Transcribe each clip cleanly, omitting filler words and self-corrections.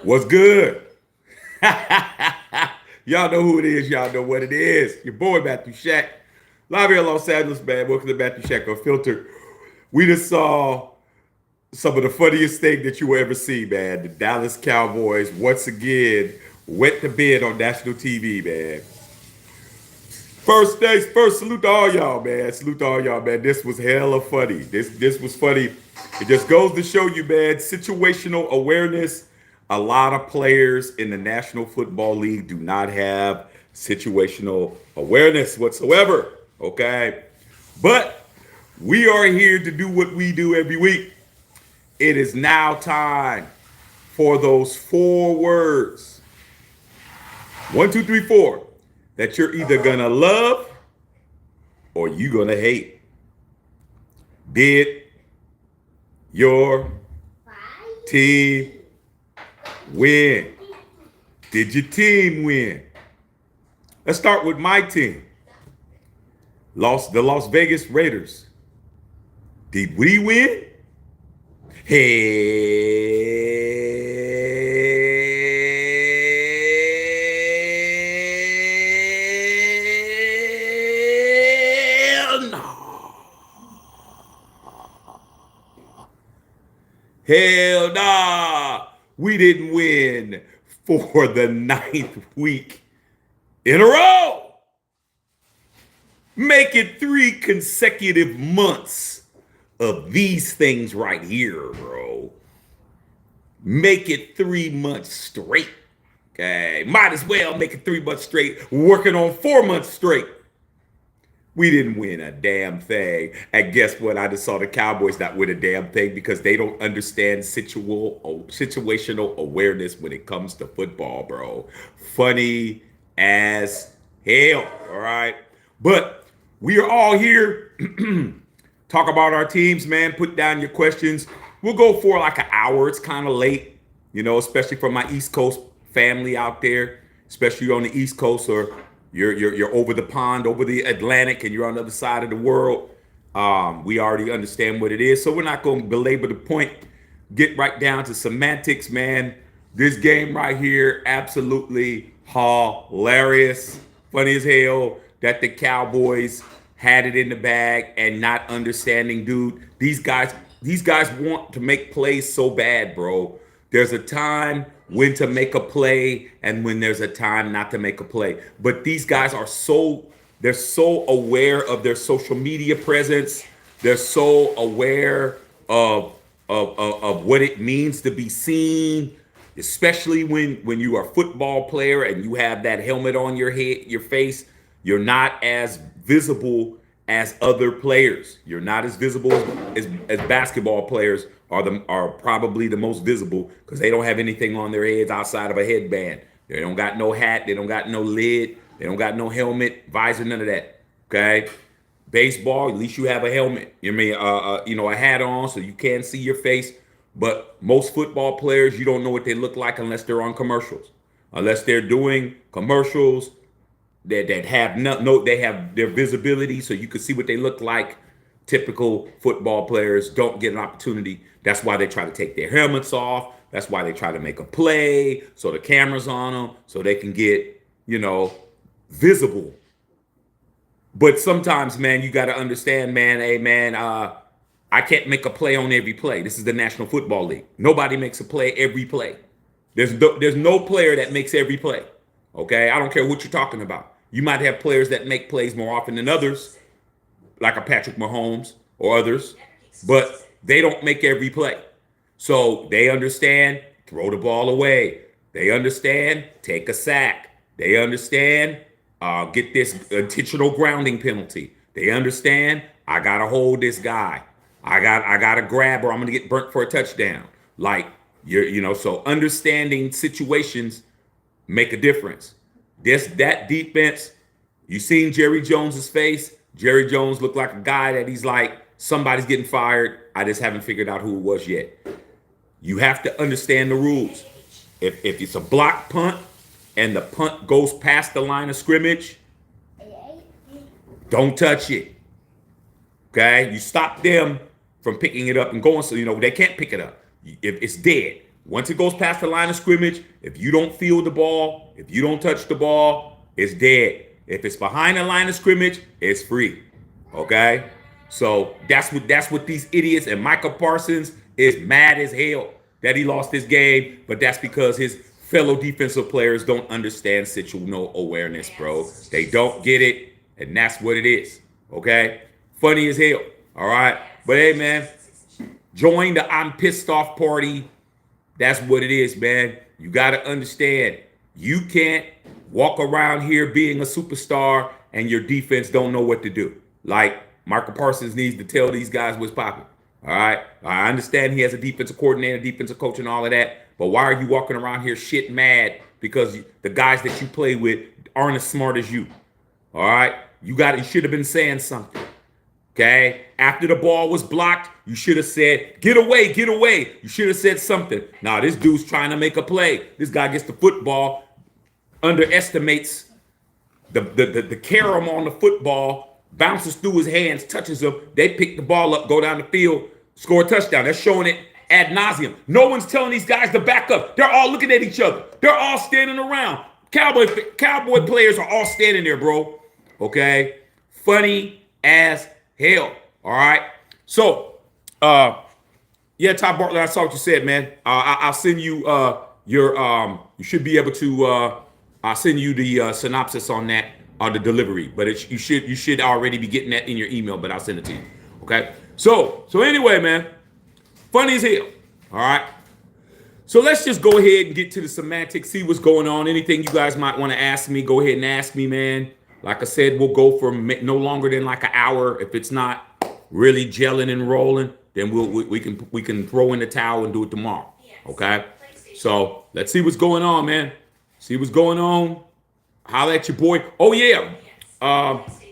What's good? Y'all know who it is. Y'all know what it is. Your boy Matthew Shack. Live here in Los Angeles, man. Welcome to Matthew Shack Unfiltered. We just saw some of the funniest thing that you will ever see, man. The Dallas Cowboys once again wet the bed on national TV, man. First things first, salute to all y'all, man. Salute to all y'all, man. This was hella funny. This was funny. It just goes to show you, man, situational awareness. A lot of players in the National Football League do not have situational awareness whatsoever. Okay. But we are here to do what we do every week. It is now time for those 4 words. 1, 2, 3, 4. That you're either gonna love or you gonna hate. Did your team win? Did your team win? Let's start with my team. The Las Vegas Raiders. Did we win? Hell no. Hell nah. We didn't win for the 9th week in a row. Make it 3 consecutive months of these things right here, bro. Make it 3 months straight. Okay. Might as well make it 3 months straight, working on 4 months straight. We didn't win a damn thing. And guess what? I just saw the Cowboys not win a damn thing because they don't understand situational awareness when it comes to football, bro. Funny as hell, all right? But we are all here. Talk about our teams, man. Put down your questions. We'll go for like an hour. It's kind of late, especially for my East Coast family out there, especially on the East Coast, or you're over the pond, over the Atlantic, and you're on the other side of the world. We already understand what it is, so we're not going to belabor the point. Get right down to semantics, man. This game right here, absolutely hilarious, funny as hell. That the Cowboys had it in the bag and not understanding, dude. These guys want to make plays so bad, bro. There's a time when to make a play and when there's a time not to make a play. But these guys are they're so aware of their social media presence. They're so aware of what it means to be seen, especially when you are a football player and you have that helmet on your head, your face. You're not as visible as other players. You're not as visible as basketball players are probably the most visible because they don't have anything on their heads outside of a headband. They don't got no hat. They don't got no lid. They don't got no helmet, visor, none of that. Okay. Baseball, at least you have a helmet. You mean a hat on so you can't see your face. But most football players, you don't know what they look like unless they're on commercials. Unless they're doing commercials that have they have their visibility so you can see what they look like. Typical football players don't get an opportunity. That's why they try to take their helmets off. That's why they try to make a play so the camera's on them so they can get, visible. But sometimes, man, you got to understand, man, hey, man, I can't make a play on every play. This is the National Football League. Nobody makes a play every play. There's no player that makes every play. Okay? I don't care what you're talking about. You might have players that make plays more often than others, like a Patrick Mahomes or others, but they don't make every play. So they understand, throw the ball away. They understand, take a sack. They understand, get this intentional grounding penalty. They understand, I gotta hold this guy. I gotta grab or I'm gonna get burnt for a touchdown. Like so understanding situations make a difference. That defense, you seen Jerry Jones's face. Jerry Jones looked like a guy that he's like, somebody's getting fired. I just haven't figured out who it was yet. You have to understand the rules. If it's a block punt and the punt goes past the line of scrimmage, don't touch it. Okay? You stop them from picking it up and going, so they can't pick it up. If it's dead. Once it goes past the line of scrimmage, if you don't field the ball, if you don't touch the ball, it's dead. If it's behind the line of scrimmage, it's free. Okay? So that's what these idiots, and Micah Parsons is mad as hell that he lost this game, but that's because his fellow defensive players don't understand situational awareness, bro. They don't get it, and that's what it is. Okay? Funny as hell. All right? But hey, man, join the I'm pissed off party. That's what it is, man. You got to understand, you can't walk around here being a superstar and your defense don't know what to do. Like, Michael Parsons needs to tell these guys what's popping. All right? I understand he has a defensive coordinator, defensive coach, and all of that, but why are you walking around here shit mad because the guys that you play with aren't as smart as you? All right? You should have been saying something. Okay? After the ball was blocked, you should have said, get away, get away. You should have said something. Now, this dude's trying to make a play. This guy gets the football, underestimates the carom on the football, bounces through his hands, touches him. They pick the ball up, go down the field, score a touchdown. They're showing it ad nauseum. No one's telling these guys to back up. They're all looking at each other. They're all standing around. Cowboy players are all standing there, bro. Okay? Funny as hell. All right. So, yeah, Todd Bartlett, I saw what you said, man. I'll send you you should be able to. I'll send you the synopsis on that, on the delivery. But you should already be getting that in your email. But I'll send it to you. Okay. So anyway, man, funny as hell. All right. So let's just go ahead and get to the semantics. See what's going on. Anything you guys might want to ask me, go ahead and ask me, man. Like I said, we'll go for no longer than like an hour. If it's not really gelling and rolling, then we can throw in the towel and do it tomorrow. Okay? So let's see what's going on, man. See what's going on. Holla at your boy. Oh yeah,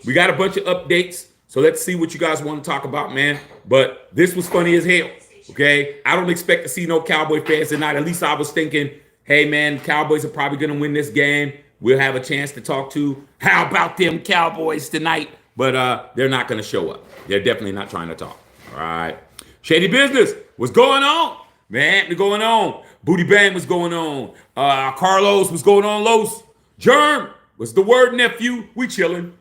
we got a bunch of updates. So let's see what you guys want to talk about, man. But this was funny as hell. Okay? I don't expect to see no Cowboy fans tonight. At least I was thinking, hey man, Cowboys are probably gonna win this game. We'll have a chance to talk to how about them Cowboys tonight, but they're not going to show up. They're definitely not trying to talk. All right. Shady Business, what's going on? Man, what's going on? Booty Bang, what's going on? Carlos, what's going on, Los? Germ, what's the word, nephew? We chilling,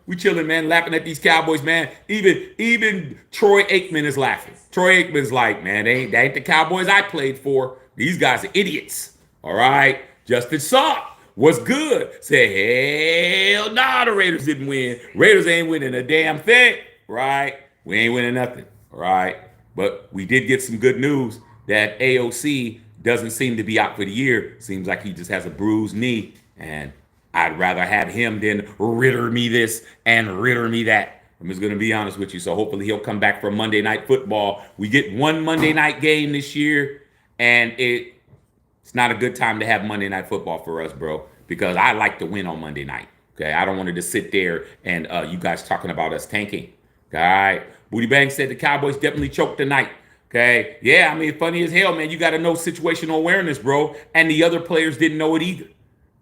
man, laughing at these Cowboys, man. Even Troy Aikman is laughing. Troy Aikman's like, man, that ain't the Cowboys I played for. These guys are idiots. All right. Justin Saw. What's good? Say, hell nah, the Raiders didn't win. Raiders ain't winning a damn thing, right? We ain't winning nothing, all right? But we did get some good news that AOC doesn't seem to be out for the year. Seems like he just has a bruised knee, and I'd rather have him than Ritter me this and Ritter me that. I'm just going to be honest with you. So hopefully he'll come back for Monday Night Football. We get one Monday night game this year, and it's not a good time to have Monday Night Football for us, bro, because I like to win on Monday night. Okay, I don't want to just sit there and you guys talking about us tanking. All right, Booty Bang said the Cowboys definitely choked tonight. Okay, yeah, I mean, funny as hell, man. You got to know situational awareness, bro, and the other players didn't know it either.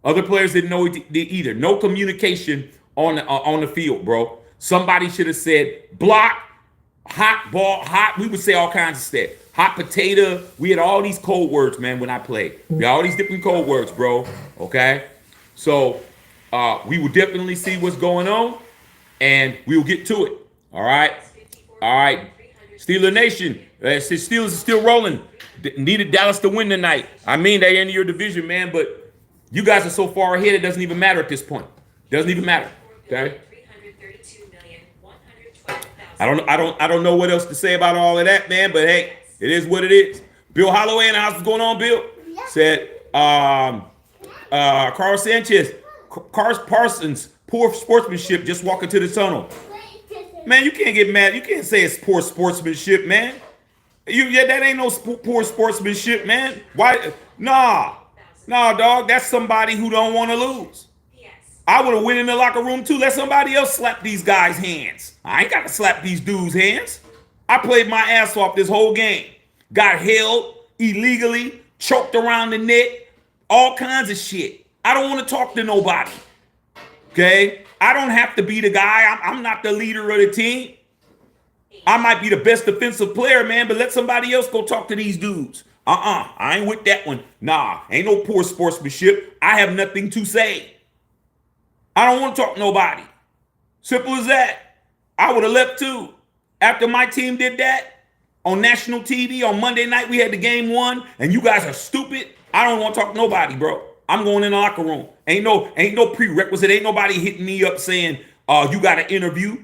Other players didn't know it either. No communication on the field, bro. Somebody should have said block, hot ball, hot. We would say all kinds of stuff. Hot potato. We had all these code words, man, when I played. We had all these different code words, bro. Okay? So we will definitely see what's going on, and we'll get to it. All right? All right. Steeler Nation. Steelers are still rolling. Needed Dallas to win tonight. I mean, they're in your division, man, but you guys are so far ahead, it doesn't even matter at this point. Doesn't even matter. Okay? I don't know what else to say about all of that, man, but hey, it is what it is. Bill Holloway in the house. What's going on, Bill? Said Carl Sanchez, Carl Parsons, poor sportsmanship just walking to the tunnel. Man, you can't get mad. You can't say it's poor sportsmanship, man. That ain't no poor sportsmanship, man. Why? Nah, dog. That's somebody who don't want to lose. I would have went in the locker room too. Let somebody else slap these guys' hands. I ain't got to slap these dudes' hands. I played my ass off this whole game. Got held illegally, choked around the neck, all kinds of shit. I don't want to talk to nobody. Okay? I don't have to be the guy. I'm not the leader of the team. I might be the best defensive player, man, but let somebody else go talk to these dudes. I ain't with that one. Nah, ain't no poor sportsmanship. I have nothing to say. I don't want to talk to nobody. Simple as that. I would have left too. After my team did that on national TV on Monday night, we had the game won, and you guys are stupid. I don't want to talk to nobody, bro. I'm going in the locker room. Ain't no prerequisite. Ain't nobody hitting me up saying, you got an interview.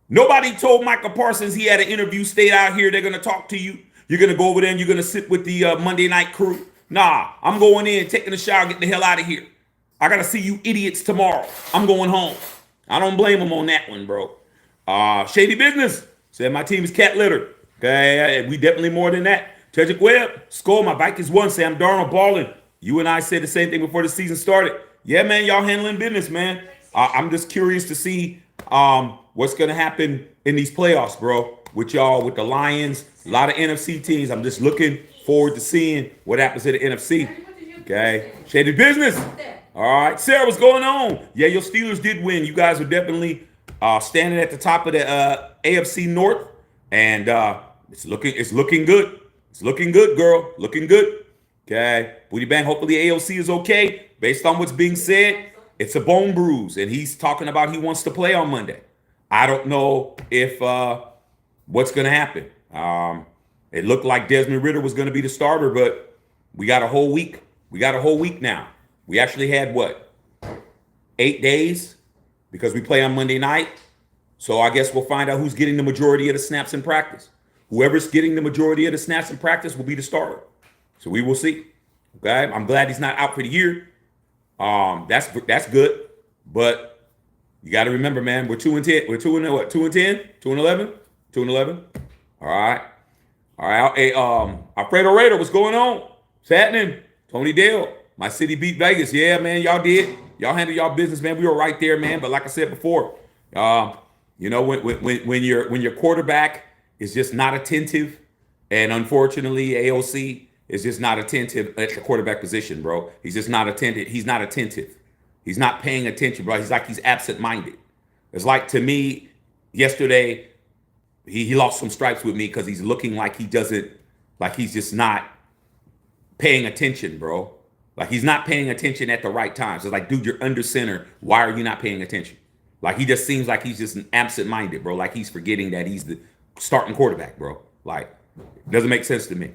Nobody told Michael Parsons he had an interview. Stay out here. They're gonna talk to you. You're gonna go over there and you're gonna sit with the Monday night crew. Nah, I'm going in, taking a shower, getting the hell out of here. I gotta see you idiots tomorrow. I'm going home. I don't blame him on that one, bro. Shady business. Said my team is cat litter. Okay, we definitely more than that. Tragic Webb, score. My Vikings won. Sam Darnold balling. You and I said the same thing before the season started. Yeah, man, y'all handling business, man. I'm just curious to see what's gonna happen in these playoffs, bro. With y'all, with the Lions, a lot of NFC teams. I'm just looking forward to seeing what happens to the NFC. Okay, shady business. All right, Sarah, what's going on? Yeah, your Steelers did win. You guys are definitely standing at the top of the AFC North, and it's looking good. It's looking good, girl. Looking good. Okay, Booty Bang. Hopefully AOC is okay. Based on what's being said, it's a bone bruise, and he's talking about he wants to play on Monday. I don't know if what's going to happen. It looked like Desmond Ridder was going to be the starter, but we got a whole week. We got a whole week now. We actually had what? 8 days because we play on Monday night. So I guess we'll find out who's getting the majority of the snaps in practice. Whoever's getting the majority of the snaps in practice will be the starter. So we will see. Okay, I'm glad he's not out for the year. That's good, but you got to remember, man, we're 2-10. We're 2-10, 2-11, 2-11. All right. Hey, Alfredo Raider, what's going on? What's happening? Tony Dale, my city beat Vegas. Yeah, man, y'all did. Y'all handled y'all business, man. We were right there, man. But like I said before, when your quarterback is just not attentive, and unfortunately AOC is just not attentive at the quarterback position, bro. He's just not attentive. He's not attentive. He's not paying attention, bro. He's absent-minded. It's like, to me, yesterday, he lost some stripes with me because he's looking like he's just not paying attention, bro. Like, he's not paying attention at the right times. It's like, dude, you're under center. Why are you not paying attention? Like, he just seems like he's just an absent-minded, bro. Like, he's forgetting that he's the starting quarterback, bro. Like, it doesn't make sense to me.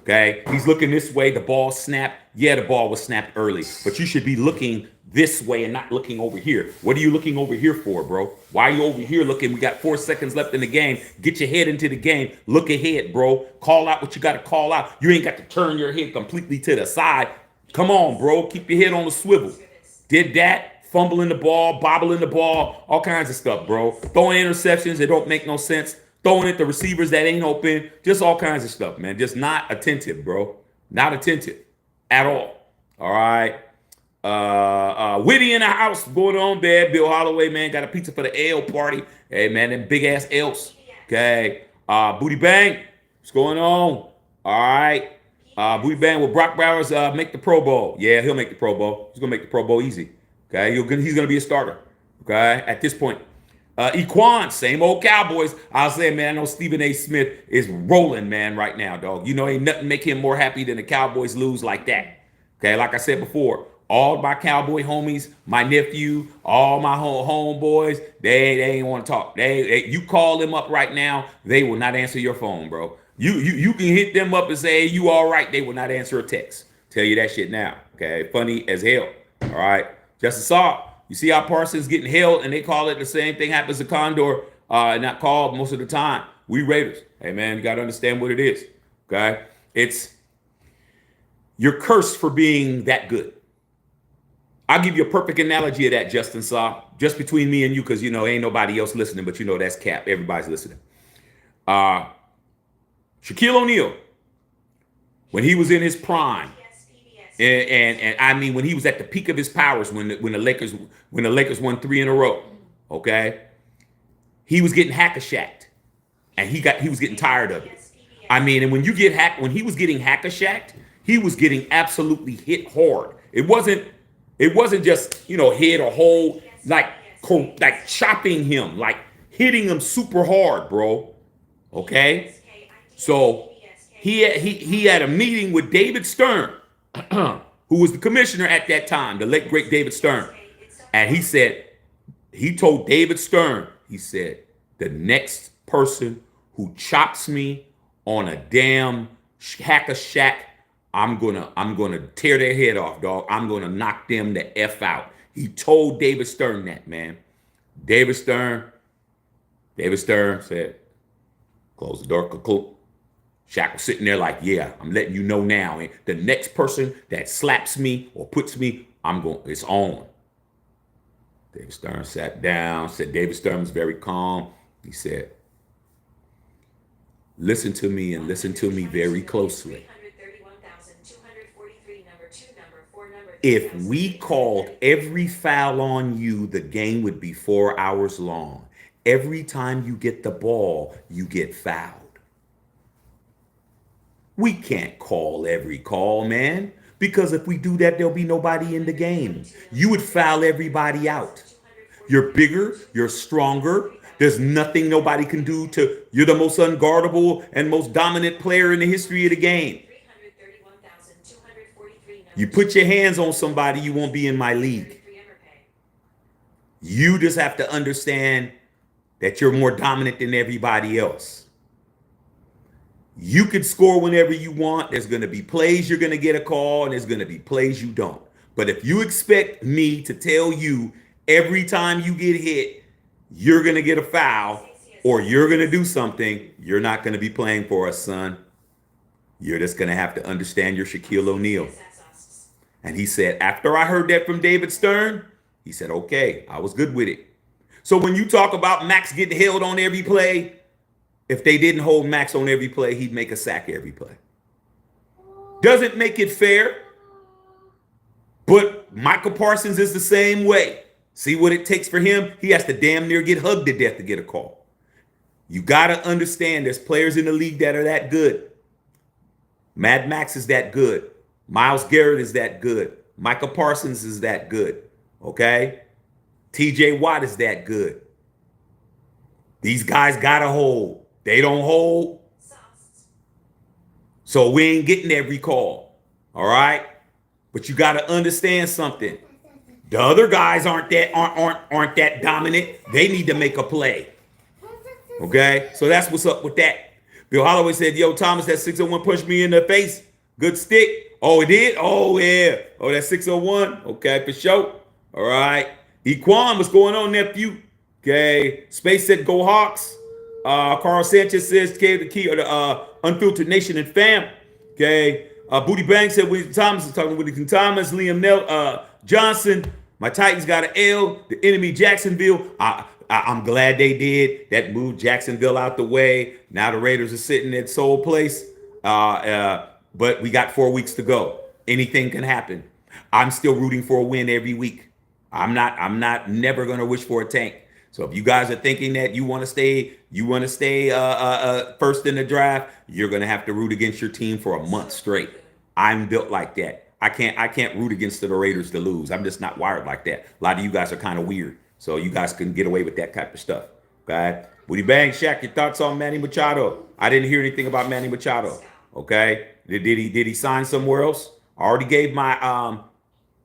Okay, he's looking this way. The ball snapped. Yeah, the ball was snapped early, but you should be looking this way and not looking over here. What are you looking over here for, bro? Why are you over here looking? We got 4 seconds left in the game. Get your head into the game. Look ahead, bro. Call out what you got to call out. You ain't got to turn your head completely to the side. Come on, bro. Keep your head on the swivel. Did that. Fumbling the ball, bobbling the ball, all kinds of stuff, bro. Throwing interceptions that don't make no sense. Throwing at the receivers that ain't open, just all kinds of stuff, man. Just not attentive, bro. Not attentive at all. All right. Witty in the house, going on, bad. Bill Holloway, man, got a pizza for the L party. Hey, man, them big ass L's. Okay. Booty Bang, what's going on? All right. Booty Bang, will Brock Bowers make the Pro Bowl? Yeah, he'll make the Pro Bowl. He's gonna make the Pro Bowl easy. Okay, he's gonna be a starter. Okay, at this point. Equan, same old Cowboys. I was saying, man, I know Stephen A. Smith is rolling, man, right now, dog. You know, ain't nothing make him more happy than the Cowboys lose like that. Okay, like I said before, all my Cowboy homies, my nephew, all my homeboys, they ain't want to talk. You call them up right now, they will not answer your phone, bro. You can hit them up and say, hey, you all right? They will not answer a text. Tell you that shit now. Okay, funny as hell. All right, Justice Saw. You see how Parsons getting held, and they call it the same thing happens to Condor, not called most of the time. We Raiders. Hey, man, you got to understand what it is, okay? You're cursed for being that good. I'll give you a perfect analogy of that, Justin Saw, just between me and you, because, ain't nobody else listening, but that's cap. Everybody's listening. Shaquille O'Neal, when he was in his prime, and I mean, when he was at the peak of his powers, when the Lakers won 3 in a row, okay, he was getting hack-a-shacked, and he was getting tired of it. I mean, and when he was getting hack-a-shacked, he was getting absolutely hit hard. It wasn't just hit or hold, like chopping him, like hitting him super hard, bro. Okay, so he had a meeting with David Stern, who was the commissioner at that time, the late great David Stern. And he told David Stern, he said, the next person who chops me on a damn hacker shack, I'm gonna tear their head off, dog. I'm gonna knock them the F out. He told David Stern that, man. David Stern said, close the door. Shaq was sitting there like, yeah, I'm letting you know now. And the next person that slaps me or puts me, it's on. David Stern sat down, said David Stern was very calm. He said, listen to me and listen to me very closely. If we called every foul on you, the game would be 4 hours long. Every time you get the ball, you get fouled. We can't call every call, man, because if we do that, there'll be nobody in the game. You would foul everybody out. You're bigger, you're stronger. There's nothing nobody can do you're the most unguardable and most dominant player in the history of the game. You put your hands on somebody, you won't be in my league. You just have to understand that you're more dominant than everybody else. You could score whenever you want. There's going to be plays you're going to get a call, and there's going to be plays you don't. But if you expect me to tell you every time you get hit, you're going to get a foul or you're going to do something, you're not going to be playing for us, son. You're just going to have to understand you're Shaquille O'Neal. And he said, after I heard that from David Stern, he said, okay, I was good with it. So when you talk about Max getting held on every play, if they didn't hold Max on every play, he'd make a sack every play. Doesn't make it fair, but Michael Parsons is the same way. See what it takes for him? He has to damn near get hugged to death to get a call. You got to understand there's players in the league that are that good. Mad Max is that good. Myles Garrett is that good. Michael Parsons is that good. Okay? TJ Watt is that good. These guys got to hold. They don't hold. So we ain't getting every call. All right? But you got to understand something. The other guys aren't that dominant. They need to make a play. Okay? So that's what's up with that. Bill Holloway said, yo, Thomas, that 601 punched me in the face. Good stick. Oh, it did? Oh, yeah. Oh, that 601. Okay, for sure. All right. Equan, what's going on, nephew? Okay. Space said, go Hawks. Carl Sanchez says, the key of the Unfiltered Nation and Fam. Okay. Booty Bang said, William Thomas is talking William Thomas, Liam Johnson. My Titans got an L. The enemy, Jacksonville. I'm glad they did. That moved Jacksonville out the way. Now the Raiders are sitting at sole place. But we got 4 weeks to go. Anything can happen. I'm still rooting for a win every week. I'm not never going to wish for a tank. So if you guys are thinking that you want to stay first in the draft, you're going to have to root against your team for a month straight. I'm built like that. I can't root against the Raiders to lose. I'm just not wired like that. A lot of you guys are kind of weird. So you guys can get away with that type of stuff. Okay? Woody Bang, Shaq, your thoughts on Manny Machado? I didn't hear anything about Manny Machado. Okay? Did he sign somewhere else? I already gave my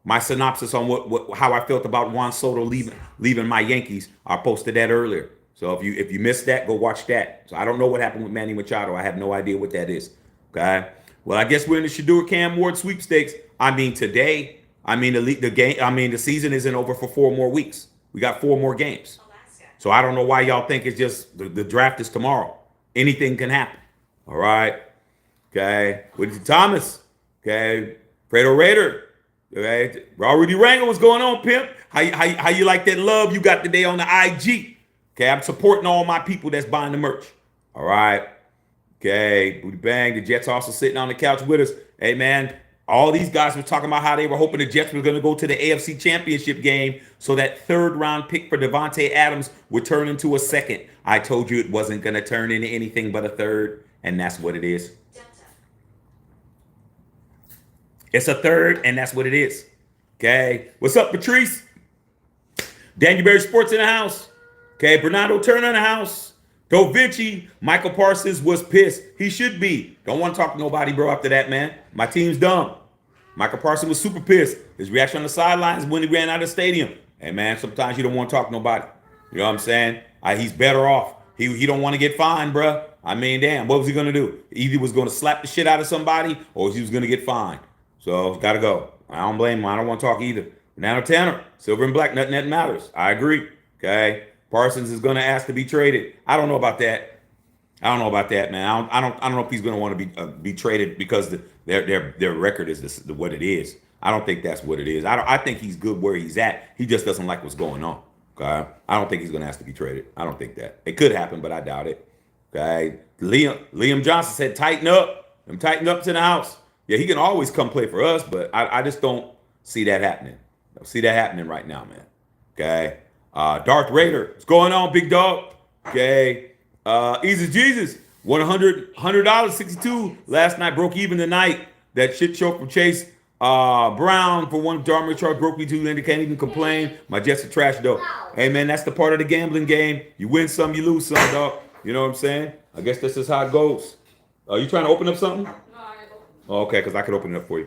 my synopsis on how I felt about Juan Soto leaving my Yankees. I posted that earlier. So if you missed that, go watch that. So I don't know what happened with Manny Machado. I have no idea what that is. Okay. Well, I guess we're in the Shedeur Cam Ward sweepstakes. I mean, today, the season isn't over for 4 more weeks. We got 4 more games. So I don't know why y'all think it's just the draft is tomorrow. Anything can happen. All right. Okay. Woody Thomas. Okay. Fredo Raider. Okay. Rudy Rango, what's going on, pimp? How you like that love you got today on the IG? Okay. I'm supporting all my people that's buying the merch. All right. Okay. Booty Bang. The Jets also sitting on the couch with us. Hey, man. All these guys were talking about how they were hoping the Jets were going to go to the AFC Championship game so that 3rd round pick for Devontae Adams would turn into a 2nd. I told you it wasn't going to turn into anything but a 3rd, and that's what it is. It's a 3rd, and that's what it is. Okay. What's up, Patrice? Daniel Berry Sports in the house. Okay. Bernardo Turner in the house. Da Vinci, Michael Parsons was pissed. He should be. Don't want to talk to nobody, bro, after that, man. My team's dumb. Michael Parsons was super pissed. His reaction on the sidelines when he ran out of the stadium. Hey, man, sometimes you don't want to talk to nobody. You know what I'm saying? He's better off. He don't want to get fined, bro. I mean, damn, what was he going to do? Either he was going to slap the shit out of somebody or he was going to get fined. So, got to go. I don't blame him. I don't want to talk either. Nano Tanner, silver and black, nothing that matters. I agree. Okay? Parsons is going to ask to be traded. I don't know about that. I don't know about that, man. I don't know if he's going to want to be traded because their record is what it is. I don't think that's what it is. I think he's good where he's at. He just doesn't like what's going on. Okay, I don't think he's going to ask to be traded. I don't think that it could happen, but I doubt it. Okay, Liam Johnson said tighten up. I'm tightened up to the house. Yeah, he can always come play for us, but I just don't see that happening. I don't see that happening right now, man. Okay, Darth Raider, what's going on, big dog? Okay. Easy Jesus, $100, 62 last night, broke even tonight. That shit show from Chase Brown for one Dartmouth charge broke me too, and they can't even complain. My Jets are trash though. Hey man, that's the part of the gambling game. You win some, you lose some, dog. You know what I'm saying? I guess this is how it goes. You trying to open up something? Oh, okay, because I could open it up for you.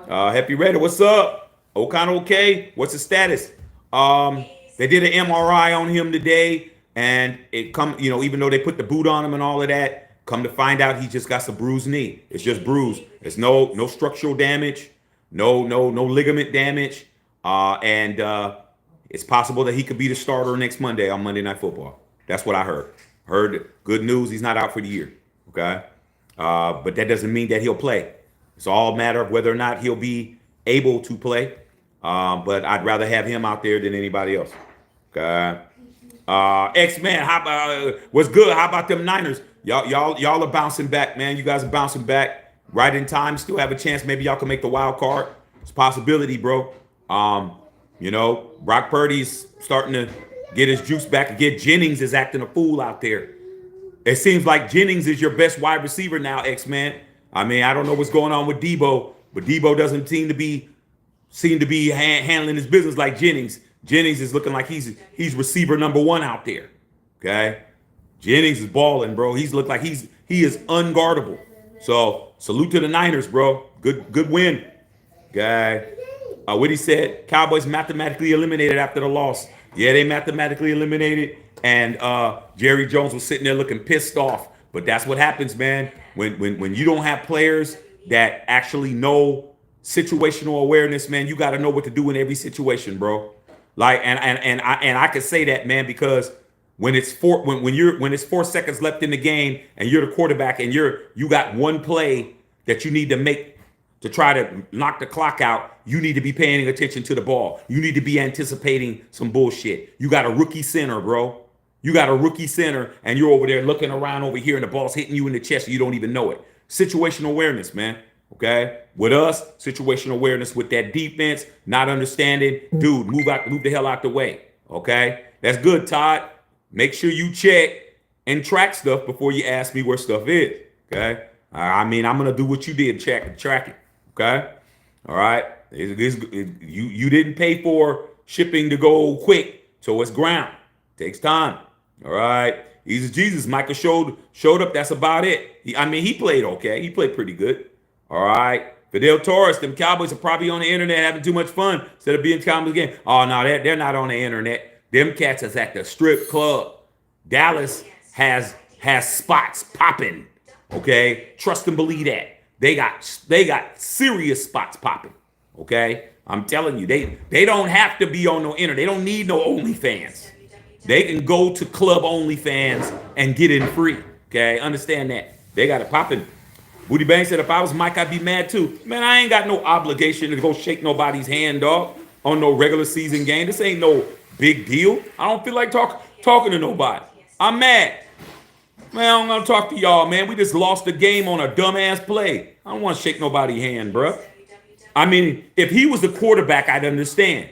Happy Raider, what's up? O'Connell, okay? What's the status? They did an MRI on him today. And even though they put the boot on him and all of that, come to find out he just got some bruised knee. It's just bruised. It's no structural damage, no ligament damage, and it's possible that he could be the starter next Monday on Monday Night Football. That's what I heard. Heard good news. He's not out for the year. Okay, but that doesn't mean that he'll play. It's all a matter of whether or not he'll be able to play. But I'd rather have him out there than anybody else. Okay. X-Man, what's good? How about them Niners? Y'all are bouncing back, man. You guys are bouncing back right in time. Still have a chance. Maybe y'all can make the wild card. It's a possibility, bro. Brock Purdy's starting to get his juice back again. Jennings is acting a fool out there. It seems like Jennings is your best wide receiver now, X-Man. I mean, I don't know what's going on with Debo, but Debo doesn't seem to be handling his business like Jennings. Jennings is looking like he's receiver number one out there. Okay, Jennings is balling, bro. He's looked like he is unguardable. So salute to the Niners, bro. Good win. Okay. What he said, Cowboys mathematically eliminated after the loss. Yeah, they mathematically eliminated, and Jerry Jones was sitting there looking pissed off. But that's what happens, man. When you don't have players that actually know situational awareness, man, you got to know what to do in every situation, bro. Like and I can say that, man, because when it's 4 seconds left in the game and you're the quarterback and you got one play that you need to make to try to knock the clock out, you need to be paying attention to the ball. You need to be anticipating some bullshit. You got a rookie center, bro. You got a rookie center and you're over there looking around over here and the ball's hitting you in the chest and you don't even know it. Situational awareness, man. Okay, with us, situational awareness with that defense, not understanding, dude, move the hell out the way. Okay, that's good, Todd. Make sure you check and track stuff before you ask me where stuff is. Okay, I mean, I'm gonna do what you did, track it. Okay, all right. You didn't pay for shipping to go quick, so it's ground. Takes time. All right. Easy Jesus. Michael showed up. That's about it. He played okay. He played pretty good. All right. Fidel Torres, them Cowboys are probably on the internet having too much fun instead of being Cowboys again. Oh, no, they're not on the internet. Them cats is at the strip club. Dallas has spots popping. Okay. Trust and believe that. They got serious spots popping. Okay. I'm telling you, they don't have to be on no internet. They don't need no OnlyFans. They can go to Club OnlyFans and get in free. Okay. Understand that. They got it popping. Booty Bang said, if I was Mike, I'd be mad too. Man, I ain't got no obligation to go shake nobody's hand, dog, on no regular season game. This ain't no big deal. I don't feel like talking to nobody. I'm mad. Man, I'm gonna talk to y'all, man. We just lost the game on a dumbass play. I don't want to shake nobody's hand, bro. I mean, if he was the quarterback, I'd understand.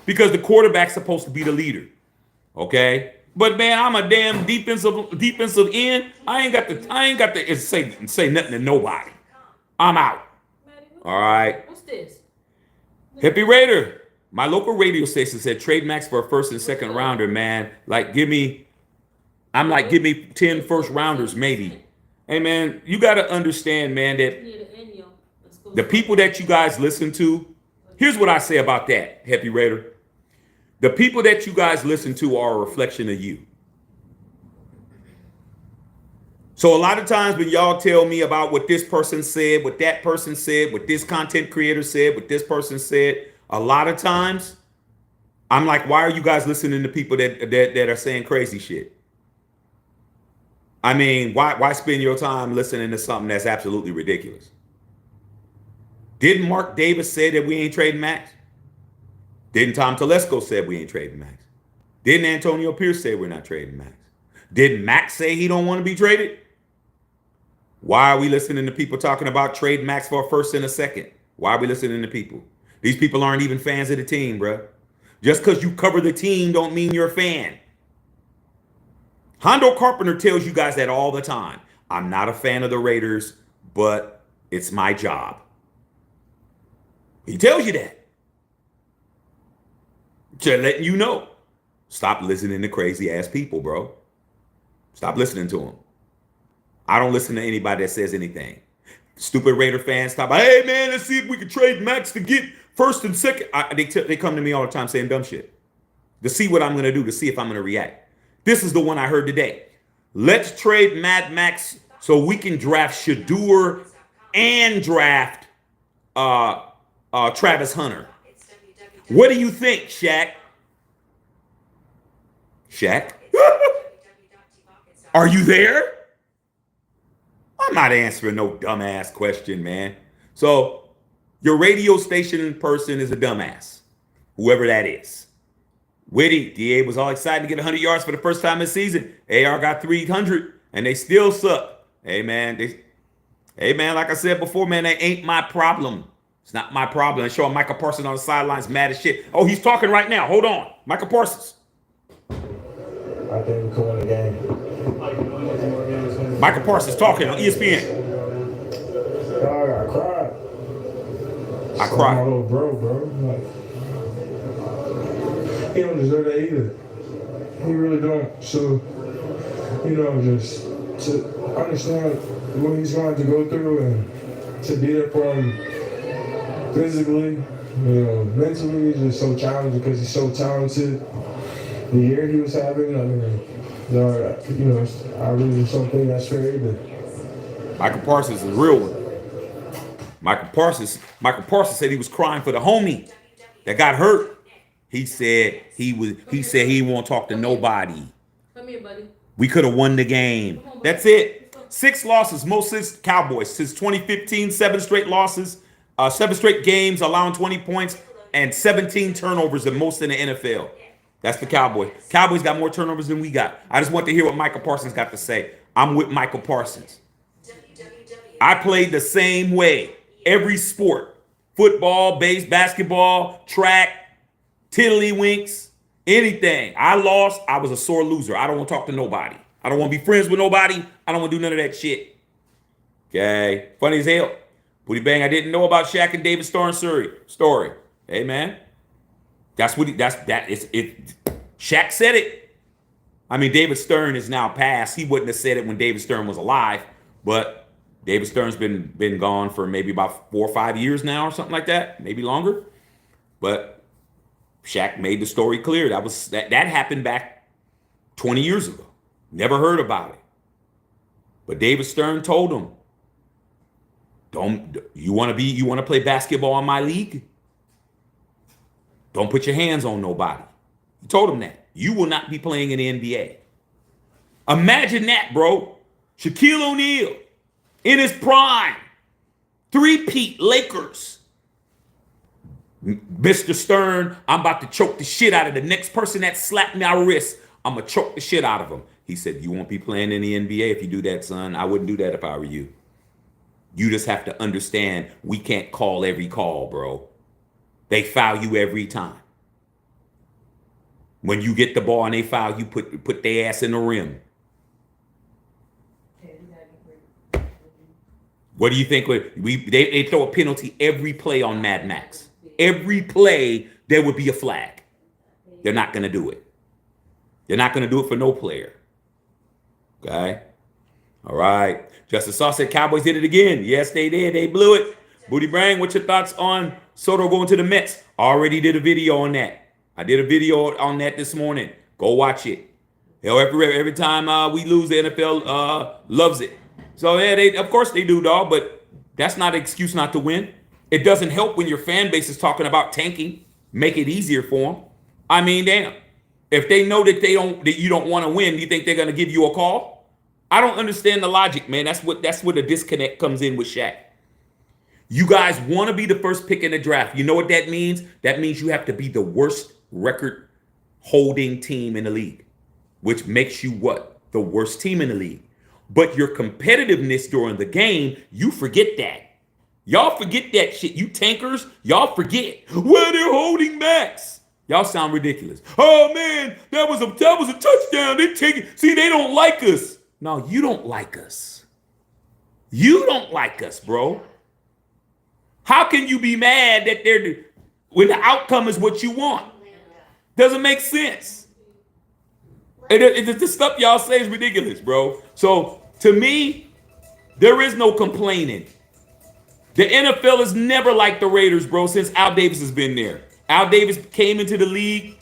Because the quarterback's supposed to be the leader. Okay? But man, I'm a damn defensive end. I ain't got to say nothing to nobody. I'm out. All right. What's this? Hippie Raider. My local radio station said trade Max for a first and second rounder, man. Like, give me I'm like, give me 10 first rounders, maybe. Hey, man, you got to understand, man, that the people that you guys listen to, here's what I say about that, Happy Raider. The people that you guys listen to are a reflection of you. So a lot of times when y'all tell me about what this person said, what that person said, what this content creator said, what this person said, a lot of times I'm like, why are you guys listening to people that are saying crazy shit? I mean, why spend your time listening to something that's absolutely ridiculous? Didn't Mark Davis say that we ain't trading Max? Didn't Tom Telesco say we ain't trading Max? Didn't Antonio Pierce say we're not trading Max? Didn't Max say he don't want to be traded? Why are we listening to people talking about trade Max for a first and a second? Why are we listening to people? These people aren't even fans of the team, bro. Just because you cover the team don't mean you're a fan. Hondo Carpenter tells you guys that all the time. I'm not a fan of the Raiders, but it's my job. He tells you that. Just letting you know. Stop listening to crazy ass people, bro. Stop listening to them. I don't listen to anybody that says anything. Stupid Raider fans talk about, hey man, let's see if we can trade Max to get first and second. They come to me all the time saying dumb shit to see what I'm going to do, to see if I'm going to react. This is the one I heard today. Let's trade Mad Max so we can draft Shedeur and draft Travis Hunter. What do you think, Shaq? Shaq? Are you there? I'm not answering no dumbass question, man. So your radio station person is a dumbass, whoever that is. Witty, DA was all excited to get 100 yards for the first time this season. AR got 300, and they still suck. Hey, man, like I said before, man, that ain't my problem. It's not my problem. And showing Michael Parsons on the sidelines mad as shit. Oh, he's talking right now. Hold on. Michael Parsons. I think we could win the game. Michael Parsons talking on ESPN. I cried. I cried. My little bro. Like, he don't deserve that either. He really don't. So, just to understand what he's going to go through and to be there for him physically, mentally, is just so challenging because he's so talented. The year he was having, I really just don't think that's fair either. Michael Parsons is a real one. Michael Parsons said he was crying for the homie that got hurt. He said he won't talk to nobody. Come here, buddy. We could have won the game. That's it. 6 losses, most since Cowboys since 2015. 7 straight losses, 7 straight games allowing 20 points, and 17 turnovers, the most in the NFL. That's the Cowboys. Cowboys got more turnovers than we got. I just want to hear what Michael Parsons got to say. I'm with Michael Parsons. I played the same way. Every sport. Football, basketball, track, tiddlywinks, anything. I lost. I was a sore loser. I don't want to talk to nobody. I don't want to be friends with nobody. I don't want to do none of that shit. Okay. Funny as hell. Booty Bang, I didn't know about Shaq and David Stern story. Hey, man. Shaq said it. I mean, David Stern is now passed. He wouldn't have said it when David Stern was alive, but David Stern's been gone for maybe about 4 or 5 years now or something like that, maybe longer. But Shaq made the story clear. That happened back 20 years ago. Never heard about it. But David Stern told him, you want to play basketball in my league? Don't put your hands on nobody. He told him that. You will not be playing in the NBA. Imagine that, bro. Shaquille O'Neal in his prime. 3-peat Lakers. Mr. Stern, I'm about to choke the shit out of the next person that slapped my wrist. I'm going to choke the shit out of him. He said, you won't be playing in the NBA if you do that, son. I wouldn't do that if I were you. You just have to understand we can't call every call, bro. They foul you every time. When you get the ball and they foul you, put their ass in the rim. What do you think? They throw a penalty every play on Mad Max. Every play, there would be a flag. They're not going to do it. They're not going to do it for no player. Okay. All right. Justice Saw said Cowboys did it again. Yes, they did. They blew it. Booty Brain, what's your thoughts on Soto going to the Mets? Already did a video on that. I did a video on that this morning. Go watch it. Hell, every time we lose, the NFL loves it. So yeah, they of course they do, dog. But that's not an excuse not to win. It doesn't help when your fan base is talking about tanking. Make it easier for them. I mean, damn. If they know that you don't want to win, do you think they're gonna give you a call? I don't understand the logic, man. That's where the disconnect comes in with Shaq. You guys want to be the first pick in the draft. You know what that means? That means you have to be the worst record holding team in the league, which makes you what? The worst team in the league. But your competitiveness during the game, you forget that. Y'all forget that shit. You tankers, y'all forget. Well, they're holding backs. Y'all sound ridiculous. Oh man, that was a touchdown. They take it. See, they don't like us. No, you don't like us. You don't like us, bro. How can you be mad that when the outcome is what you want? Doesn't make sense. The stuff y'all say is ridiculous, bro. So to me, there is no complaining. The NFL is never like the Raiders, bro, since Al Davis has been there. Al Davis came into the league.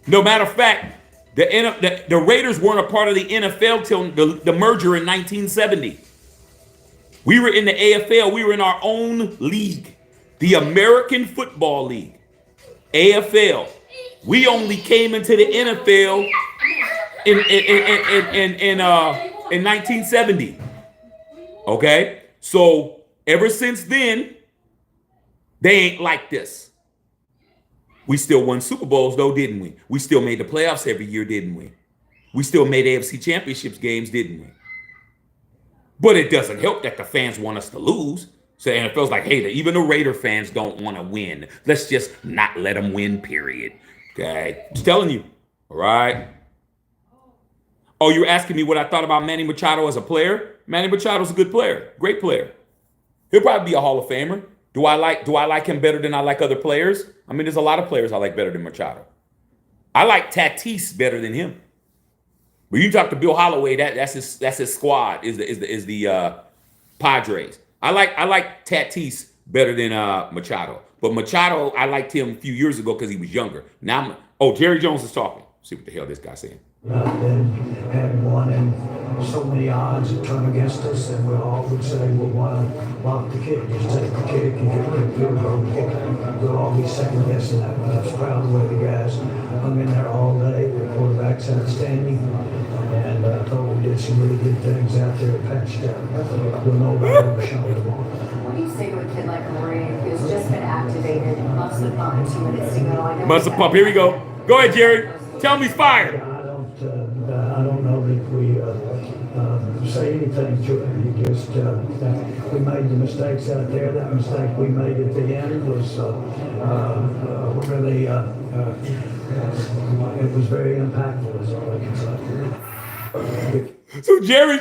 No matter of fact, the Raiders weren't a part of the NFL till the merger in 1970. We were in the AFL. We were in our own league, the American Football League, AFL. We only came into the NFL in 1970. Okay, so ever since then, they ain't like this. We still won Super Bowls, though, didn't we? We still made the playoffs every year, didn't we? We still made AFC Championships games, didn't we? But it doesn't help that the fans want us to lose. So the NFL's like, hey, even the Raider fans don't want to win. Let's just not let them win, period. Okay? Just telling you. All right? Oh, you're asking me what I thought about Manny Machado as a player? Manny Machado's a good player. Great player. He'll probably be a Hall of Famer. Do I like him better than I like other players? I mean, there's a lot of players I like better than Machado. I like Tatis better than him. But you talk to Bill Holloway, that's his squad is the Padres. I like Tatis better than Machado. But Machado, I liked him a few years ago because he was younger. Now, Jerry Jones is talking. See what the hell this guy's saying. Had won and so many odds that turn against us, and we all would say, well, why lock the kick? Just take the kick and get rid of field goal kick. We'll all be second guessing that. I was proud of the way the guys hung in there all day. The quarterback's outstanding, and I thought we did some really good things out there at Patchdown. We'll know about it tomorrow. What do you say to a kid like Murray who's just been activated, loves the pump 2 minutes to go? Must have pump. Here we go. Go ahead, Jerry. Tell me he's fired. I don't know that we say anything to it. You just we made the mistakes out there. That mistake we made at the end was really it was very impactful. Is all I can say. So Jerry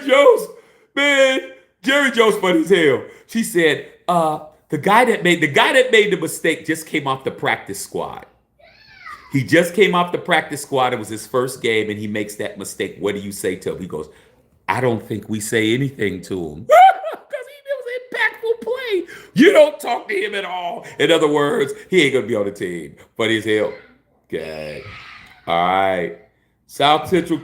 Jones funny as hell. She said, the guy that made the mistake just came off the practice squad. He just came off the practice squad. It was his first game, and he makes that mistake. What do you say to him? He goes, I don't think we say anything to him. Because he was an impactful play. You don't talk to him at all. In other words, he ain't going to be on the team. Funny as hell. Okay. All right. South Central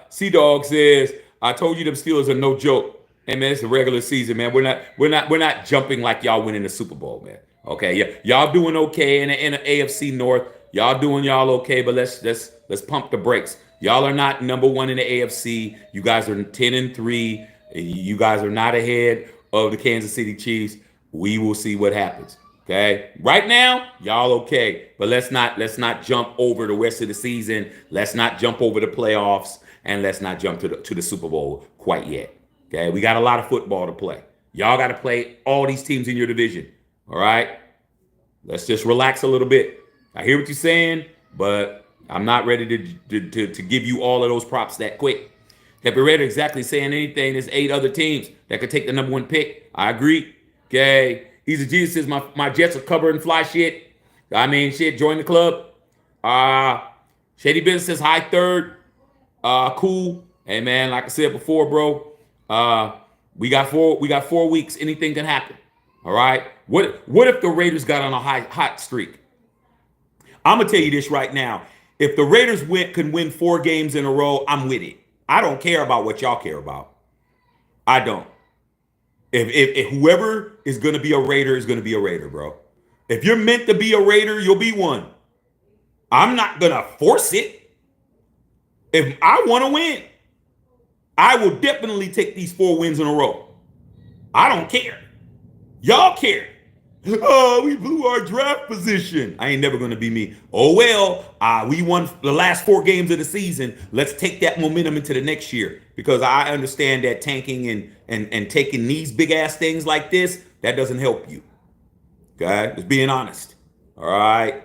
Sea Dog says, I told you them Steelers are no joke. Hey, man, it's the regular season, man. We're not jumping like y'all winning the Super Bowl, man. Okay, yeah, y'all doing okay in the AFC North. Y'all doing y'all okay, but let's pump the brakes. Y'all are not number one in the AFC. You guys are 10-3. You guys are not ahead of the Kansas City Chiefs. We will see what happens. Okay, right now y'all okay, but let's not jump over the rest of the season. Let's not jump over the playoffs, and let's not jump to the Super Bowl quite yet. Okay, we got a lot of football to play. Y'all got to play all these teams in your division. All right, let's just relax a little bit. I hear what you're saying, but I'm not ready to give you all of those props that quick. If you're ready exactly saying anything, there's 8 other teams that could take the number 1 pick. I agree. Okay, he's a genius. Says my Jets are cover and fly shit. I mean, shit, join the club. Shady Business says high third. Cool. Hey man, like I said before, bro, we got 4 weeks. Anything can happen. All right. What if the Raiders got on a hot streak? I'm gonna tell you this right now. If the Raiders can win 4 games in a row, I'm with it. I don't care about what y'all care about. I don't. If whoever is gonna be a Raider is gonna be a Raider, bro. If you're meant to be a Raider, you'll be one. I'm not gonna force it. If I want to win, I will definitely take these 4 wins in a row. I don't care. Y'all care. Oh, we blew our draft position. I ain't never going to be me. Oh, well, we won the last 4 games of the season. Let's take that momentum into the next year, because I understand that tanking and taking these big ass things like this, that doesn't help you. Okay, just being honest. All right.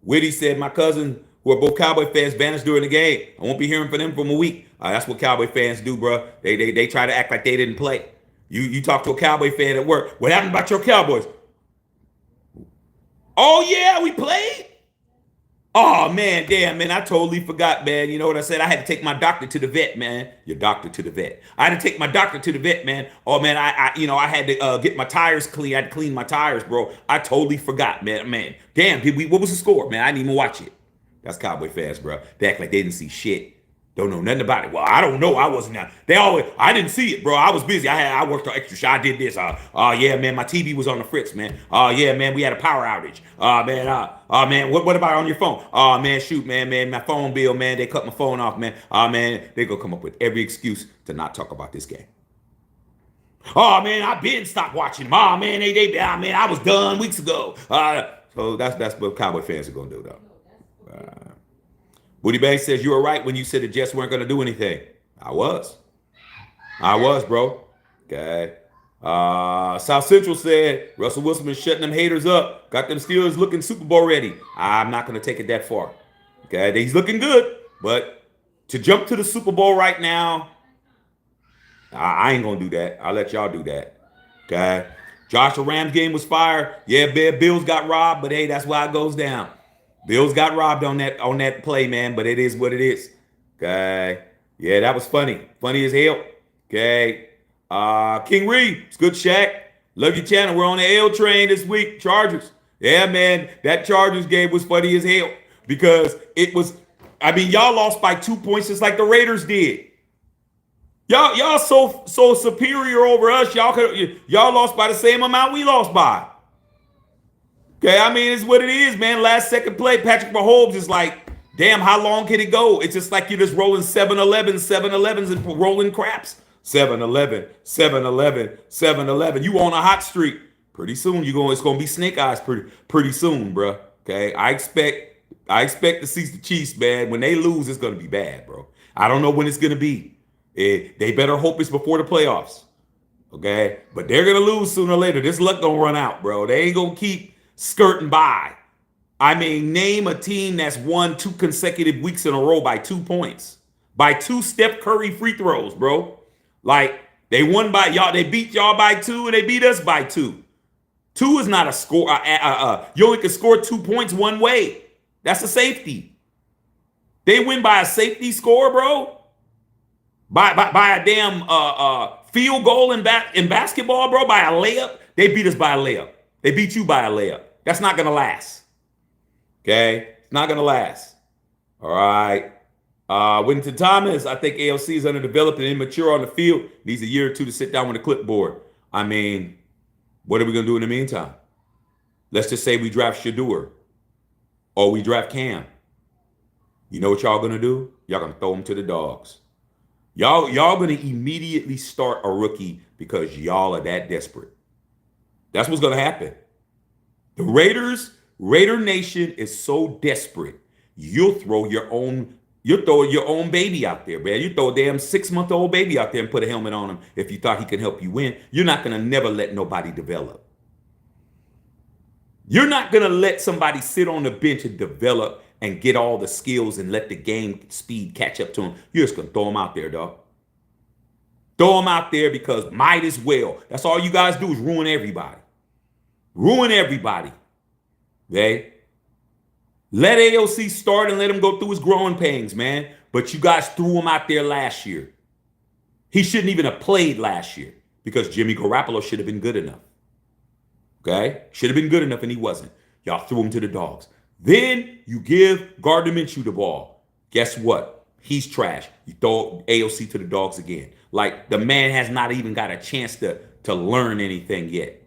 Whitty said, my cousin, who are both Cowboy fans, vanished during the game. I won't be hearing from them for a week. That's what Cowboy fans do, bro. They try to act like they didn't play. You talk to a Cowboy fan at work. What happened about your Cowboys? Oh, yeah, we played? Oh, man, damn, man, I totally forgot, man. You know what I said? I had to take my doctor to the vet, man. Your doctor to the vet. I had to take my doctor to the vet, man. Oh, man, I had to get my tires clean. I had to clean my tires, bro. I totally forgot, man. Damn, what was the score, man? I didn't even watch it. That's Cowboy fans, bro. They act like they didn't see shit. Don't know nothing about it. Well, I don't know. I wasn't out. I didn't see it, bro. I was busy. I worked on extra shot. I did this. Yeah, man, my TV was on the fritz, man. Yeah, man, we had a power outage. Man, what about on your phone? Man, shoot, man, my phone bill, man, they cut my phone off, man. Man, they gonna come up with every excuse to not talk about this game. Oh, man, I been stopped watching them. Oh, man, man, I was done weeks ago. So that's what Cowboy fans are gonna do, though. Woody Banks says, you were right when you said the Jets weren't going to do anything. I was, bro. Okay. South Central said, Russell Wilson been shutting them haters up. Got them Steelers looking Super Bowl ready. I'm not going to take it that far. Okay. He's looking good. But to jump to the Super Bowl right now, I ain't going to do that. I'll let y'all do that. Okay. Joshua Rams game was fire. Yeah, Bills got robbed, but hey, that's why it goes down. Bills got robbed on that play, man, but it is what it is. Okay. Yeah, that was funny. Funny as hell. Okay. King Reed, it's good, Shaq. Love your channel. We're on the L train this week. Chargers. Yeah, man, that Chargers game was funny as hell because y'all lost by 2 points just like the Raiders did. Y'all so superior over us. Y'all lost by the same amount we lost by. Okay, I mean, it's what it is, man. Last second play, Patrick Mahomes is like, damn, how long can it go? It's just like you're just rolling 7-11s and rolling craps. 7-11, 7-11, 7-11. You on a hot streak. Pretty soon, it's going to be snake eyes pretty soon, bro. Okay, I expect to see the Chiefs, man. When they lose, it's going to be bad, bro. I don't know when it's going to be. They better hope it's before the playoffs. Okay, but they're going to lose sooner or later. This luck going to run out, bro. They ain't going to keep skirting by. I mean, name a team that's won 2 consecutive weeks in a row by 2 points. By 2 Steph Curry free throws, bro. Like, they won by y'all. They beat y'all by 2 and they beat us by 2. 2 is not a score. You only can score 2 points one way. That's a safety. They win by a safety score, bro. By a damn field goal in basketball, bro. By a layup. They beat us by a layup. They beat you by a layup. That's not going to last. Okay? It's not going to last. All right. Winton Thomas, I think ALC is underdeveloped and immature on the field. Needs a year or 2 to sit down with a clipboard. I mean, what are we going to do in the meantime? Let's just say we draft Shedeur or we draft Cam. You know what y'all going to do? Y'all going to throw him to the dogs. Y'all going to immediately start a rookie because y'all are that desperate. That's what's going to happen. The Raider Nation is so desperate. You'll throw your own baby out there, man. You throw a damn 6-month-old baby out there and put a helmet on him if you thought he can help you win. You're not going to never let nobody develop. You're not going to let somebody sit on the bench and develop and get all the skills and let the game speed catch up to him. You're just going to throw him out there, dog. Throw them out there because might as well. That's all you guys do is ruin everybody. Ruin everybody. Okay? Let AOC start and let him go through his growing pains, man. But you guys threw him out there last year. He shouldn't even have played last year because Jimmy Garoppolo should have been good enough. Okay? Should have been good enough, and he wasn't. Y'all threw him to the dogs. Then you give Gardner Minshew the ball. Guess what? He's trash. You throw AOC to the dogs again. Like, the man has not even got a chance to learn anything yet.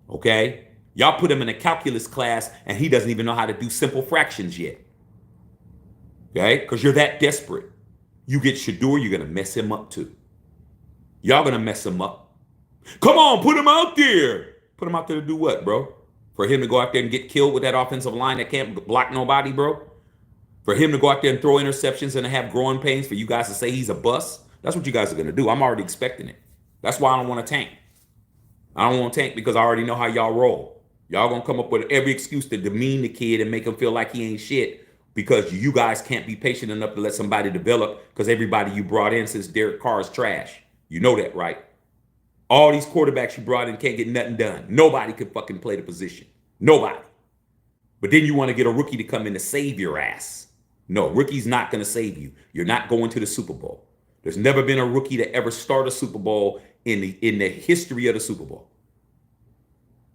Okay? Y'all put him in a calculus class, and he doesn't even know how to do simple fractions yet. Okay? Because you're that desperate. You get Shedeur, you're going to mess him up too. Y'all going to mess him up. Come on, put him out there. Put him out there to do what, bro? For him to go out there and get killed with that offensive line that can't block nobody, bro? For him to go out there and throw interceptions and to have growing pains, for you guys to say he's a bust? That's what you guys are going to do. I'm already expecting it. That's why I don't want to tank. I don't want to tank because I already know how y'all roll. Y'all going to come up with every excuse to demean the kid and make him feel like he ain't shit because you guys can't be patient enough to let somebody develop because everybody you brought in since Derek Carr is trash. You know that, right? All these quarterbacks you brought in can't get nothing done. Nobody could fucking play the position. Nobody. But then you want to get a rookie to come in to save your ass. No, rookie's not going to save you. You're not going to the Super Bowl. There's never been a rookie to ever start a Super Bowl in the history of the Super Bowl.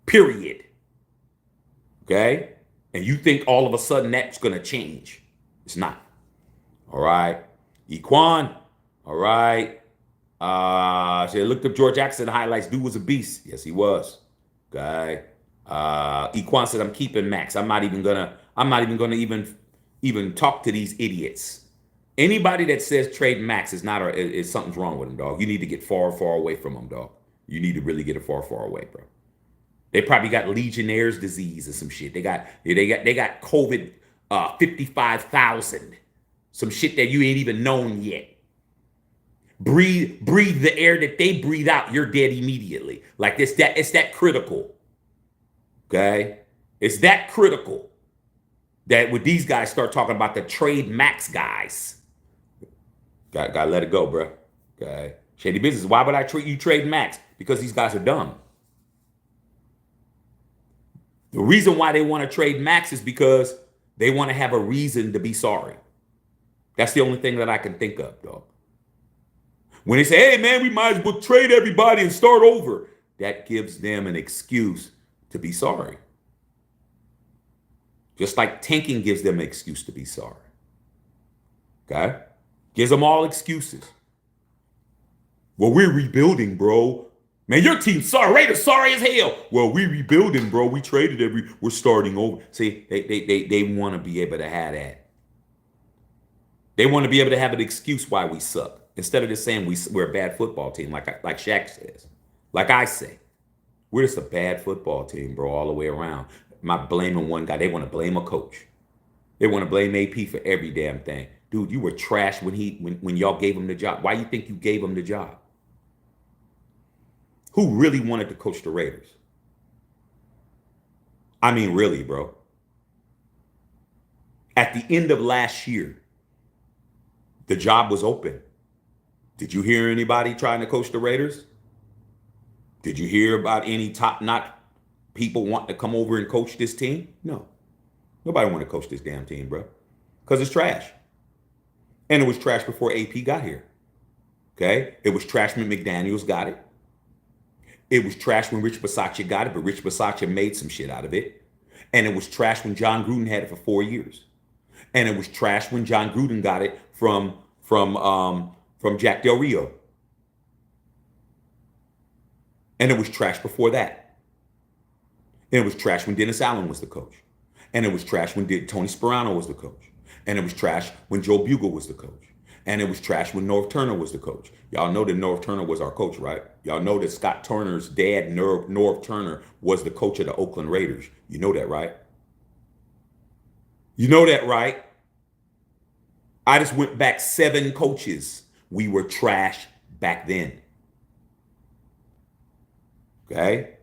Period. Okay? And you think all of a sudden that's going to change. It's not. All right. Equan. All right. So I looked up George Jackson highlights. Dude was a beast. Yes, he was. Okay. Equan said, I'm keeping Max. I'm not even gonna even talk to these idiots. Anybody that says trade Max is something's wrong with him, dog. You need to get far, far away from him, dog. You need to really get it far, far away, bro. They probably got Legionnaire's disease or some shit. They got COVID 55,000. Some shit that you ain't even known yet. Breathe the air that they breathe out, you're dead immediately. Like it's that critical. Okay? It's that critical that when these guys start talking about the trade Max guys. Gotta let it go, bro. Okay? Shady business. Why would I trade Max? Because these guys are dumb. The reason why they want to trade Max is because they want to have a reason to be sorry. That's the only thing that I can think of, dog. When they say, hey, man, we might as well trade everybody and start over, that gives them an excuse to be sorry. Just like tanking gives them an excuse to be sorry. Okay? Gives them all excuses. Well, we're rebuilding, bro. Man, your team's sorry. Raiders sorry as hell. Well, we rebuilding, bro. We traded we're starting over. See, they want to be able to have that. They want to be able to have an excuse why we suck. Instead of just saying we're a bad football team, like Shaq says. Like I say. We're just a bad football team, bro, all the way around. I'm not blaming one guy. They want to blame a coach. They want to blame AP for every damn thing. Dude, you were trash when y'all gave him the job. Why you think you gave him the job? Who really wanted to coach the Raiders? I mean, really, bro. At the end of last year, the job was open. Did you hear anybody trying to coach the Raiders? Did you hear about any top-notch people wanting to come over and coach this team? No. Nobody wanted to coach this damn team, bro. Because it's trash. And it was trash before AP got here. Okay? It was trash when McDaniels got it. It was trash when Rich Bisaccia got it, but Rich Bisaccia made some shit out of it. And it was trash when John Gruden had it for 4 years. And it was trash when John Gruden got it from Jack Del Rio. And it was trash before that. And it was trash when Dennis Allen was the coach. And it was trash when Tony Sperano was the coach. And it was trash when Joe Bugle was the coach. And it was trash when Norv Turner was the coach. Y'all know that Norv Turner was our coach, right? Y'all know that Scott Turner's dad, Norv Turner, was the coach of the Oakland Raiders. You know that, right? You know that, right? I just went back 7 coaches. We were trash back then. Okay?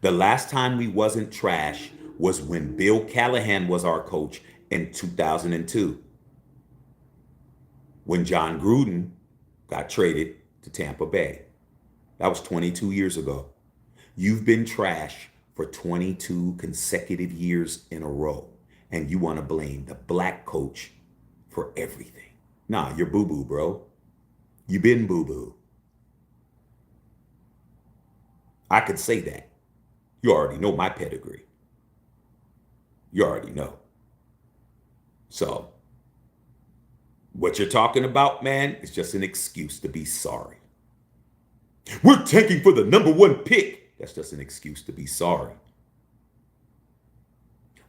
The last time we wasn't trash was when Bill Callahan was our coach in 2002. When John Gruden got traded to Tampa Bay. That was 22 years ago. You've been trash for 22 consecutive years in a row. And you want to blame the black coach for everything. Nah, you're boo-boo, bro. You been boo-boo. I could say that. You already know my pedigree. You already know. So, what you're talking about, man, is just an excuse to be sorry. We're tanking for the #1 pick. That's just an excuse to be sorry.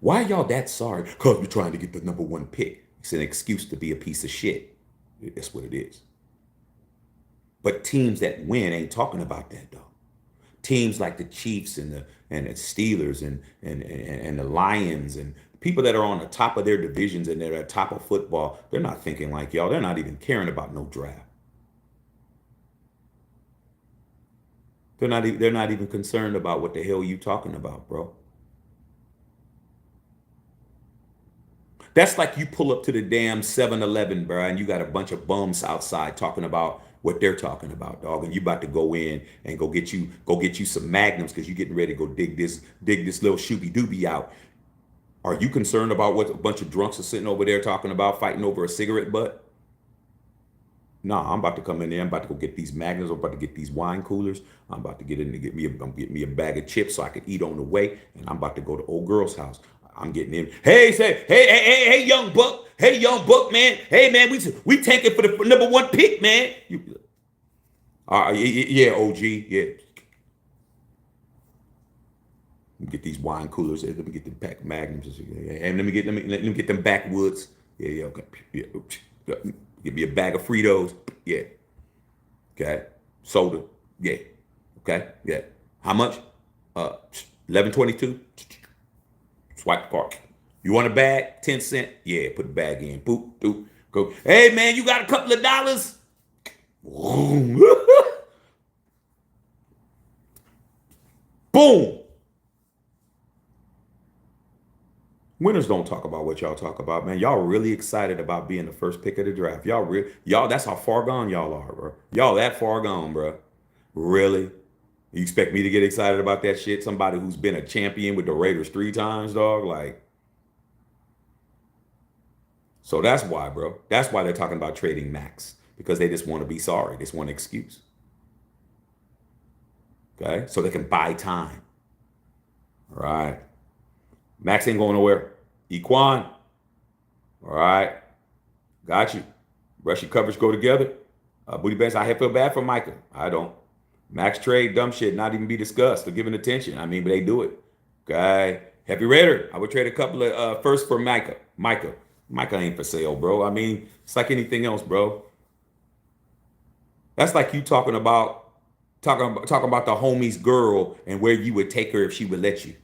Why are y'all that sorry? Because we're trying to get the #1 pick. It's an excuse to be a piece of shit. That's what it is. But teams that win ain't talking about that, though. Teams like the Chiefs and the Steelers and the Lions and people that are on the top of their divisions and they're at the top of football, they're not thinking like y'all. They're not even caring about no draft. They're not even concerned about what the hell you talking about, bro. That's like you pull up to the damn 7-Eleven, bro, and you got a bunch of bums outside talking about what they're talking about, dog, and you about to go in and go get you some magnums because you're getting ready to go dig this little shooby doobie out. Are you concerned about what a bunch of drunks are sitting over there talking about, fighting over a cigarette butt? Nah, I'm about to come in there. I'm about to go get these magnums. I'm about to get these wine coolers. I'm about to get in to get me a bag of chips so I can eat on the way. And I'm about to go to old girl's house. I'm getting in. Hey, young buck. Hey, young buck, man. Hey, man, we tanking for the #1 pick, man. Yeah, OG, yeah. Let me get these wine coolers. Let me get them pack magnums. And let me get them backwoods. Yeah, okay. Yeah. Give me a bag of Fritos. Yeah. Okay. Soda. Yeah. Okay. Yeah. How much? 11.22. Swipe the card. You want a bag? 10 cents? Yeah, put the bag in. Boop, doop, go. Hey man, you got a couple of dollars? Boom. Winners don't talk about what y'all talk about, man. Y'all really excited about being the first pick of the draft. Y'all, that's how far gone y'all are, bro. Y'all that far gone, bro. Really? You expect me to get excited about that shit? Somebody who's been a champion with the Raiders 3 times, dog? Like, so that's why, bro. That's why they're talking about trading Max. Because they just want to be sorry. They just want an excuse. Okay? So they can buy time. All right. Max ain't going nowhere. Equan. All right. Got you. Rush and coverage go together. Booty Banks, I feel bad for Micah. I don't. Max trade, dumb shit, not even be discussed or given attention. I mean, but they do it. Okay. Happy Raider. I would trade a couple of firsts for Micah. Micah ain't for sale, bro. I mean, it's like anything else, bro. That's like you talking about the homie's girl and where you would take her if she would let you.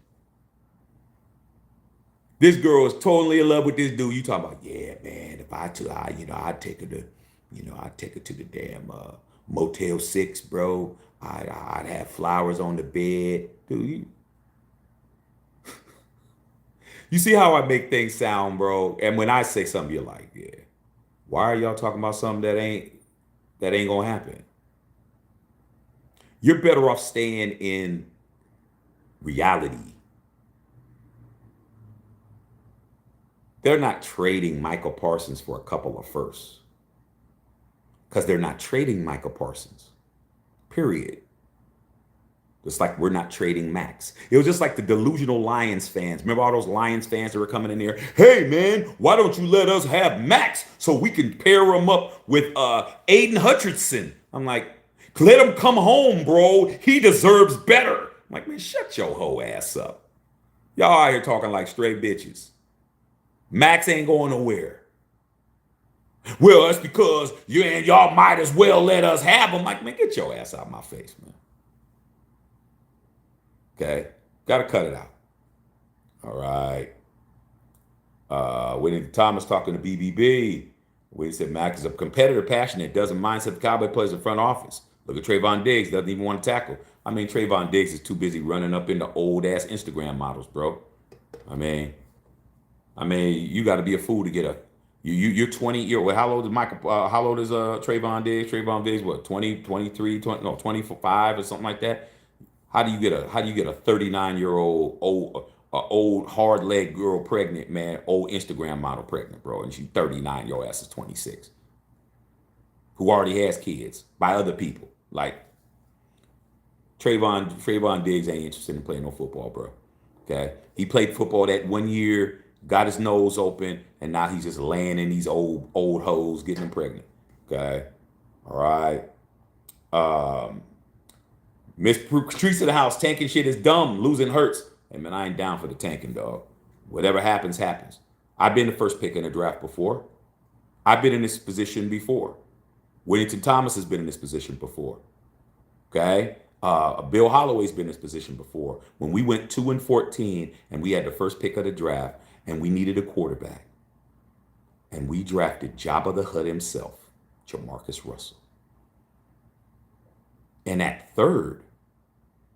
This girl is totally in love with this dude. You talking about, yeah, man, if I'd take her to the damn Motel 6, bro. I'd have flowers on the bed. Dude, you see how I make things sound, bro? And when I say something, you're like, yeah. Why are y'all talking about something that ain't gonna happen? You're better off staying in reality. They're not trading Michael Parsons for a couple of firsts. Because they're not trading Michael Parsons. Period. Just like we're not trading Max. It was just like the delusional Lions fans. Remember all those Lions fans that were coming in there? Hey, man, why don't you let us have Max so we can pair him up with Aiden Hutchinson? I'm like, let him come home, bro. He deserves better. I'm like, man, shut your whole ass up. Y'all out here talking like straight bitches. Max ain't going nowhere. Well, that's because y'all might as well let us have him. Like, man, get your ass out of my face, man. Okay? Got to cut it out. All right. Whitney Thomas talking to BBB. Whitney said Max is a competitor, passionate, doesn't mindset the Cowboy plays in front office. Look at Trayvon Diggs, doesn't even want to tackle. I mean, Trayvon Diggs is too busy running up into old-ass Instagram models, bro. I mean, you got to be a fool to get a. You're 20 years. Well, how old is Michael? How old is Trayvon Diggs? Trayvon Diggs, what? 20, 23, 20, no, 25 or something like that. How do you get a 39-year-old old hard leg girl pregnant, man, old Instagram model pregnant, bro, and she's 39, your ass is 26, who already has kids by other people. Like Trayvon Diggs ain't interested in playing no football, bro. Okay, he played football that 1 year, got his nose open, and now he's just laying in these old hoes, getting them pregnant. Okay, all right. Miss Patrice of the house, tanking shit is dumb. Losing hurts. Hey man, I ain't down for the tanking, dog. Whatever happens, happens. I've been the first pick in the draft before. I've been in this position before. Whittington Thomas has been in this position before. Okay? Bill Holloway's been in this position before. When we went 2-14 and we had the first pick of the draft and we needed a quarterback, and we drafted Jabba the Hutt himself, Jamarcus Russell. And at third,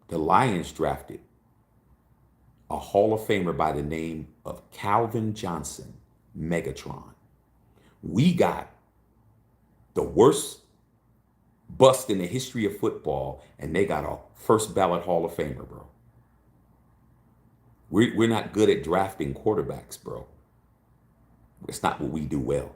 the Lions drafted a Hall of Famer by the name of Calvin Johnson, Megatron. We got the worst bust in the history of football, and they got a first ballot Hall of Famer, bro. We're not good at drafting quarterbacks, bro. It's not what we do well.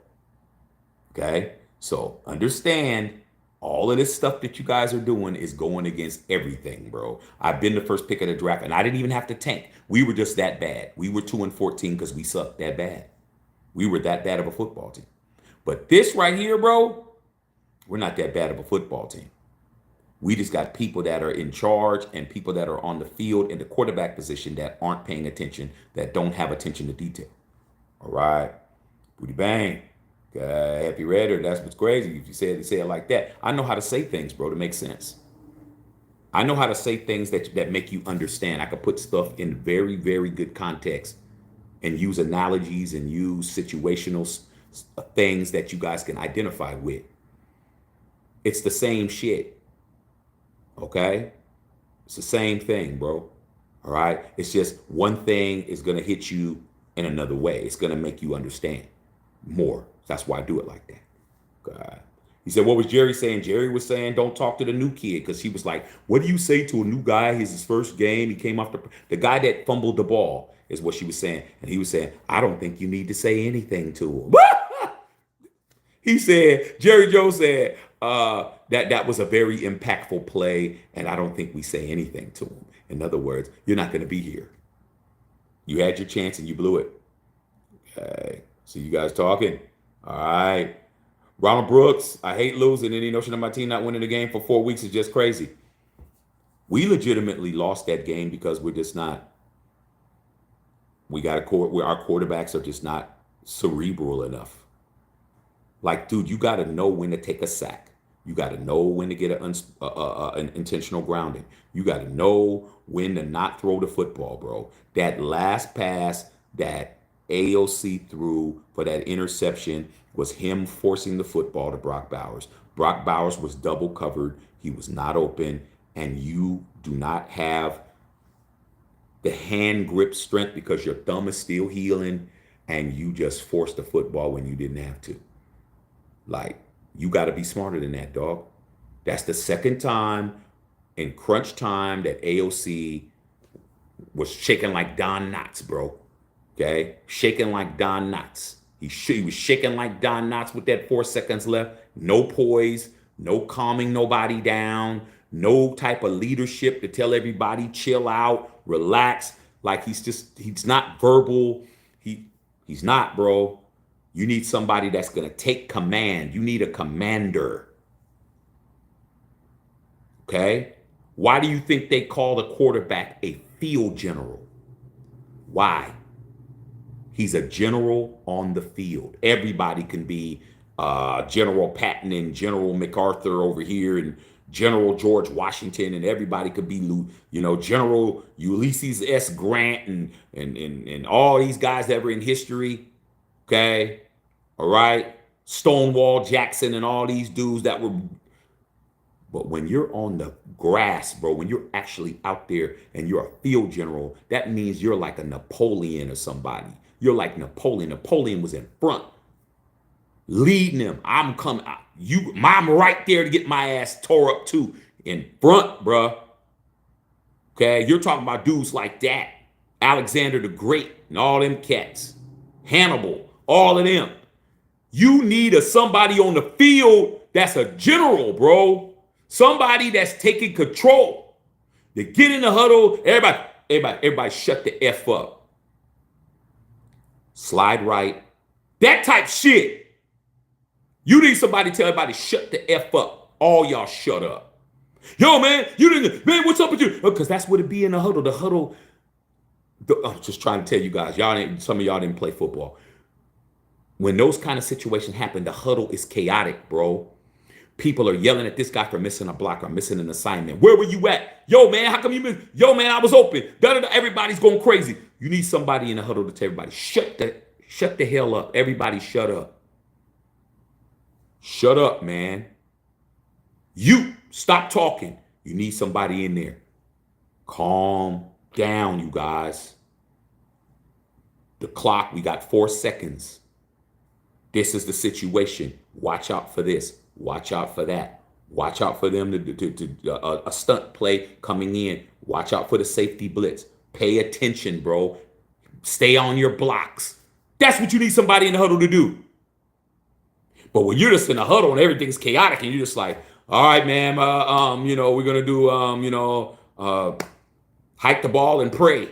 Okay? So understand, all of this stuff that you guys are doing is going against everything, bro. I've been the first pick of the draft, and I didn't even have to tank. We were just that bad. We were 2-14 because we sucked that bad. We were that bad of a football team. But this right here, bro, we're not that bad of a football team. We just got people that are in charge and people that are on the field in the quarterback position that aren't paying attention, that don't have attention to detail. All right. Booty bang. Happy Redder, that's what's crazy. If you say it like that. I know how to say things, bro, to make sense. I know how to say things that make you understand. I could put stuff in very, very good context and use analogies and use situational things that you guys can identify with. It's the same shit. Okay? It's the same thing, bro. All right? It's just one thing is going to hit you in another way. It's going to make you understand more. That's why I do it like that. God. He said, what was Jerry saying? Jerry was saying, don't talk to the new kid, because he was like, what do you say to a new guy? It's his first game. He came off the guy that fumbled the ball is what she was saying. And he was saying, I don't think you need to say anything to him. He said, Jerry Joe said, that was a very impactful play, and I don't think we say anything to him. In other words, you're not going to be here. You had your chance and you blew it. Okay. So you guys talking? All right. Ronald Brooks, I hate losing. Any notion of my team not winning the game for 4 weeks is just crazy. We legitimately lost that game because we're just not. We got our quarterbacks are just not cerebral enough. Like, dude, you got to know when to take a sack. You got to know when to get an intentional grounding. You got to know when to not throw the football, bro. That last pass that AOC threw for that interception was him forcing the football to Brock Bowers. Brock Bowers was double covered. He was not open, and you do not have the hand grip strength because your thumb is still healing, and you just forced the football when you didn't have to. Like, you got to be smarter than that, dog. That's the second time in crunch time that AOC was shaking like Don Knotts, bro. Okay, shaking like Don Knotts. He was shaking like Don Knotts with that 4 seconds left. No poise, no calming nobody down, no type of leadership to tell everybody chill out, relax. Like he's not verbal. He's not, bro. You need somebody that's gonna take command. You need a commander. Okay? Why do you think they call the quarterback a field general? Why? He's a general on the field. Everybody can be General Patton and General MacArthur over here and General George Washington, and everybody could be, General Ulysses S. Grant and all these guys that were in history. Okay? All right? Stonewall Jackson and all these dudes that were. But when you're on the grass, bro, when you're actually out there and you're a field general, that means you're like a Napoleon or somebody. You're like Napoleon. Napoleon was in front, leading them. I'm coming. I'm right there to get my ass tore up too. In front, bruh. Okay, you're talking about dudes like that. Alexander the Great and all them cats, Hannibal, all of them. You need somebody on the field that's a general, bro. Somebody that's taking control. They get in the huddle. Everybody shut the F up. Slide right. That type shit. You need somebody to tell everybody shut the F up. All y'all shut up. Yo, man, you didn't, man, what's up with you? Because that's what it be in the huddle. The huddle, I'm just trying to tell you guys, some of y'all didn't play football. When those kind of situations happen, the huddle is chaotic, bro. People are yelling at this guy for missing a block or missing an assignment. Where were you at? Yo, man, how come you missed? Yo, man, I was open. Everybody's going crazy. You need somebody in the huddle to tell everybody, shut the hell up. Everybody shut up. Shut up, man. You stop talking. You need somebody in there. Calm down, you guys. The clock, we got 4 seconds. This is the situation. Watch out for this. Watch out for that. Watch out for them to a stunt play coming in. Watch out for the safety blitz. Pay attention, bro. Stay on your blocks. That's what you need somebody in the huddle to do. But when you're just in a huddle and everything's chaotic and you're just like, all right, man, we're gonna do hike the ball and pray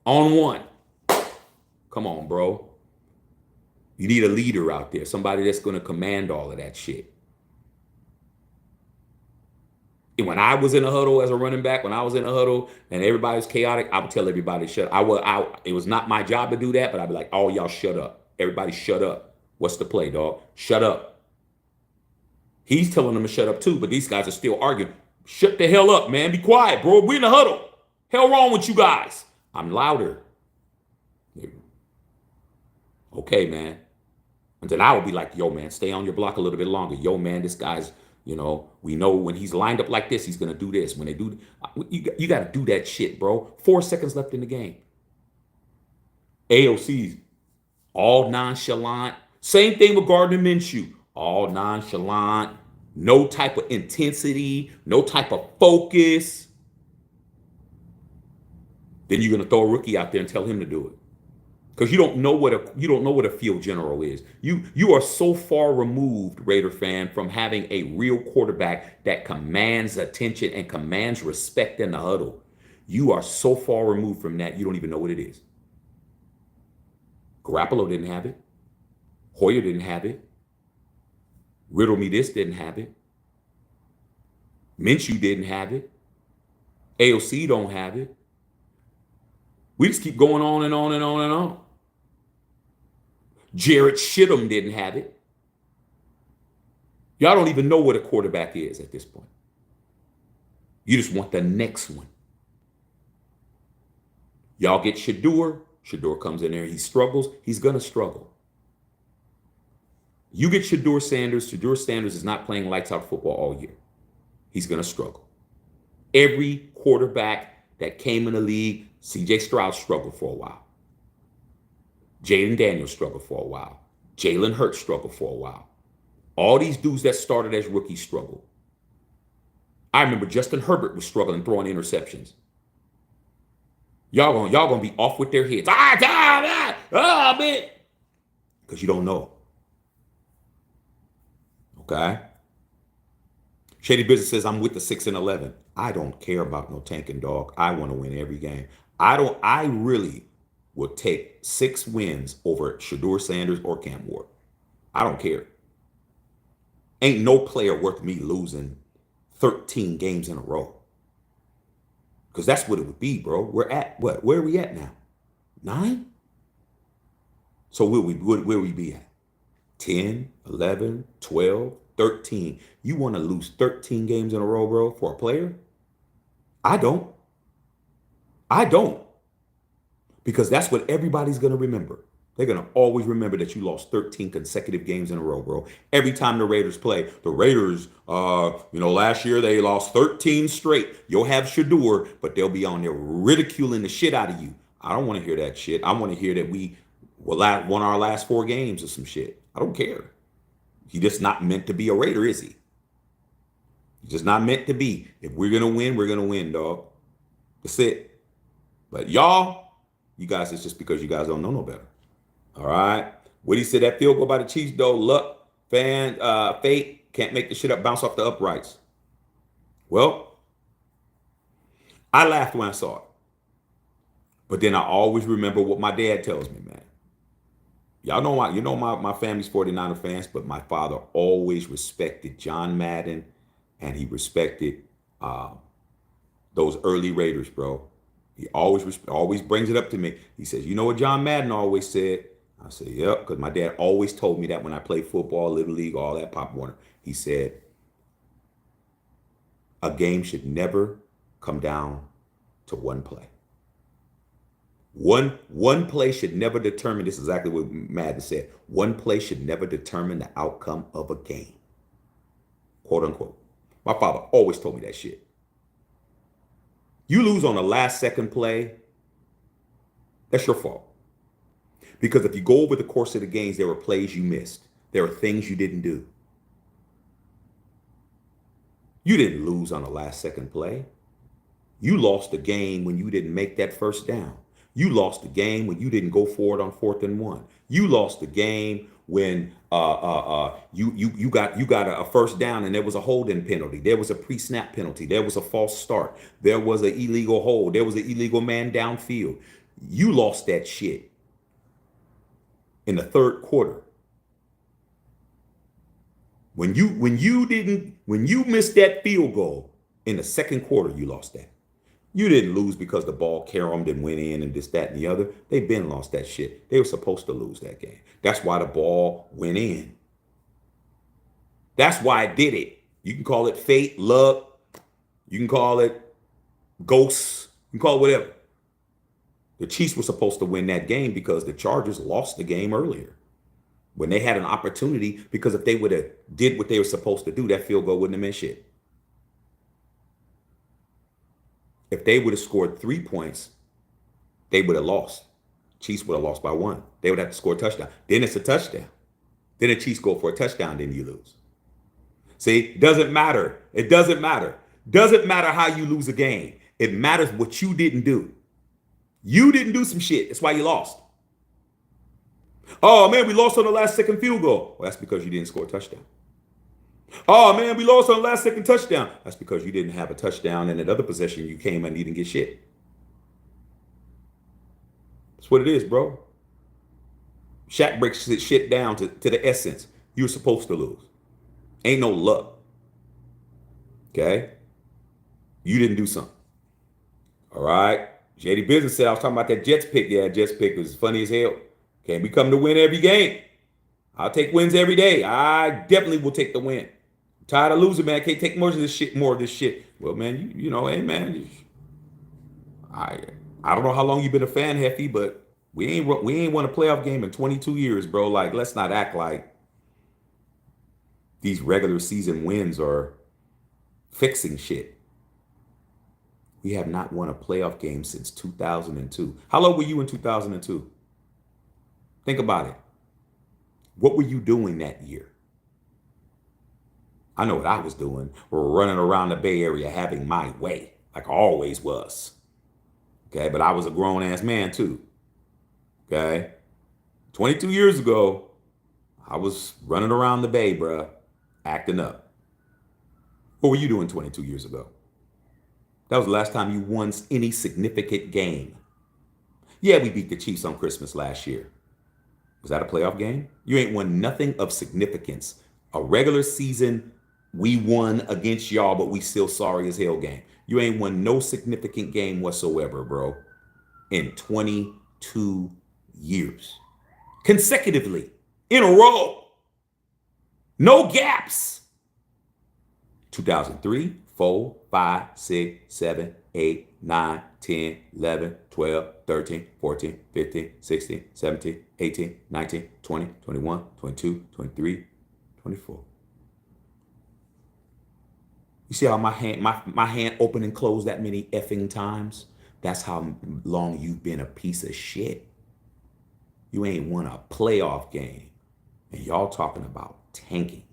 on one. Come on, bro. You need a leader out there, somebody that's gonna command all of that shit. And when I was in a huddle as a running back, when I was in a huddle and everybody was chaotic, I would tell everybody to shut up. It was not my job to do that, but I'd be like, oh, y'all shut up. Everybody shut up. What's the play, dog? Shut up. He's telling them to shut up too, but these guys are still arguing. Shut the hell up, man. Be quiet, bro. We're in the huddle. Hell wrong with you guys? I'm louder. Okay, man. And then I would be like, yo, man, stay on your block a little bit longer. Yo, man, this guy's, we know when he's lined up like this, he's going to do this. When they do, you got to do that shit, bro. 4 seconds left in the game. AOC's all nonchalant. Same thing with Gardner Minshew. All nonchalant. No type of intensity. No type of focus. Then you're going to throw a rookie out there and tell him to do it. Because you don't know what a field general is. You are so far removed, Raider fan, from having a real quarterback that commands attention and commands respect in the huddle. You are so far removed from that, you don't even know what it is. Garoppolo didn't have it. Hoyer didn't have it. Riddle Me This didn't have it. Minshew didn't have it. AOC don't have it. We just keep going on and on and on and on. Jarrett Stidham didn't have it. Y'all don't even know what a quarterback is at this point. You just want the next one. Y'all get Shedeur. Shedeur comes in there. He struggles. He's going to struggle. You get Shedeur Sanders. Shedeur Sanders is not playing lights out football all year. He's going to struggle. Every quarterback that came in the league, CJ Stroud struggled for a while. Jaden Daniels struggled for a while. Jalen Hurts struggled for a while. All these dudes that started as rookies struggled. I remember Justin Herbert was struggling throwing interceptions. Y'all gonna be off with their heads. Man. Because you don't know. Okay? Shady Business says, I'm with the 6-11. I don't care about no tanking, dog. I want to win every game. I really would take 6 wins over Shedeur Sanders or Cam Ward. I don't care. Ain't no player worth me losing 13 games in a row. Because that's what it would be, bro. We're at what? Where are we at now? 9? So where we be at? 10, 11, 12, 13. You want to lose 13 games in a row, bro, for a player? I don't. Because that's what everybody's going to remember. They're going to always remember that you lost 13 consecutive games in a row, bro. Every time the Raiders play, the Raiders, last year they lost 13 straight. You'll have Shedeur, but they'll be on there ridiculing the shit out of you. I don't want to hear that shit. I want to hear that we won our last 4 games or some shit. I don't care. He's just not meant to be a Raider, is he? He's just not meant to be. If we're going to win, we're going to win, dog. That's it. But y'all, You guys, it's just because you guys don't know no better. All right. What he said, that field goal by the Chiefs, though, luck, fate, can't make the shit up, bounce off the uprights. Well, I laughed when I saw it. But then I always remember what my dad tells me, man. Y'all know my family's 49er fans, but my father always respected John Madden, and he respected those early Raiders, bro. He always brings it up to me. He says, you know what John Madden always said? I said, yep, because my dad always told me that when I played football, Little League, all that, Pop Warner. He said, a game should never come down to one play. One play should never determine, this is exactly what Madden said, one play should never determine the outcome of a game. Quote unquote. My father always told me that shit. You lose on the last second play, that's your fault. Because if you go over the course of the games, there were plays you missed. There are things you didn't do. You didn't lose on the last second play. You lost the game when you didn't make that first down. You lost the game when you didn't go for it on 4th and 1. You lost the game when you got a first down and there was a holding penalty. There was a pre-snap penalty. There was a false start. There was an illegal hold. There was an illegal man downfield. You lost that shit in the third quarter. When you missed that field goal in the second quarter, you lost that. You didn't lose because the ball caromed and went in and this, that, and the other. They been lost that shit. They were supposed to lose that game. That's why the ball went in. That's why I did it. You can call it fate, luck. You can call it ghosts. You can call it whatever. The Chiefs were supposed to win that game because the Chargers lost the game earlier when they had an opportunity, because if they would have did what they were supposed to do, that field goal wouldn't have meant shit. If they would have scored 3 points, they would have lost. Chiefs would have lost by 1. They would have to score a touchdown. Then it's a touchdown. Then the Chiefs go for a touchdown, then you lose. See, it doesn't matter. It doesn't matter. Doesn't matter how you lose a game. It matters what you didn't do. You didn't do some shit. That's why you lost. Oh, man, we lost on the last second field goal. Well, that's because you didn't score a touchdown. Oh, man, we lost on the last second touchdown. That's because you didn't have a touchdown, and that other possession you came and you didn't get shit. That's what it is, bro. Shaq breaks shit down to the essence. You were supposed to lose. Ain't no luck. Okay? You didn't do something. All right? JD Business said, I was talking about that Jets pick. Yeah, Jets pick was funny as hell. Can't be coming to win every game. I'll take wins every day. I definitely will take the win. I'm tired of losing, man. I can't take more of this shit. Well, man, you know, hey, man. I don't know how long you've been a fan, Heffy, but we ain't won a playoff game in 22 years, bro. Like, let's not act like these regular season wins are fixing shit. We have not won a playoff game since 2002. How old were you in 2002? Think about it. What were you doing that year? I know what I was doing. We're running around the Bay Area having my way, like I always was. Okay, but I was a grown-ass man too. Okay? 22 years ago, I was running around the Bay, bruh, acting up. What were you doing 22 years ago? That was the last time you won any significant game. Yeah, we beat the Chiefs on Christmas last year. Was that a playoff game? You ain't won nothing of significance. A regular season, we won against y'all, but we still sorry as hell game. You ain't won no significant game whatsoever, bro, in 22 years. Consecutively, in a row. No gaps. 2003, 4, 5, 6, 7, 8, 9, 10, 11, 12, 13, 14, 15, 16, 17, 18, 19, 20, 21, 22, 23, 24. You see how my hand opened and closed that many effing times? That's how long you've been a piece of shit. You ain't won a playoff game. And y'all talking about tanking.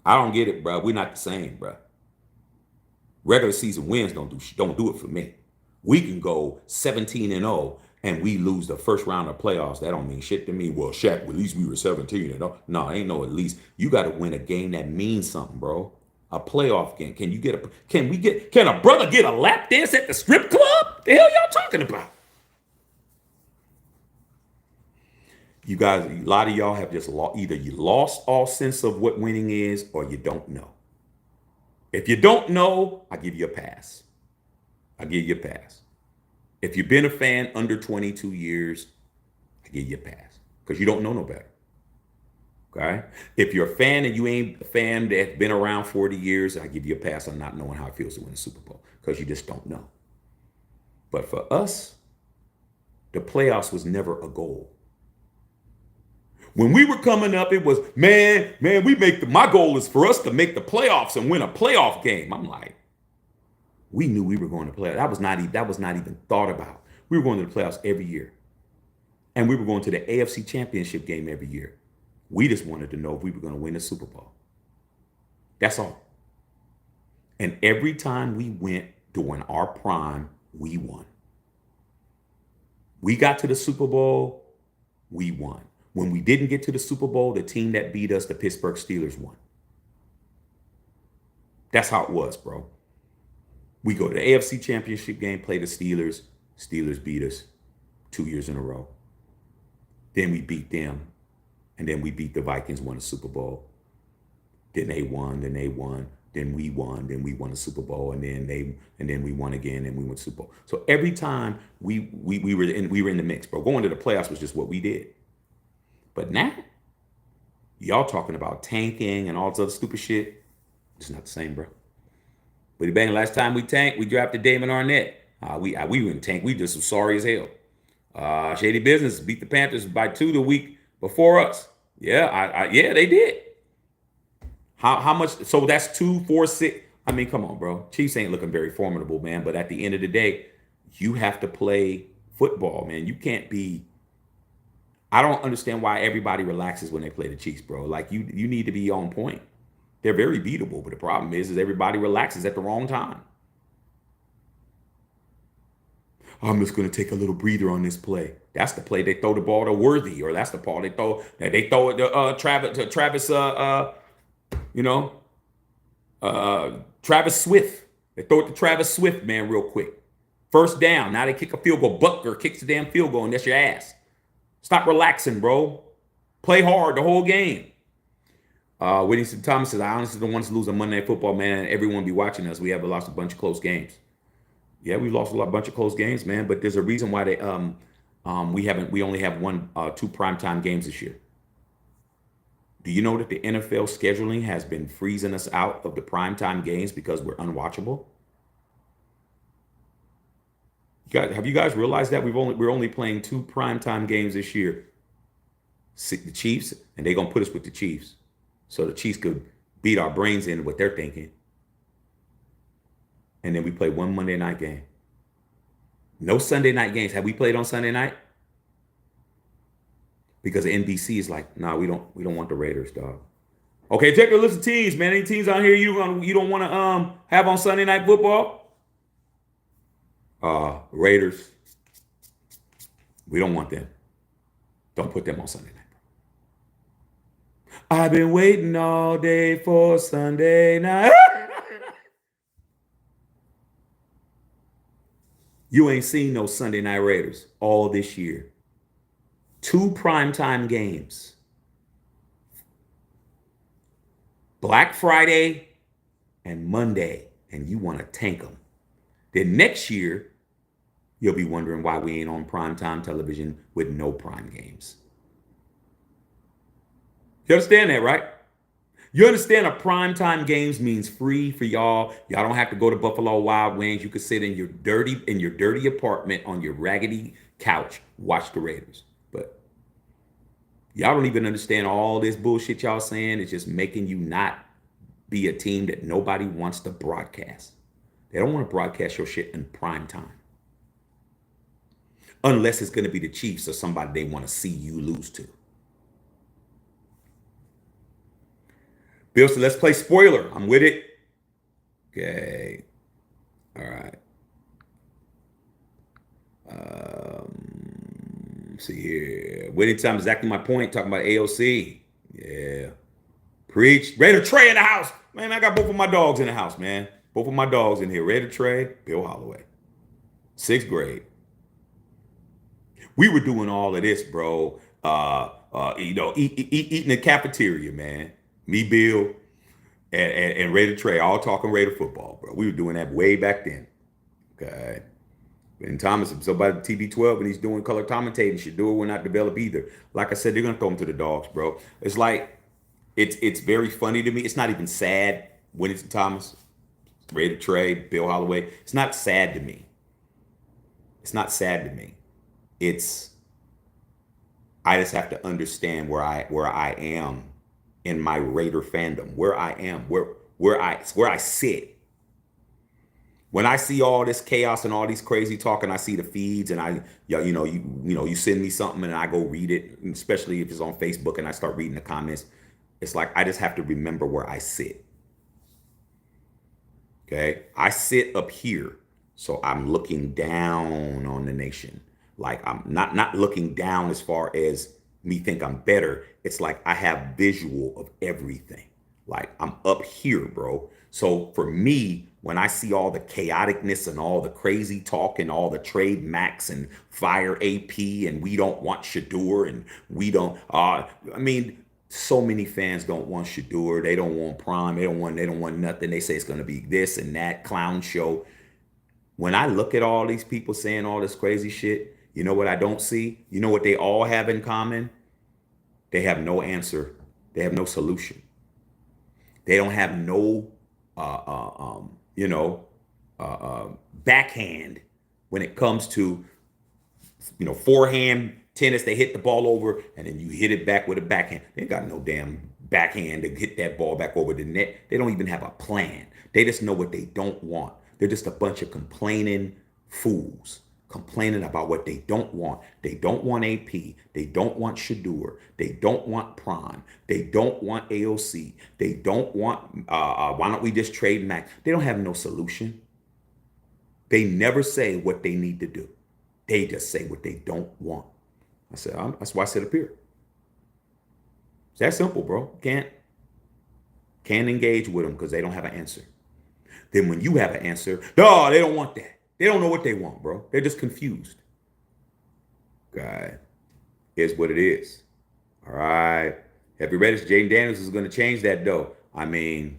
I don't get it, bro. We're not the same, bro. Regular season wins don't do it for me. We can go 17-0 and we lose the first round of playoffs. That don't mean shit to me. Well, Shaq, at least we were 17-0. No, ain't no at least. You got to win a game that means something, bro. A playoff game. Can a brother get a lap dance at the strip club? The hell y'all talking about? You guys, a lot of y'all have just either you lost all sense of what winning is or you don't know. If you don't know, I give you a pass. I give you a pass. If you've been a fan under 22 years, I give you a pass because you don't know no better. Okay? If you're a fan and you ain't a fan that's been around 40 years, I give you a pass on not knowing how it feels to win a Super Bowl because you just don't know. But for us, the playoffs was never a goal. When we were coming up, it was, man, my goal is for us to make the playoffs and win a playoff game. I'm like, we knew we were going to play. That was not even thought about. We were going to the playoffs every year. And we were going to the AFC Championship game every year. We just wanted to know if we were going to win the Super Bowl. That's all. And every time we went during our prime, we won. We got to the Super Bowl, we won. When we didn't get to the Super Bowl, the team that beat us, the Pittsburgh Steelers, won. That's how it was, bro. We go to the AFC Championship game, play the Steelers. Steelers beat us 2 years in a row. Then we beat them. And then we beat the Vikings, won the Super Bowl. Then they won, then we won, then we won the Super Bowl, and then we won again, and we won the Super Bowl. So every time we were in the mix, bro. Going to the playoffs was just what we did. But now, y'all talking about tanking and all this other stupid shit. It's not the same, bro. But bang, last time we tanked, we drafted Damon Arnett. We wouldn't tank. We just was sorry as hell. Shady Business beat the Panthers by 2 the week before us. Yeah, yeah, they did. How much? So that's 2, 4, 6. I mean, come on, bro. Chiefs ain't looking very formidable, man. But at the end of the day, you have to play football, man. You can't be. I don't understand why everybody relaxes when they play the Chiefs, bro. Like you need to be on point. They're very beatable, but the problem is everybody relaxes at the wrong time. I'm just going to take a little breather on this play. That's the play they throw the ball to Worthy, or that's the ball they throw it to Travis Travis Swift. They throw it to Travis Swift, man, real quick. First down. Now they kick a field goal. Butker kicks the damn field goal, and that's your ass. Stop relaxing, bro. Play hard the whole game. Whitney Thomas says, I honestly don't want us to lose on Monday Night Football, man. Everyone be watching us. We have lost a bunch of close games. Yeah, we lost a bunch of close games, man. But there's a reason why we only have 2 primetime games this year. Do you know that the NFL scheduling has been freezing us out of the primetime games because we're unwatchable? Have you guys realized that we're only playing 2 primetime games this year? The Chiefs, and they're gonna put us with the Chiefs, so the Chiefs could beat our brains into what they're thinking. And then we play 1 Monday night game. No Sunday night games. Have we played on Sunday night? Because the NBC is like, nah, we don't want the Raiders, dog. Okay, take a list of teams, man. Any teams out here you don't want to have on Sunday Night Football? Raiders. We don't want them. Don't put them on Sunday night. I've been waiting all day for Sunday night. You ain't seen no Sunday Night Raiders all this year. 2 primetime games. Black Friday and Monday, and you want to tank them. Then next year, you'll be wondering why we ain't on primetime television with no prime games. You understand that, right? You understand a primetime games means free for y'all. Y'all don't have to go to Buffalo Wild Wings. You could sit in your dirty apartment on your raggedy couch, watch the Raiders. But y'all don't even understand all this bullshit y'all saying. It's just making you not be a team that nobody wants to broadcast. They don't want to broadcast your shit in prime time. Unless it's going to be the Chiefs or somebody they want to see you lose to. Bill said, let's play spoiler. I'm with it. Okay. All right. see here. Winning time, exactly my point. Talking about AOC. Yeah. Preach. Raider Trey in the house. Man, I got both of my dogs in the house, man. Both of my dogs in here. Raider Trey, Bill Holloway. 6th grade. We were doing all of this, bro. Eating in the cafeteria, man. Me, Bill, and Raider Trey, all talking Raider football, bro. We were doing that way back then. Okay. And Thomas, if somebody TB12 and he's doing color commentating, Shador will not develop either. Like I said, they're gonna throw him to the dogs, bro. It's like it's very funny to me. It's not even sad. Winston Thomas, Raider Trey, Bill Holloway. It's not sad to me. It's not sad to me. I just have to understand where I am in my Raider fandom, where I am, where I sit. When I see all this chaos and all these crazy talk, and I see the feeds, and you send me something and I go read it, especially if it's on Facebook and I start reading the comments, it's like I just have to remember where I sit. Okay, I sit up here, so I'm looking down on the nation. Like I'm not looking down as far as me think I'm better. It's like I have visual of everything. Like I'm up here, bro. So for me, when I see all the chaoticness and all the crazy talk and all the trade max and fire AP and we don't want Shador and we don't, so many fans don't want Shador. They don't want Prime. They don't want nothing. They say it's going to be this and that clown show. When I look at all these people saying all this crazy shit, you know what I don't see? You know what they all have in common? They have no answer. They have no solution. They don't have no, backhand when it comes to, forehand tennis. They hit the ball over and then you hit it back with a backhand. They ain't got no damn backhand to hit that ball back over the net. They don't even have a plan. They just know what they don't want. They're just a bunch of complaining fools. Complaining about what they don't want. They don't want AP. They don't want Shador. They don't want Prime. They don't want AOC. They don't want, why don't we just trade Max? They don't have no solution. They never say what they need to do. They just say what they don't want. I said, that's why I sit up here. It's that simple, bro. Can't engage with them because they don't have an answer. Then when you have an answer, no, they don't want that. They don't know what they want, bro. They're just confused. God, is what it is. All right. Have you read this? Jaden Daniels is going to change that, though. I mean,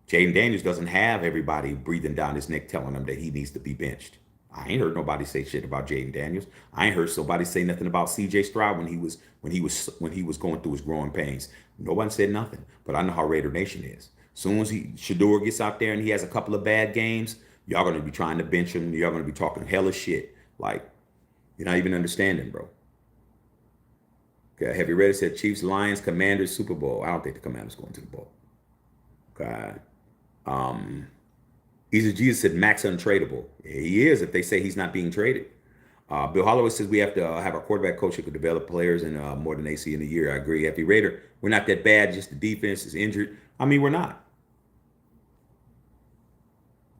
Jaden Daniels doesn't have everybody breathing down his neck telling him that he needs to be benched. I ain't heard nobody say shit about Jaden Daniels. I ain't heard somebody say nothing about CJ Stroud when he was going through his growing pains. Nobody said nothing. But I know how Raider Nation is. As soon as Shador gets out there and he has a couple of bad games, y'all going to be trying to bench him. Y'all going to be talking hella shit. Like, you're not even understanding, bro. Okay, have you read it? Said Chiefs, Lions, Commanders, Super Bowl. I don't think the Commanders going to the bowl. Okay. Easy Jesus said Max untradeable. Yeah, he is if they say he's not being traded. Bill Holloway says we have to have a quarterback coach who could develop players in more than they see in a year. I agree. Happy Raider, we're not that bad. Just the defense is injured. I mean, we're not.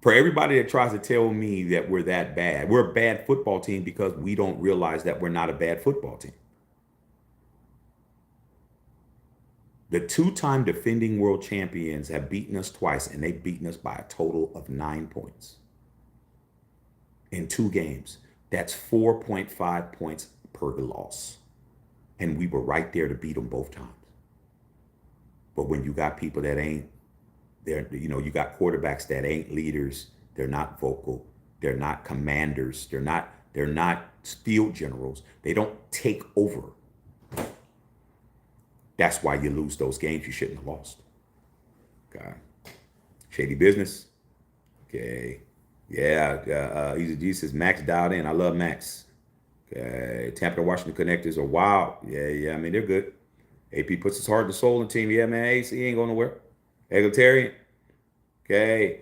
For everybody that tries to tell me that we're that bad, we're a bad football team because we don't realize that we're not a bad football team. The 2-time defending world champions have beaten us twice, and they've beaten us by a total of 9 points in 2 games. That's 4.5 points per loss. And we were right there to beat them both times. But when you got people that ain't, you got quarterbacks that ain't leaders, they're not vocal, they're not commanders, they're not field generals, they don't take over. That's why you lose those games you shouldn't have lost. Okay. Shady business. Okay. Yeah. Easy G says Max dialed in. I love Max. Okay. Tampa and Washington Connectors are wild. Yeah. I mean, they're good. AP puts his heart and soul in the team. Yeah, man. AC ain't going nowhere. Egalitarian. Okay.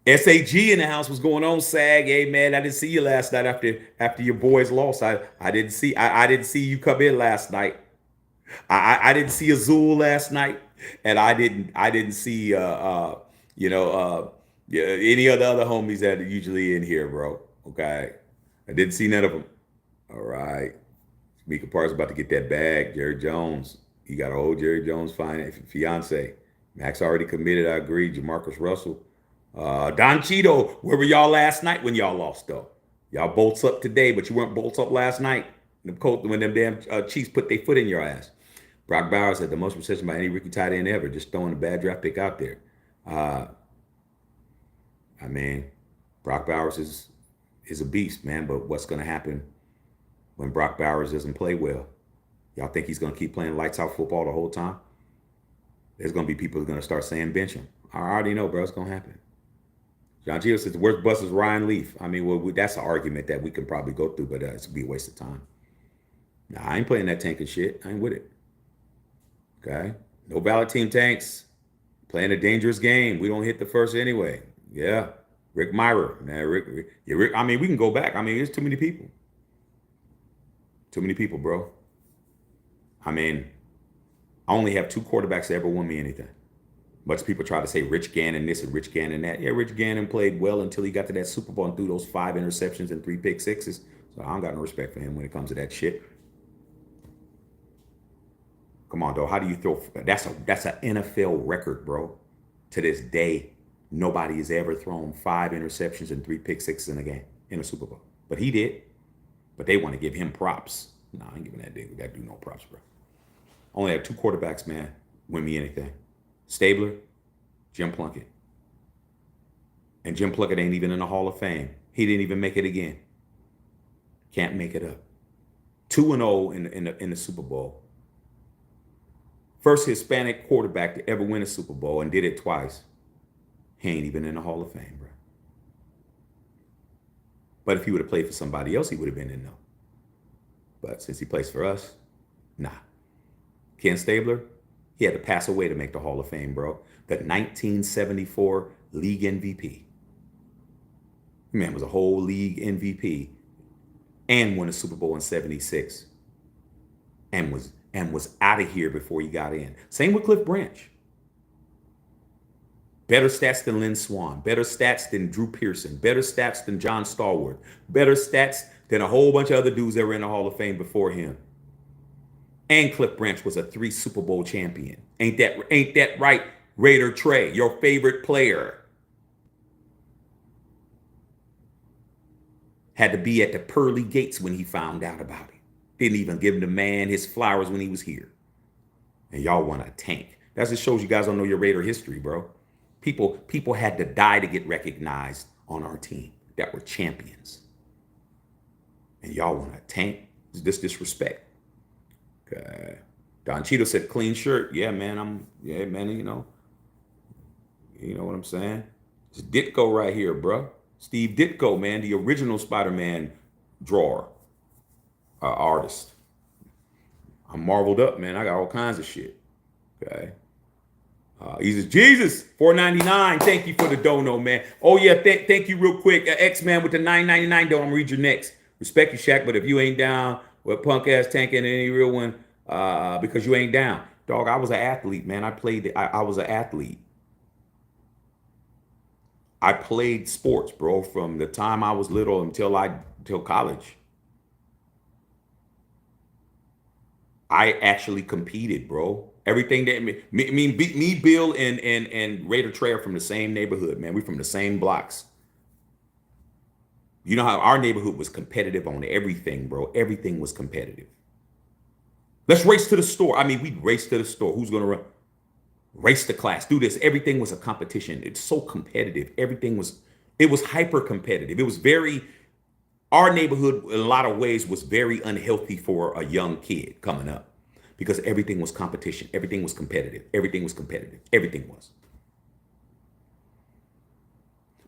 SAG in the house. What's going on, SAG? Hey, man, I didn't see you last night after your boys lost. I didn't see you come in last night. I didn't see Azul last night, and I didn't see any of the other homies that are usually in here, bro. Okay, I didn't see none of them. All right. Mika Parsons about to get that bag. Jerry Jones. You got to hold Jerry Jones' fiance. Max already committed. I agree. Jamarcus Russell. Don Cheeto. Where were y'all last night when y'all lost, though? Y'all bolts up today, but you weren't bolts up last night. When them damn Chiefs put their foot in your ass. Brock Bowers had the most reception by any rookie tight end ever, just throwing a bad draft pick out there. I mean, Brock Bowers is a beast, man, but what's going to happen when Brock Bowers doesn't play well? Y'all think he's going to keep playing lights out football the whole time? There's going to be people who are going to start saying bench him. I already know, bro. It's going to happen. John Gio says the worst bust is Ryan Leaf. I mean, well, that's an argument that we can probably go through, but it's going to be a waste of time. Nah, I ain't playing that tanking shit. I ain't with it. Okay? No valid team tanks. Playing a dangerous game. We don't hit the first anyway. Yeah. Rick Myra. Man, Rick. I mean, we can go back. I mean, there's too many people. Too many people, bro. I mean, I only have 2 quarterbacks that ever won me anything. Much people try to say Rich Gannon this and Rich Gannon that. Yeah, Rich Gannon played well until he got to that Super Bowl and threw those 5 interceptions and 3 pick sixes. So I don't got no respect for him when it comes to that shit. Come on, though. How do you throw? That's an NFL record, bro. To this day, nobody has ever thrown 5 interceptions and 3 pick sixes in a game in a Super Bowl. But he did. But they want to give him props. Nah, I ain't giving that dude no props, bro. Only have 2 quarterbacks, man, win me anything. Stabler, Jim Plunkett. And Jim Plunkett ain't even in the Hall of Fame. He didn't even make it again. Can't make it up. 2-0 in the Super Bowl. First Hispanic quarterback to ever win a Super Bowl and did it twice. He ain't even in the Hall of Fame, bro. But if he would have played for somebody else, he would have been in though. But since he plays for us, nah. Ken Stabler, he had to pass away to make the Hall of Fame, bro. The 1974 league MVP. Man was a whole league MVP and won a Super Bowl in 76. And was out of here before he got in. Same with Cliff Branch. Better stats than Lynn Swann. Better stats than Drew Pearson. Better stats than John Stallworth. Better stats than a whole bunch of other dudes that were in the Hall of Fame before him. And Cliff Branch was a 3 Super Bowl champion. Ain't that right, Raider Trey, your favorite player? Had to be at the pearly gates when he found out about it. Didn't even give the man his flowers when he was here. And y'all want to tank. That just shows you guys don't know your Raider history, bro. People had to die to get recognized on our team that were champions. And y'all want to tank? This disrespect. Okay. Don Cheeto said clean shirt. Yeah, man, you know what I'm saying? It's Ditko right here, bro. Steve Ditko, man, the original Spider-Man drawer. Artist. I'm marveled up, man. I got all kinds of shit. Okay. He says, Jesus, $4.99. Thank you for the dono, man. Oh, yeah, thank you real quick. X-Man with the $9.99 dono. I'm going to read your next. Respect you, Shaq, but if you ain't down with punk-ass tanking any real one, because you ain't down. Dog, I was an athlete, man. I was an athlete. I played sports, bro, from the time I was little until college. I actually competed, bro. Everything that me, Bill, and Raider Trey are from the same neighborhood, man. We from the same blocks. You know how our neighborhood was competitive on everything, bro. Everything was competitive. Let's race to the store. I mean, we'd race to the store. Who's gonna run? Race to class. Do this. Everything was a competition. It's so competitive. It was hyper competitive. It was our neighborhood in a lot of ways was very unhealthy for a young kid coming up because everything was competition. Everything was competitive. Everything was competitive. Everything was.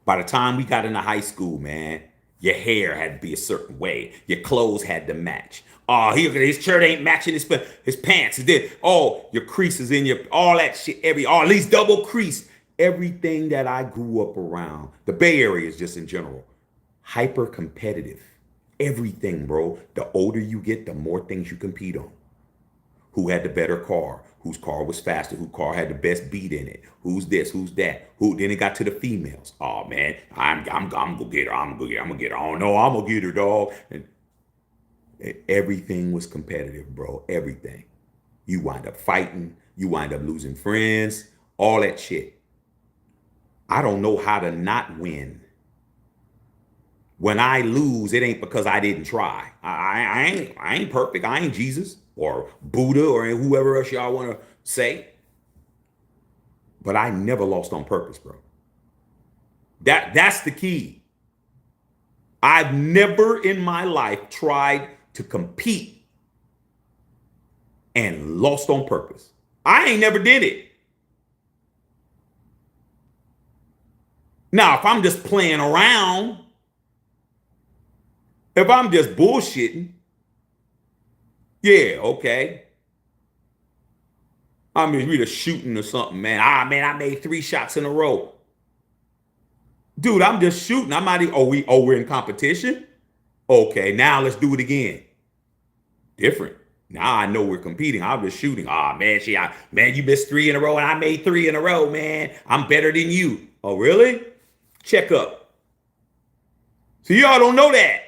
By the time we got into high school, man, your hair had to be a certain way. Your clothes had to match. Oh, his shirt ain't matching his pants. Oh, your creases in all that shit. At least double crease. Everything that I grew up around, the Bay Area is just in general. Hyper competitive. Everything, bro. The older you get, the more things you compete on. Who had the better car? Whose car was faster? Whose car had the best beat in it? Who's this? Who's that? Who? Then it got to the females. Oh man, I'm gonna get her. I'm gonna get her. Oh no, I'm gonna get her, dog. And everything was competitive, bro. Everything. You wind up fighting. You wind up losing friends. All that shit. I don't know how to not win. When I lose, it ain't because I didn't try. I ain't perfect. I ain't Jesus or Buddha or whoever else y'all want to say. But I never lost on purpose, bro. That's the key. I've never in my life tried to compete and lost on purpose. I ain't never did it. Now, if I'm just playing around, if I'm just bullshitting, yeah, okay. I mean, we just shooting or something, man. Man, I made 3 shots in a row. Dude, I'm just shooting. I'm not even, we're in competition? Okay, now let's do it again. Different. Now I know we're competing. I'm just shooting. Man, you missed 3 in a row and I made 3 in a row, man. I'm better than you. Oh, really? Check up. So y'all don't know that.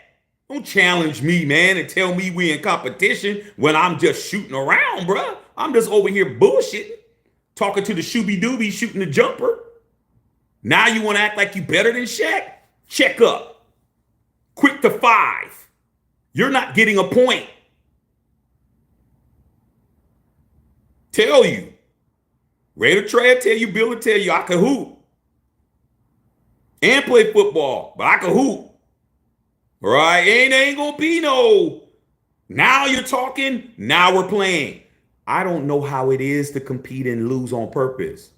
Don't challenge me, man, and tell me we in competition when I'm just shooting around, bruh. I'm just over here bullshitting, talking to the shooby dooby, shooting the jumper. Now you want to act like you better than Shaq? Check up. Quick to 5. You're not getting a point. Tell you. Raider Trey tell you, Bill will tell you, I can hoop. And play football, but I can hoop. Right? Ain't gonna be no. Now you're talking, now we're playing. I don't know how it is to compete and lose on purpose.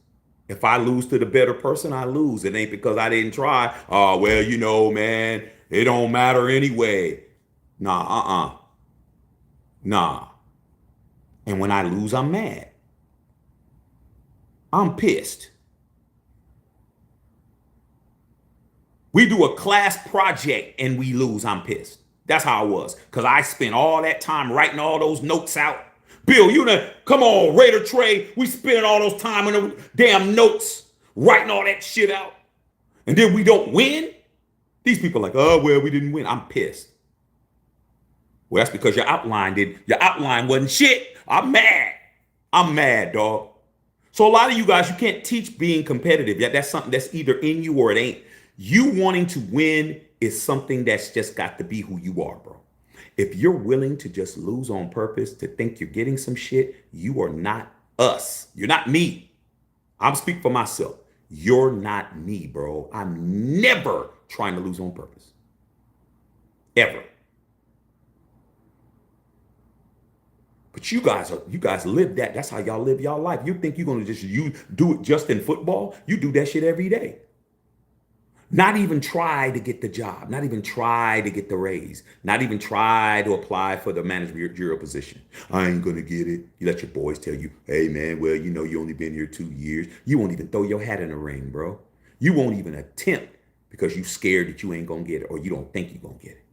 If I lose to the better person, I lose. It ain't because I didn't try. Oh, well, man, it don't matter anyway. Nah. And when I lose, I'm mad. I'm pissed. We do a class project and we lose, I'm pissed. That's how I was. Because I spent all that time writing all those notes out. Bill, come on, Raider Trey. We spent all those time on the damn notes, writing all that shit out. And then we don't win? These people are like, oh, well, we didn't win. I'm pissed. Well, that's because your outline wasn't shit. I'm mad, dog. So a lot of you guys, you can't teach being competitive. That's something that's either in you or it ain't. You wanting to win is something that's just got to be who you are, bro. If you're willing to just lose on purpose, to think you're getting some shit, you are not us. You're not me. I'm speaking for myself. You're not me, bro. I'm never trying to lose on purpose. Ever. But you guys live that. That's how y'all live y'all life. You think you're going to do it just in football? You do that shit every day. Not even try to get the job, not even try to get the raise, not even try to apply for the managerial position. I ain't gonna get it. You let your boys tell you, hey man, well, you only been here 2 years. You won't even throw your hat in the ring, bro. You won't even attempt because you scared that you ain't gonna get it or you don't think you're gonna get it.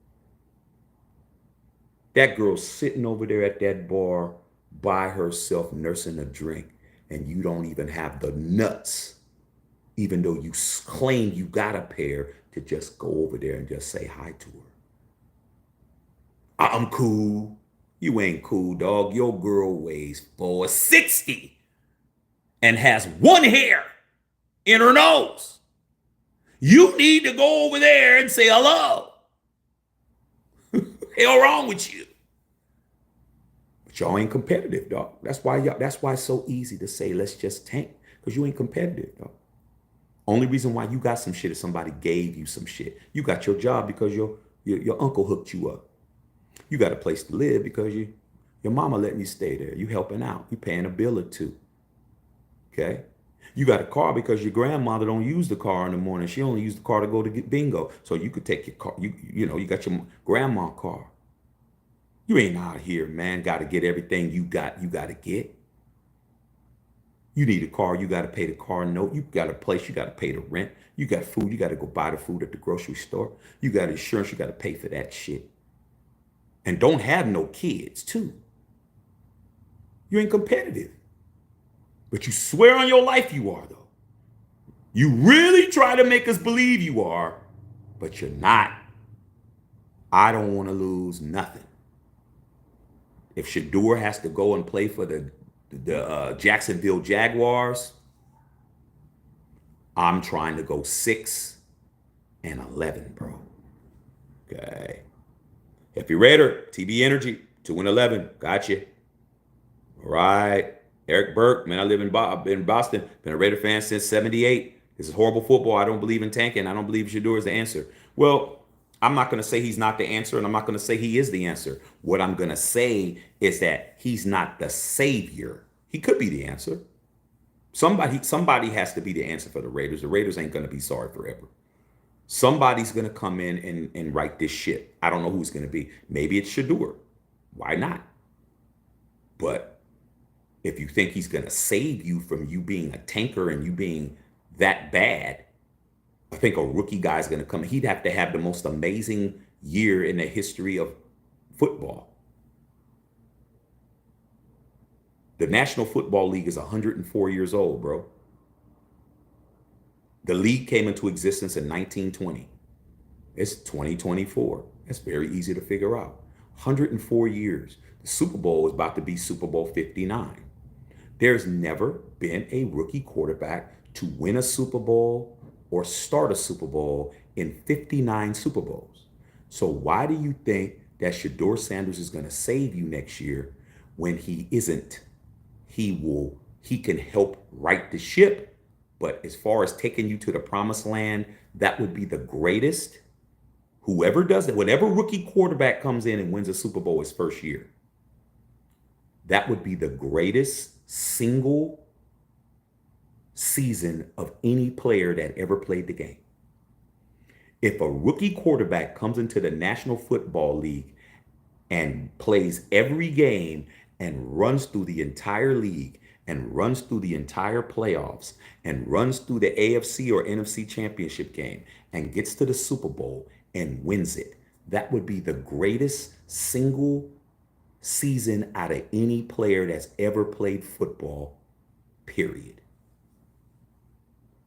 That girl's sitting over there at that bar by herself nursing a drink and you don't even have the nuts, even though you claim you got a pair, to just go over there and just say hi to her. I'm cool. You ain't cool, dog. Your girl weighs 460 and has 1 hair in her nose. You need to go over there and say hello. Hell wrong with you? But y'all ain't competitive, dog. That's why it's so easy to say, let's just tank, because you ain't competitive, dog. Only reason why you got some shit is somebody gave you some shit. You got your job because your uncle hooked you up. You got a place to live because your mama letting you stay there. You helping out. You paying a bill or 2. Okay? You got a car because your grandmother don't use the car in the morning. She only use the car to go to get bingo. So you could take your car. You got your grandma car. You ain't out here, man. Got to get everything you got to get. You need a car, you got to pay the car note. You got a place, you got to pay the rent. You got food, you got to go buy the food at the grocery store. You got insurance, you got to pay for that shit. And don't have no kids, too. You ain't competitive. But you swear on your life you are, though. You really try to make us believe you are, but you're not. I don't want to lose nothing. If Shedeur has to go and play for the Jacksonville Jaguars, I'm trying to go 6-11, bro. Okay. Happy Raider, TB Energy, 2-11. Got you. All right. Eric Burke, man, I live in Boston. Been a Raider fan since 78. This is horrible football. I don't believe in tanking. I don't believe Shedeur is the answer. Well, I'm not going to say he's not the answer, and I'm not going to say he is the answer. What I'm going to say is that he's not the savior. He could be the answer. Somebody has to be the answer for the Raiders. The Raiders ain't going to be sorry forever. Somebody's going to come in and right this ship. I don't know who it's going to be. Maybe it's Shedeur. Why not? But if you think he's going to save you from you being a tanker and you being that bad, I think a rookie guy's going to come. He'd have to have the most amazing year in the history of football. The National Football League is 104 years old, bro. The league came into existence in 1920. It's 2024. It's very easy to figure out. 104 years. The Super Bowl is about to be Super Bowl 59. There's never been a rookie quarterback to win a Super Bowl or start a Super Bowl in 59 Super Bowls. So why do you think that Shedeur Sanders is going to save you next year when he isn't? He can help right the ship, but as far as taking you to the promised land, that would be the greatest. Whoever does that, whenever rookie quarterback comes in and wins a Super Bowl his first year, that would be the greatest single season of any player that ever played the game. If a rookie quarterback comes into the National Football League and plays every game and runs through the entire league and runs through the entire playoffs and runs through the AFC or NFC championship game and gets to the Super Bowl and wins it, that would be the greatest single season out of any player that's ever played football, period.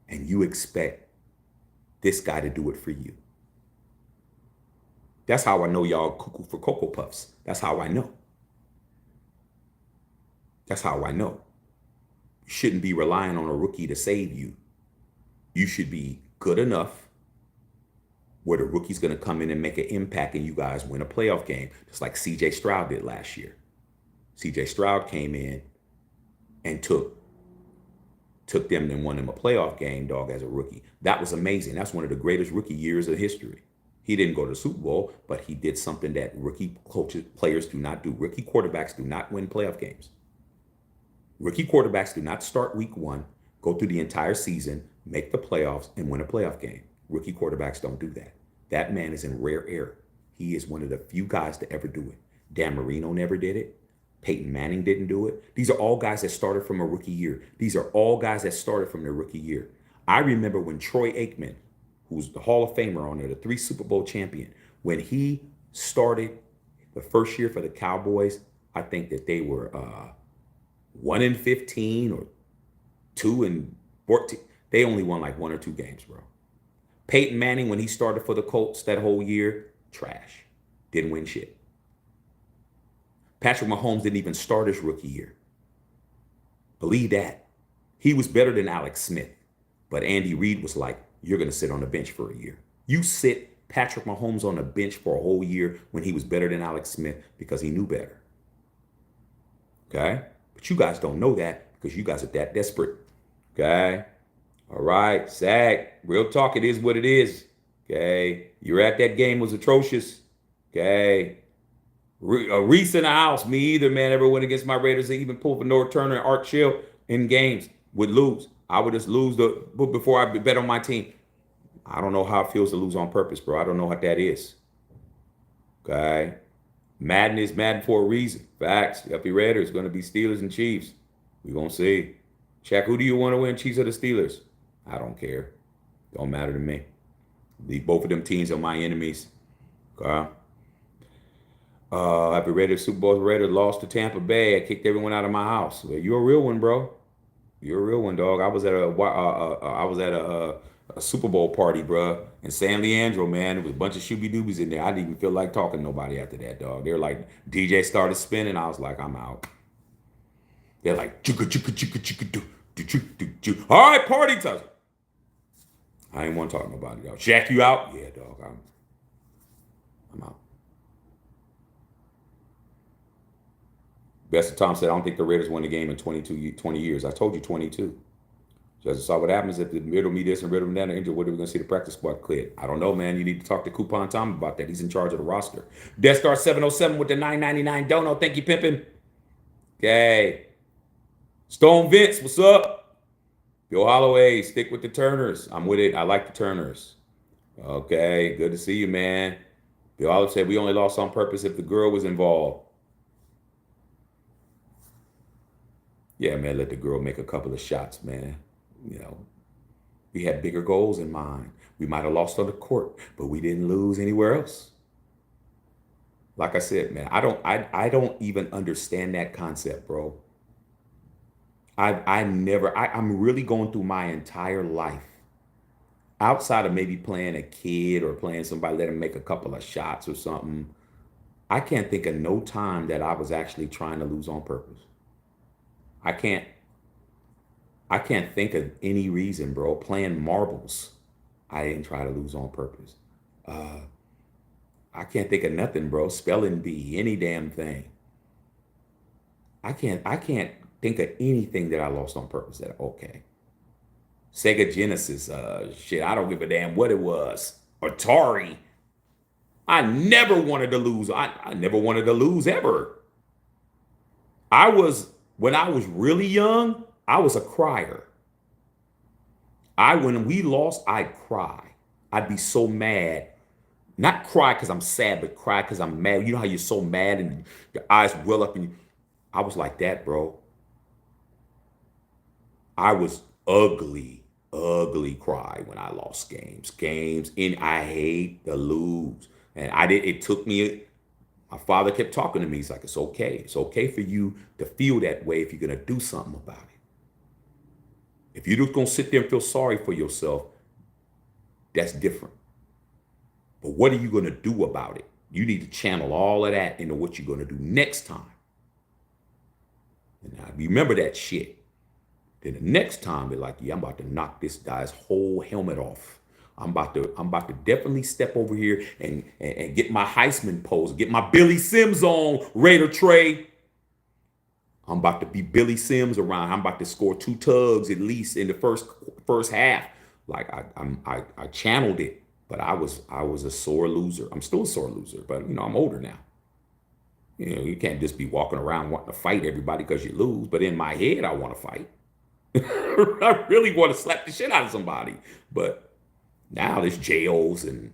And you expect this guy to do it for you. That's how I know y'all cuckoo for Cocoa Puffs. That's how I know. That's how I know. You shouldn't be relying on a rookie to save you. You should be good enough where the rookie's going to come in and make an impact and you guys win a playoff game, just like C.J. Stroud did last year. C.J. Stroud came in and took them and won them a playoff game, dog, as a rookie. That was amazing. That's one of the greatest rookie years of history. He didn't go to the Super Bowl, but he did something that rookie players do not do. Rookie quarterbacks do not win playoff games. Rookie quarterbacks do not start week one, go through the entire season, make the playoffs, and win a playoff game. Rookie quarterbacks don't do that. That man is in rare air. He is one of the few guys to ever do it. Dan Marino never did it. Peyton Manning didn't do it. These are all guys that started from a rookie year. These are all guys that started from their rookie year. I remember when Troy Aikman, who's the Hall of Famer on there, the 3 Super Bowl champion, when he started the first year for the Cowboys, I think that they were 1-15 or 2-14. They only won like 1 or 2 games, bro. Peyton Manning, when he started for the Colts that whole year, trash. Didn't win shit. Patrick Mahomes didn't even start his rookie year. Believe that. He was better than Alex Smith. But Andy Reid was like, you're going to sit on the bench for a year. You sit Patrick Mahomes on the bench for a whole year when he was better than Alex Smith because he knew better. Okay? But you guys don't know that because you guys are that desperate. Okay? All right, Zach, real talk, it is what it is. Okay? You're at that game was atrocious. Okay? Reese in the house, me either, man. Ever went against my Raiders, they even pulled for North Turner and Art Shell in games, would lose. I would just lose before I bet on my team. I don't know how it feels to lose on purpose, bro. I don't know what that is. Okay? Madden is Madden for a reason. Facts. Happy Raiders going to be Steelers and Chiefs. We're going to see. Shaq, who do you want to win, Chiefs or the Steelers? I don't care. Don't matter to me. Both of them teams are my enemies. Okay? After Raiders Super Bowl, Raiders lost to Tampa Bay. I kicked everyone out of my house. Well, you're a real one, bro. You're a real one, dog. I was at a Super Bowl party, bro, in San Leandro, man. There was a bunch of shooby doobies in there. I didn't even feel like talking to nobody after that, dog. They were like, DJ started spinning. I was like, I'm out. They're like, chugga, chugga, chugga, chugga, do, do, do, do, do. All right, party time. I ain't want to talk to nobody, dog. Shaq, you out? Yeah, dog. I'm out. Bessie Tom said, I don't think the Raiders won the game in 20 years. I told you 22. Just saw what happens if the riddle me this and riddle me that and injured. What are we going to see the practice squad cleared? I don't know, man. You need to talk to Coupon Tom about that. He's in charge of the roster. Death Star 707 with the 999 dono. Thank you, pimpin'. Okay. Stone Vince, what's up? Bill Holloway, stick with the Turners. I'm with it. I like the Turners. Okay, good to see you, man. Bill Holloway said we only lost on purpose if the girl was involved. Yeah, man, let the girl make a couple of shots, man. You know, we had bigger goals in mind. We might have lost on the court, but we didn't lose anywhere else. Like I said, man, I don't even understand that concept, bro. I'm really going through my entire life outside of maybe playing a kid or playing somebody, let him make a couple of shots or something. I can't think of no time that I was actually trying to lose on purpose. I can't think of any reason, bro. Playing marbles, I didn't try to lose on purpose. I can't think of nothing, bro. Spelling bee, any damn thing. I can't think of anything that I lost on purpose. That okay. Sega Genesis, shit, I don't give a damn what it was. Atari. I never wanted to lose. I never wanted to lose ever. When I was really young, I was a crier. When we lost, I'd cry. I'd be so mad. Not cry because I'm sad, but cry because I'm mad. You know how you're so mad and your eyes well up and I was like that, bro. I was ugly cry when I lost games. And I hate to lose. And it took me, my father kept talking to me. He's like, it's okay. It's okay for you to feel that way if you're going to do something about it. If you're just going to sit there and feel sorry for yourself, that's different. But what are you going to do about it? You need to channel all of that into what you're going to do next time. And now remember that shit. Then the next time, they're like, yeah, I'm about to knock this guy's whole helmet off. I'm about to definitely step over here and get my Heisman pose, get my Billy Sims on, Raider Trey. I'm about to be Billy Sims around. I'm about to score 2 tugs at least in the first half. Like I channeled it, but I was a sore loser. I'm still a sore loser, but you know, I'm older now. You know, you can't just be walking around wanting to fight everybody because you lose. But in my head, I want to fight. I really want to slap the shit out of somebody. But now there's jails and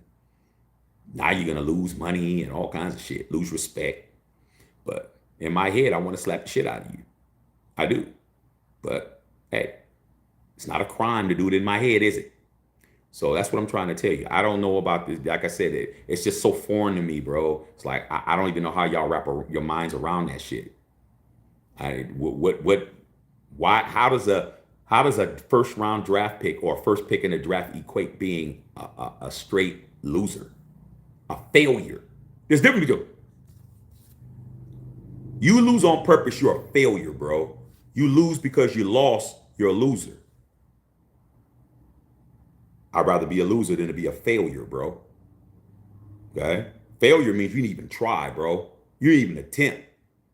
now you're going to lose money and all kinds of shit, lose respect. But in my head, I want to slap the shit out of you. I do. But hey, it's not a crime to do it in my head, is it? So that's what I'm trying to tell you. I don't know about this. Like I said, it's just so foreign to me, bro. It's like, I don't even know how y'all wrap your minds around that shit. Why, how does a first round draft pick or first pick in the draft equate being a straight loser, a failure? There's a difference between you lose on purpose, you're a failure, bro. You lose because you lost, you're a loser. I'd rather be a loser than to be a failure, bro. Okay? Failure means you didn't even try, bro. You didn't even attempt.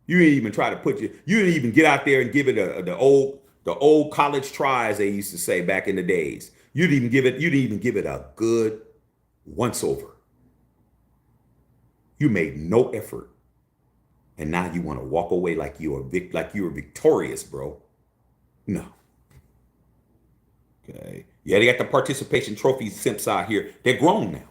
You didn't even try to you didn't even get out there and give it the old college try, as they used to say back in the days. You didn't even give it a good once over. You made no effort. And now you want to walk away like you were victorious, bro. No. Okay. Yeah, they got the participation trophy simps out here. They're grown now.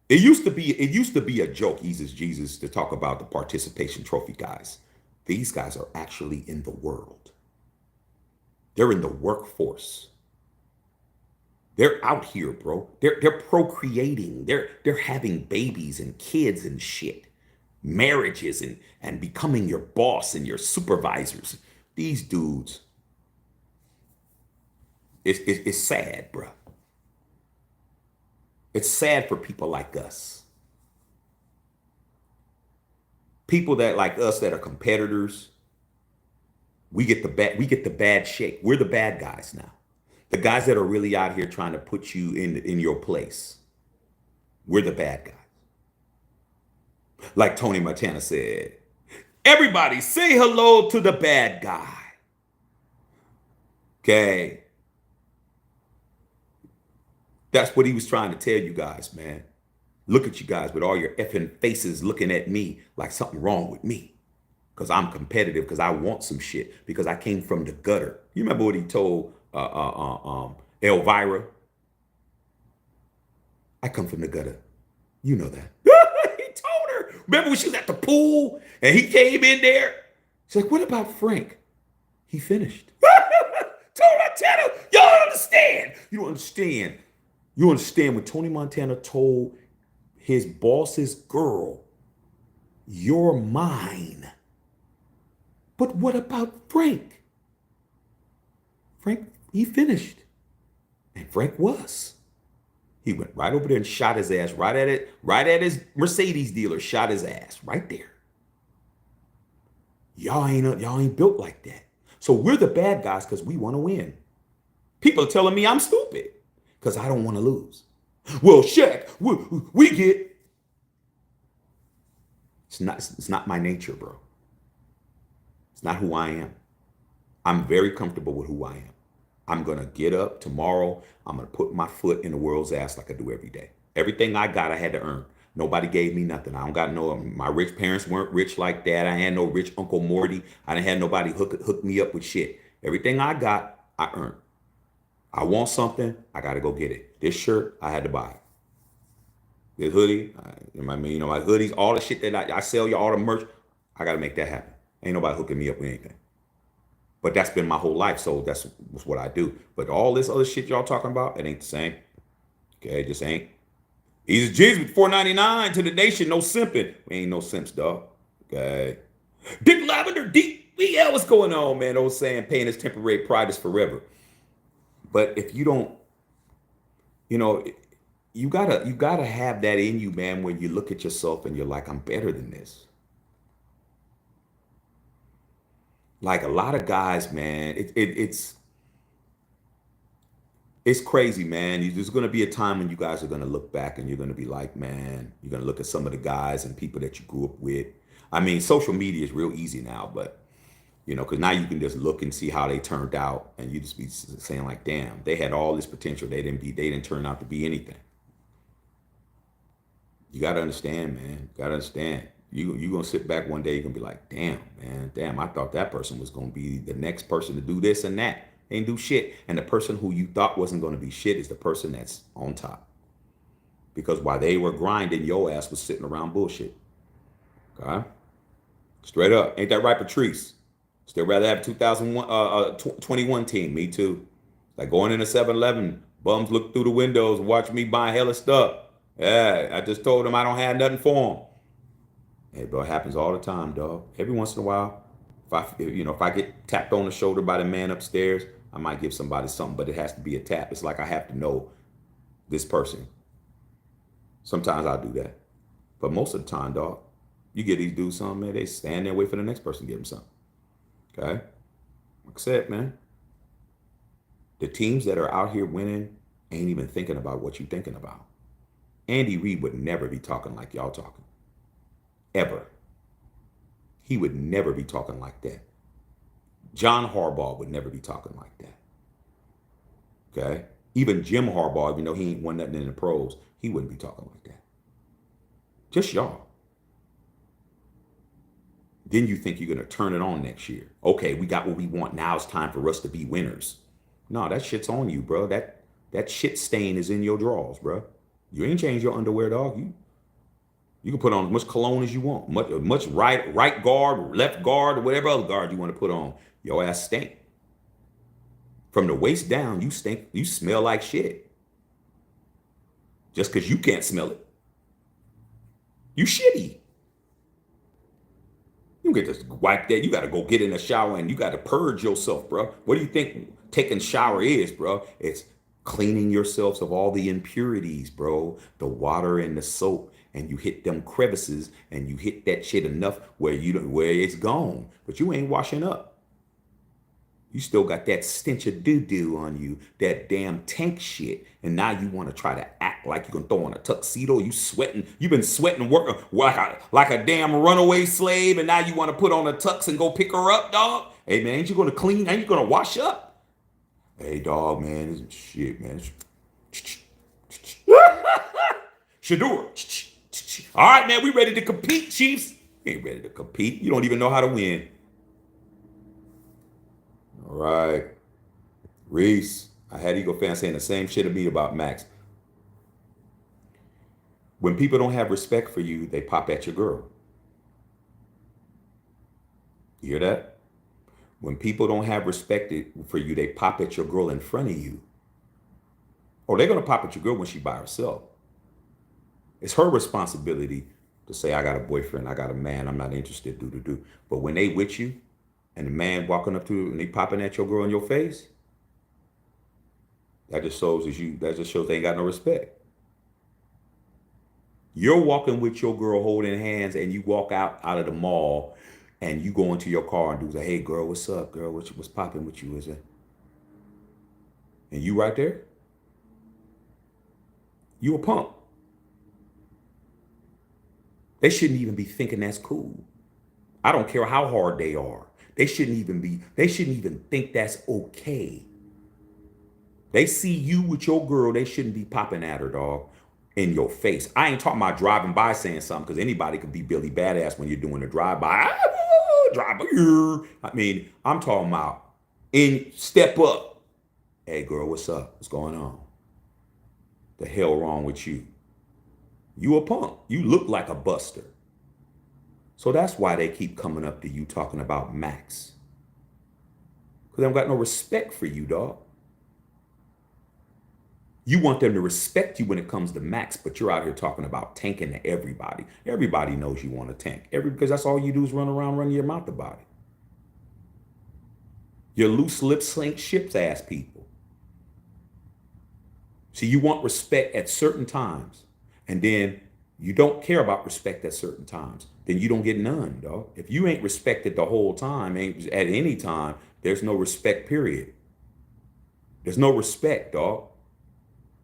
It used to be a joke, Jesus, to talk about the participation trophy guys. These guys are actually in the world. They're in the workforce. They're out here, bro. They're procreating. They're having babies and kids and shit. Marriages and becoming your boss and your supervisors. These dudes. It's sad, bro. It's sad for people like us. People that like us that are competitors. We get the bad shake. We're the bad guys now. The guys that are really out here trying to put you in your place. We're the bad guys. Like Tony Montana said, everybody say hello to the bad guy. Okay. That's what he was trying to tell you guys, man. Look at you guys with all your effing faces looking at me like something wrong with me. Because I'm competitive, because I want some shit, because I came from the gutter. You remember what he told Elvira? I come from the gutter. You know that. He told her. Remember when she was at the pool and he came in there? She's like, what about Frank? He finished. Tony Montana, y'all don't understand. You don't understand. You understand when Tony Montana told his boss's girl, you're mine. But what about Frank? Frank, he finished. And Frank was. He went right over there and shot his ass right at his Mercedes dealer, shot his ass right there. Y'all ain't built like that. So we're the bad guys because we want to win. People are telling me I'm stupid because I don't want to lose. Well, Shaq, we get. It's not my nature, bro. It's not who I am. I'm very comfortable with who I am. I'm going to get up tomorrow. I'm going to put my foot in the world's ass like I do every day. Everything I got, I had to earn. Nobody gave me nothing. I don't got my rich parents weren't rich like that. I had no rich Uncle Morty. I didn't have nobody hook me up with shit. Everything I got, I earned. I want something, I got to go get it. This shirt, I had to buy it. This hoodie, my hoodies, all the shit that I sell you, all the merch, I got to make that happen. Ain't nobody hooking me up with anything. But that's been my whole life, so that's what I do. But all this other shit y'all talking about, it ain't the same. Okay, it just ain't. Easy G's with $4.99 to the nation, no simping. We ain't no simps, dog. Okay. Dick Lavender, DBL, what's going on, man? Old saying, pain is temporary, pride is forever. But if you don't, you gotta have that in you, man, when you look at yourself and you're like, I'm better than this. Like a lot of guys, man, it's crazy, man. There's going to be a time when you guys are going to look back and you're going to be like, man, you're going to look at some of the guys and people that you grew up with. I mean, social media is real easy now, but, because now you can just look and see how they turned out and you just be saying like, damn, they had all this potential. They didn't turn out to be anything. You got to understand, man. You got to understand. You going to sit back one day, you're going to be like, damn, I thought that person was going to be the next person to do this and that. They ain't do shit. And the person who you thought wasn't going to be shit is the person that's on top. Because while they were grinding, your ass was sitting around bullshit. Okay? Straight up. Ain't that right, Patrice? Still rather have a 2021 team. Me too. Like going into 7-Eleven, bums look through the windows and watch me buy hella stuff. Yeah, I just told them I don't have nothing for them. Hey, bro, it happens all the time, dog. Every once in a while, if I get tapped on the shoulder by the man upstairs, I might give somebody something, but it has to be a tap. It's like I have to know this person. Sometimes I'll do that. But most of the time, dog, you get these dudes something, man, they stand there and wait for the next person to give them something. Okay? Like I said, man, the teams that are out here winning ain't even thinking about what you're thinking about. Andy Reid would never be talking like y'all talking. Ever. He would never be talking like that. John Harbaugh would never be talking like that. Okay? Even Jim Harbaugh, even though he ain't won nothing in the pros, he wouldn't be talking like that. Just y'all. Then you think you're going to turn it on next year. Okay, we got what we want. Now it's time for us to be winners. No, that shit's on you, bro. That shit stain is in your drawers, bro. You ain't changed your underwear, dog. You can put on as much cologne as you want. Much right guard, left guard, or whatever other guard you want to put on. Your ass stink. From the waist down, you stink. You smell like shit. just because you can't smell it. You shitty. You get to wipe that. You got to go get in the shower and you got to purge yourself, bro. What do you think taking shower is, bro? It's cleaning yourselves of all the impurities, bro. The water and the soap, and you hit them crevices and you hit that shit enough where where it's gone, but you ain't washing up. You still got that stench of doo-doo on you, that damn tank shit. And now you want to try to act like you're going to throw on a tuxedo. You sweating. You've been sweating, working like a damn runaway slave. And now you want to put on a tux and go pick her up, dog. Hey, man, ain't you going to clean? Ain't you going to wash up? Hey, dog, man, this is shit, man. Shadur. All right, man, we ready to compete, Chiefs. We ain't ready to compete. You don't even know how to win. All right. Reese, I had Eagle fans saying the same shit to me about Max. When people don't have respect for you, they pop at your girl. You hear that? When people don't have respect for you, they pop at your girl in front of you. Or they're going to pop at your girl when she's by herself. It's her responsibility to say, I got a boyfriend, I got a man, I'm not interested, do. But when they with you, and the man walking up to you and they popping at your girl in your face, that just shows they ain't got no respect. You're walking with your girl holding hands and you walk out of the mall and you go into your car and do say, hey girl, what's up, girl? What's popping with you, is it? And you right there? You a punk. They shouldn't even be thinking that's cool. I don't care how hard they are. They shouldn't even think that's okay. They see you with your girl, they shouldn't be popping at her, dog, in your face. I ain't talking about driving by saying something, because anybody could be Billy Badass when you're doing a drive-by. I mean, I'm talking about step up. Hey girl, what's up? What's going on? The hell wrong with you? You a punk. You look like a buster. So that's why they keep coming up to you talking about Max. Because they don't got no respect for you, dog. You want them to respect you when it comes to Max, but you're out here talking about tanking to everybody. Everybody knows you want to tank. Because that's all you do is run around running your mouth about it. You're loose lip slink ships ass people. So you want respect at certain times, and then you don't care about respect at certain times. Then you don't get none, dog. If you ain't respected the whole time, ain't at any time, there's no respect, period. There's no respect, dog.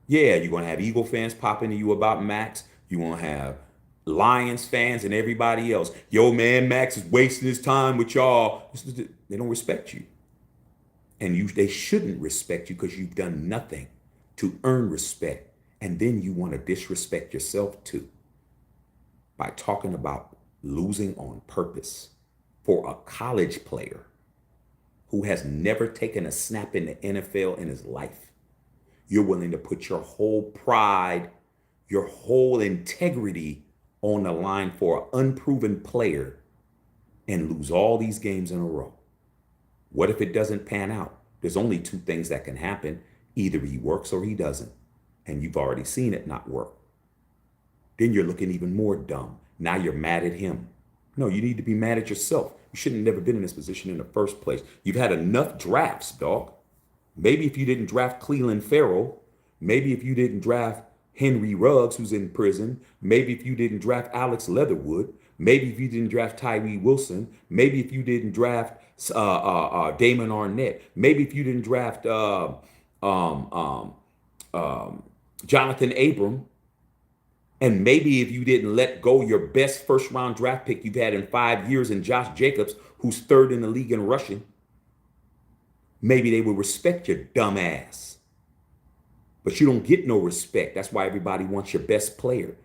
Yeah, you're going to have Eagle fans popping to you about Max. You're going to have Lions fans and everybody else. Yo, man, Max is wasting his time with y'all. They don't respect you. And they shouldn't respect you because you've done nothing to earn respect. And then you want to disrespect yourself too by talking about losing on purpose for a college player who has never taken a snap in the NFL in his life. You're willing to put your whole pride, your whole integrity on the line for an unproven player and lose all these games in a row. What if it doesn't pan out? There's only two things that can happen. Either he works or he doesn't. And you've already seen it not work. Then you're looking even more dumb. Now you're mad at him. No, you need to be mad at yourself. You shouldn't have never been in this position in the first place. You've had enough drafts, dog. Maybe if you didn't draft Cleveland Farrell, maybe if you didn't draft Henry Ruggs, who's in prison, maybe if you didn't draft Alex Leatherwood, maybe if you didn't draft Tyree Wilson, maybe if you didn't draft Damon Arnett, maybe if you didn't draft Jonathan Abram, and maybe if you didn't let go your best first-round draft pick you've had in 5 years in Josh Jacobs, who's third in the league in rushing, maybe they would respect your dumb ass. But you don't get no respect. That's why everybody wants your best player.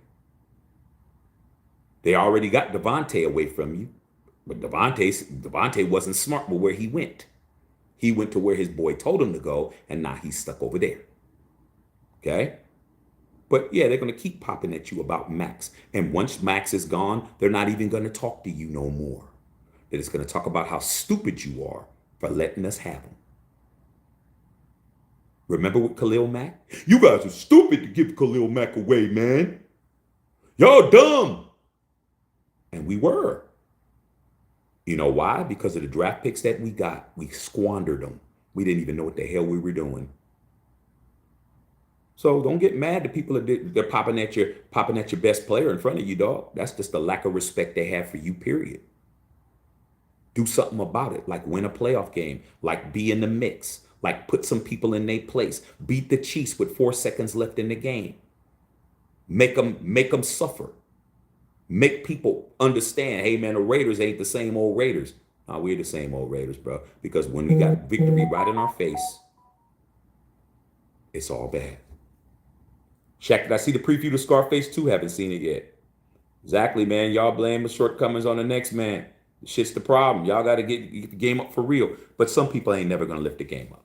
They already got Devontae away from you. But Devontae wasn't smart with where he went. He went to where his boy told him to go, and now he's stuck over there. Okay? But yeah, they're going to keep popping at you about Max. And once Max is gone, they're not even going to talk to you no more. They're just going to talk about how stupid you are for letting us have him. Remember with Khalil Mack? You guys are stupid to give Khalil Mack away, man. Y'all dumb. And we were. You know why? Because of the draft picks that we got. We squandered them. We didn't even know what the hell we were doing. So don't get mad that people they're popping at your best player in front of you, dog. That's just the lack of respect they have for you, period. Do something about it, like win a playoff game, like be in the mix, like put some people in their place, beat the Chiefs with 4 seconds left in the game. Make them suffer. Make people understand, hey man, the Raiders ain't the same old Raiders. No, we're the same old Raiders, bro. Because when we got victory right in our face, it's all bad. Shaq, did I see the preview to Scarface 2? Haven't seen it yet. Exactly, man. Y'all blame the shortcomings on the next man. Shit's the problem. Y'all got to get the game up for real. But some people ain't never going to lift the game up.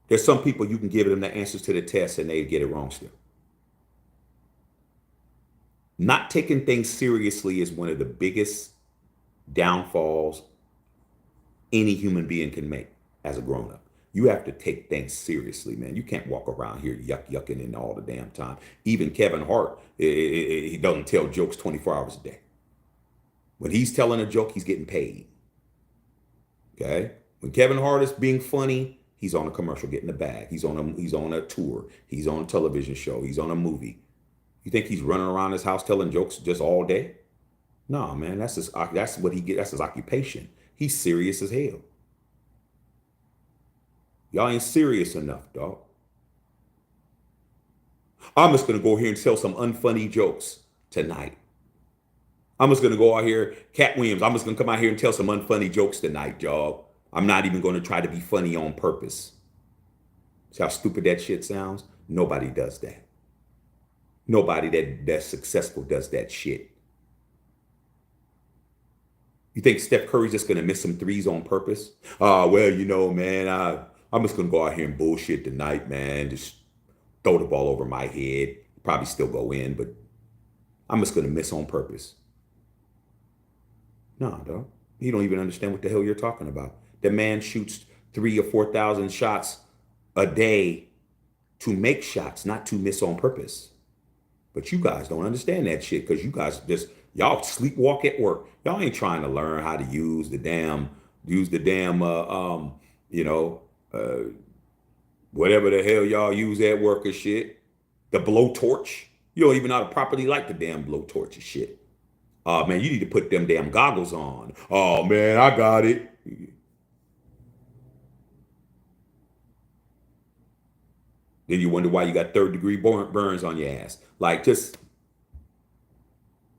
There's some people you can give them the answers to the test and they get it wrong still. Not taking things seriously is one of the biggest downfalls any human being can make as a grown-up. You have to take things seriously, man. You can't walk around here yucking in all the damn time. Even Kevin Hart, he doesn't tell jokes 24 hours a day. When he's telling a joke, he's getting paid. Okay? When Kevin Hart is being funny, he's on a commercial getting the bag. He's on a tour. He's on a television show. He's on a movie. You think he's running around his house telling jokes just all day? No, man. That's what he gets. That's his occupation. He's serious as hell. Y'all ain't serious enough, dog. I'm just going to go here and tell some unfunny jokes tonight. I'm just going to go out here, Cat Williams, I'm just going to come out here and tell some unfunny jokes tonight, dog. I'm not even going to try to be funny on purpose. See how stupid that shit sounds? Nobody does that. Nobody that's successful does that shit. You think Steph Curry's just going to miss some threes on purpose? Well, you know, man, I'm just going to go out here and bullshit tonight, man. Just throw the ball over my head. Probably still go in, but I'm just going to miss on purpose. No, dog. You don't even understand what the hell you're talking about. The man shoots 3,000 or 4,000 shots a day to make shots, not to miss on purpose. But you guys don't understand that shit because you guys y'all sleepwalk at work. Y'all ain't trying to learn how to use the damn, whatever the hell y'all use at work or shit. The blowtorch. You don't even know how to properly light the damn blowtorch and shit. Oh, man, you need to put them damn goggles on. Oh, man, I got it. Then you wonder why you got third-degree burns on your ass. Like, just,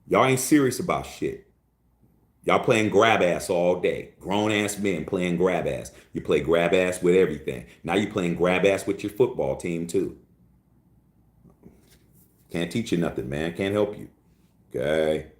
y'all ain't serious about shit. Y'all playing grab ass all day. Grown-ass men playing grab ass. You play grab ass with everything. Now you're playing grab ass with your football team, too. Can't teach you nothing, man. Can't help you. Okay?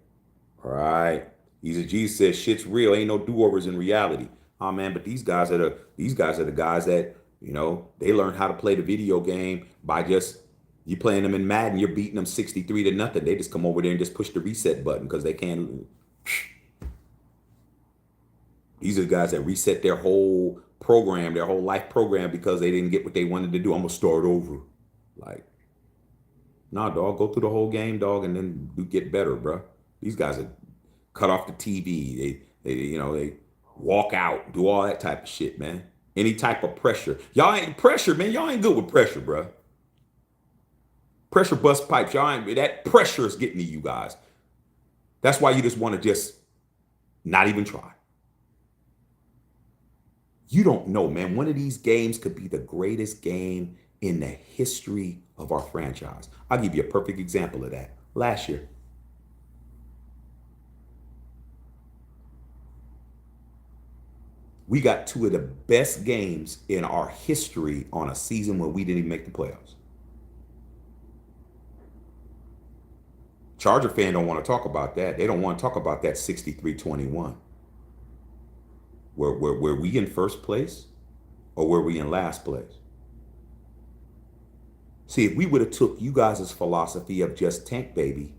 All right? Easy G says shit's real. Ain't no do-overs in reality. Oh, man, but these guys are the guys that, you know, they learn how to play the video game by just, you playing them in Madden, you're beating them 63-0. They just come over there and just push the reset button because they can't. These are the guys that reset their whole program, their whole life program because they didn't get what they wanted to do. I'm going to start over. Like, nah, dog, go through the whole game, dog, and then you get better, bro. These guys are cut off the TV. They walk out, do all that type of shit, man. Any type of pressure. Y'all ain't pressure, man. Y'all ain't good with pressure, bro. Pressure bust pipes. That pressure is getting to you guys. That's why you just want to just not even try. You don't know, man. One of these games could be the greatest game in the history of our franchise. I'll give you a perfect example of that. Last year. We got two of the best games in our history on a season when we didn't even make the playoffs. Charger fan don't want to talk about that. They don't want to talk about that 63-21. Were we in first place or were we in last place? See, if we would have took you guys' philosophy of just tank, baby,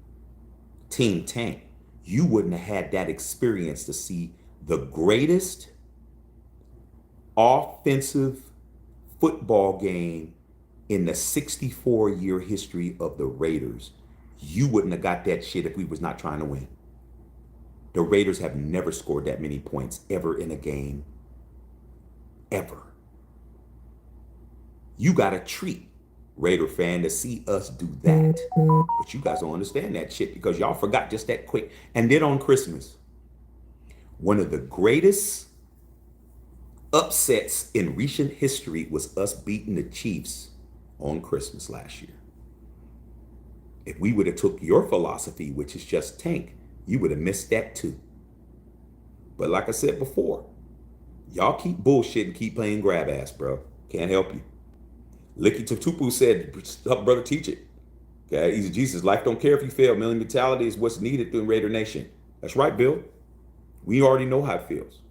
team tank, you wouldn't have had that experience to see the greatest offensive football game in the 64-year history of the Raiders. You wouldn't have got that shit if we was not trying to win. The Raiders have never scored that many points ever in a game. Ever. You got a treat, Raider fan, to see us do that. But you guys don't understand that shit because y'all forgot just that quick. And then on Christmas, one of the greatest upsets in recent history was us beating the Chiefs on Christmas last year. If we would have took your philosophy, which is just tank, you would have missed that too. But like I said before, y'all keep bullshitting, keep playing grab ass, bro. Can't help you. Licky Tutupu said, help brother teach it. Okay, Easy Jesus, life don't care if you fail. Million mentality is what's needed through Raider Nation. That's right, Bill. We already know how it feels.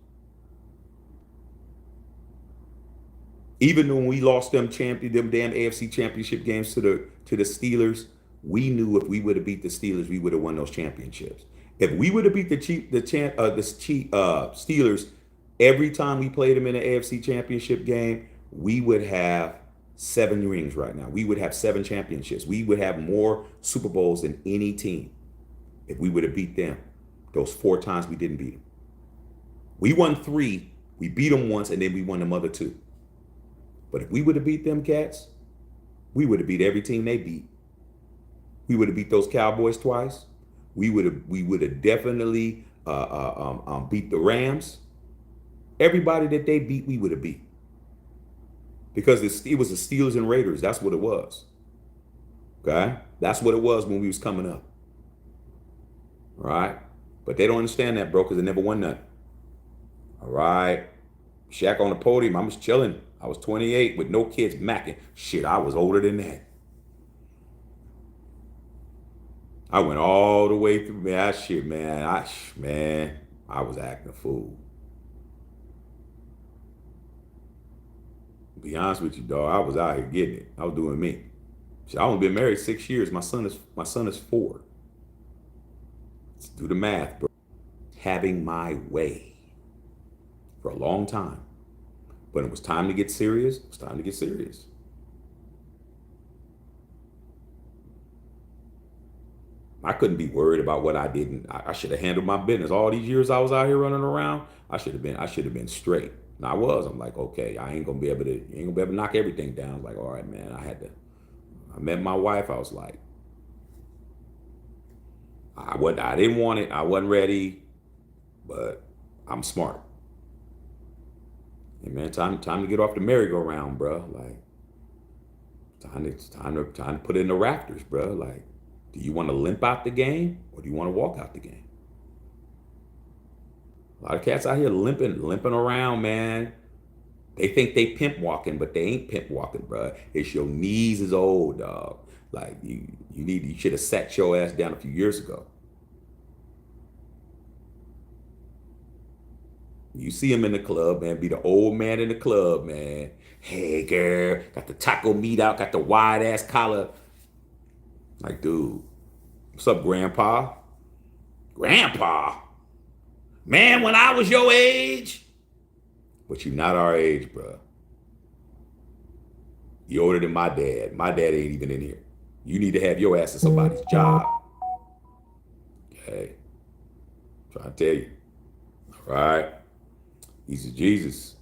Even when we lost them damn AFC championship games to the Steelers, we knew if we would have beat the Steelers, we would have won those championships. If we would have beat the Steelers every time we played them in an AFC championship game, we would have 7 rings right now. We would have 7 championships. We would have more Super Bowls than any team if we would have beat them those 4 times we didn't beat them. We won 3, we beat them once, and then we won them other 2. But if we would have beat them cats, we would have beat every team they beat. We would have beat those Cowboys twice. We would have definitely beat the Rams. Everybody that they beat, we would have beat. Because it was the Steelers and Raiders. That's what it was. Okay? That's what it was when we was coming up. All right? But they don't understand that, bro, because they never won nothing. All right? Shaq on the podium, I was chilling. I was 28 with no kids macking. Shit, I was older than that. I went all the way through, man. That shit, man. I was acting a fool. To be honest with you, dog, I was out here getting it. I was doing me. Shit, I've only been married 6 years. My son is 4. Let's do the math, bro. Having my way for a long time. When it was time to get serious, it was time to get serious. I couldn't be worried about what I didn't. I should have handled my business. All these years I was out here running around, I should have been straight. And I was. I'm like, okay, you ain't gonna be able to knock everything down. I was like, all right, man, I met my wife, I was like, I didn't want it, I wasn't ready, but I'm smart. Hey man, time to get off the merry-go-round, bro. Like, time to put it in the rafters, bro. Like, do you want to limp out the game or do you want to walk out the game? A lot of cats out here limping around, man. They think they pimp walking, but they ain't pimp walking, bro. It's your knees is old, dog. Like you should have sat your ass down a few years ago. You see him in the club, man. Be the old man in the club, man. Hey, girl, got the taco meat out, got the wide ass collar. Like, dude, what's up, grandpa? Grandpa? Man, when I was your age. But you're not our age, bro. You're older than my dad. My dad ain't even in here. You need to have your ass in somebody's job. Okay. Trying to tell you. All right. Easy Jesus.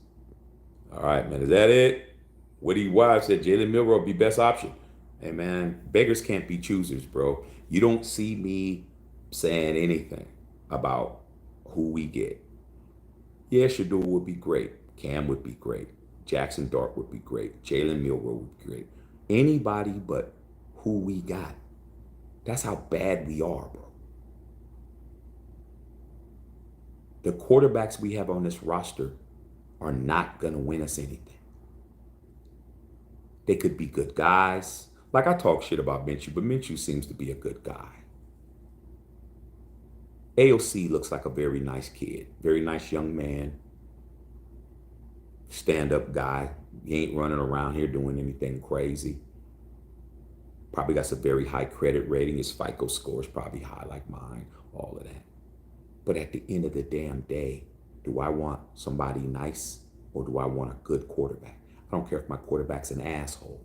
All right, man. Is that it? Woody Wise said Jalen Milroe would be best option. Hey, man, beggars can't be choosers, bro. You don't see me saying anything about who we get. Yeah, Shador would be great. Cam would be great. Jackson Dart would be great. Jalen Milroe would be great. Anybody but who we got. That's how bad we are, bro. The quarterbacks we have on this roster are not going to win us anything. They could be good guys. Like, I talk shit about Minshew, but Minshew seems to be a good guy. AOC looks like a very nice kid, very nice young man, stand-up guy. He ain't running around here doing anything crazy. Probably got some very high credit rating. His FICO score is probably high like mine, all of that. But at the end of the damn day, do I want somebody nice or do I want a good quarterback? I don't care if my quarterback's an asshole.